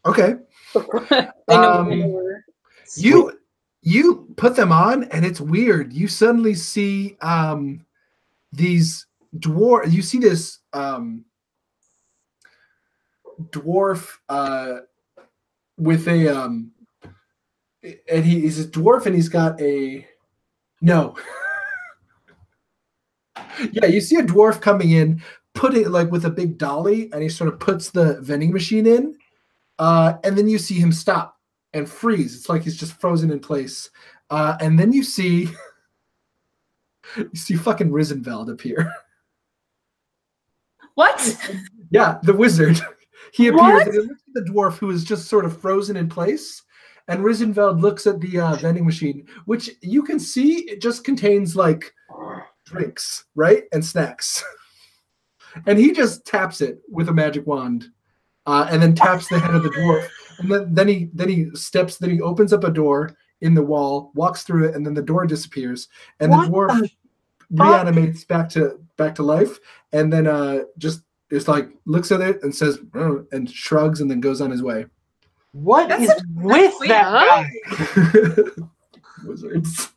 Okay. I know You put them on, and it's weird. You suddenly see these dwarf. You see this dwarf with a and he's a dwarf, and he's got a yeah. You see a dwarf coming in, put it with a big dolly, and he sort of puts the vending machine in, And then you see him stop and freeze. It's like he's just frozen in place. And then you see fucking Risenveld appear. What? Yeah, the wizard. He appears What? and he looks at the dwarf who is just sort of frozen in place. And Risenveld looks at the vending machine, which you can see it just contains like drinks, right? And snacks. And he just taps it with a magic wand. And then taps the head of the dwarf. And then he opens up a door in the wall, walks through it, and then the door disappears. And the dwarf reanimates back to life, and then just is like looks at it and says and shrugs and then goes on his way. What That's is such a with sweet that guy? Wizards.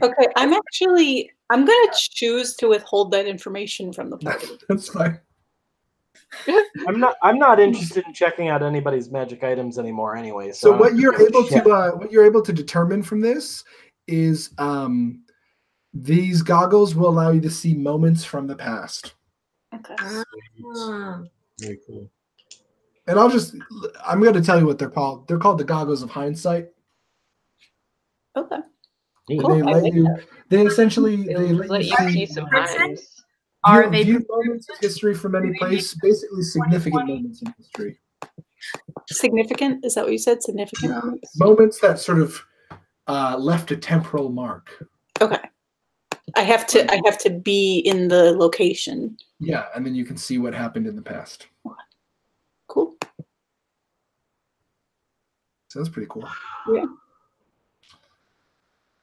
Okay, I'm gonna choose to withhold that information from the party. That's fine. I'm not interested in checking out anybody's magic items anymore anyway. So I what don't you're give a able shit. to determine from this is these goggles will allow you to see moments from the past. Okay. Very cool. And I'm going to tell you what they're called. They're called the goggles of hindsight. Okay. They Cool. I let like you. that. They essentially They they let let you you see see some times. Are they view moments of history from any place, basically significant moments in history. Significant? Is that what you said? Significant moments? Moments that sort of left a temporal mark. Okay. I have to be in the location. Yeah, and then you can see what happened in the past. Cool. So that's pretty cool. Yeah.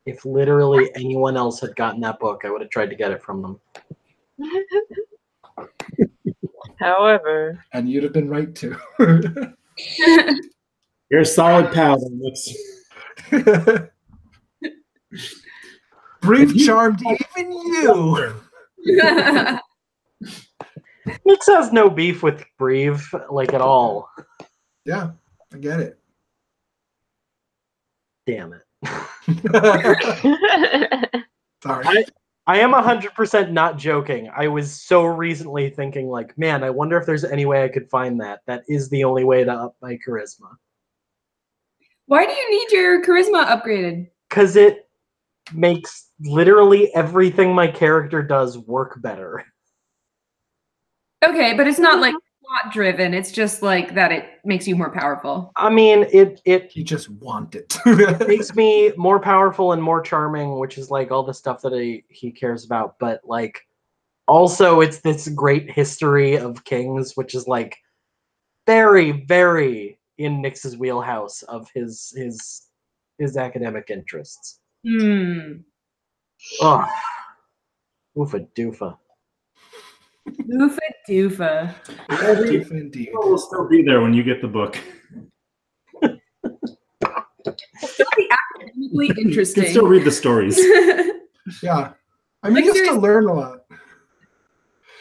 If literally anyone else had gotten that book, I would have tried to get it from them. However, And you'd have been right too. You're a solid paladin. Brief charmed even you. Nix has no beef with Breve, like at all. Yeah, I get it. Damn it. Sorry. I am 100% not joking. I was so recently thinking, like, man, I wonder if there's any way I could find that. That is the only way to up my charisma. Why do you need your charisma upgraded? Because it makes literally everything my character does work better. Okay, but it's not like plot driven. It's just like that it makes you more powerful. I mean, it You just want it. makes me more powerful and more charming, which is like all the stuff that he cares about. But like, also it's this great history of kings, which is like very, very in Nix's wheelhouse of his academic interests. Oh, oofa doofa. Oofa doofa. Indeed. We'll still be there when you get the book. Still be academically You interesting. can still read the stories. Yeah. I mean, Like, you still seriously. learn a lot.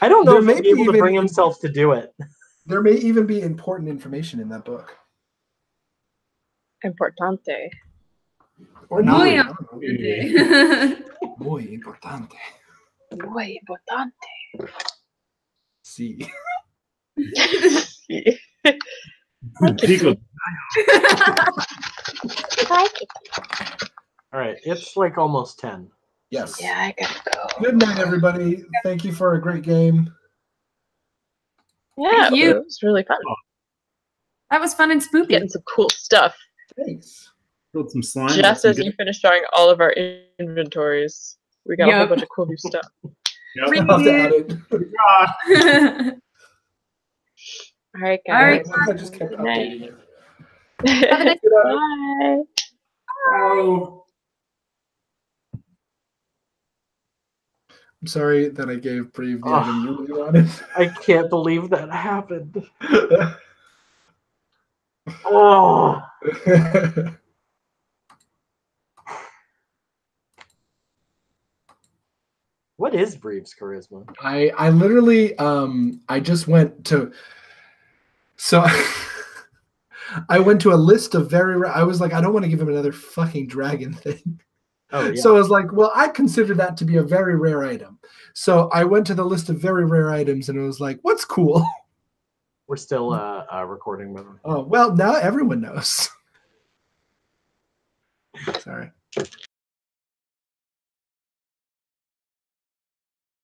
I don't know There if may he'll be able to even bring be- himself to do it. There may even be important information in that book. Importante. Or Muy not. I don't know. Muy importante. Muy importante. See. Pico. All right, it's like almost 10. Yes. Yeah, I gotta go. Good night, everybody. Thank you for a great game. Yeah, Thank you. it was really fun. That was fun and spoopy. Getting some cool stuff. Thanks. Build some slime. Just as you finished showing all of our inventories, we got a whole Yep. bunch of cool new stuff. I'll have to add it. All right, All right, guys. I just kept Good night. updating it. Have a nice Bye. Oh. I'm sorry that I gave Breve the Oh. item you really wanted. I can't believe that happened. Oh, what is Breve's charisma? I literally I just went to I went to a list of I was like, I don't want to give him another fucking dragon thing. Oh yeah. So I was like, well, I consider that to be a very rare item. So I went to the list of very rare items and it was like, what's cool? We're still recording. Oh well, now everyone knows. Sorry.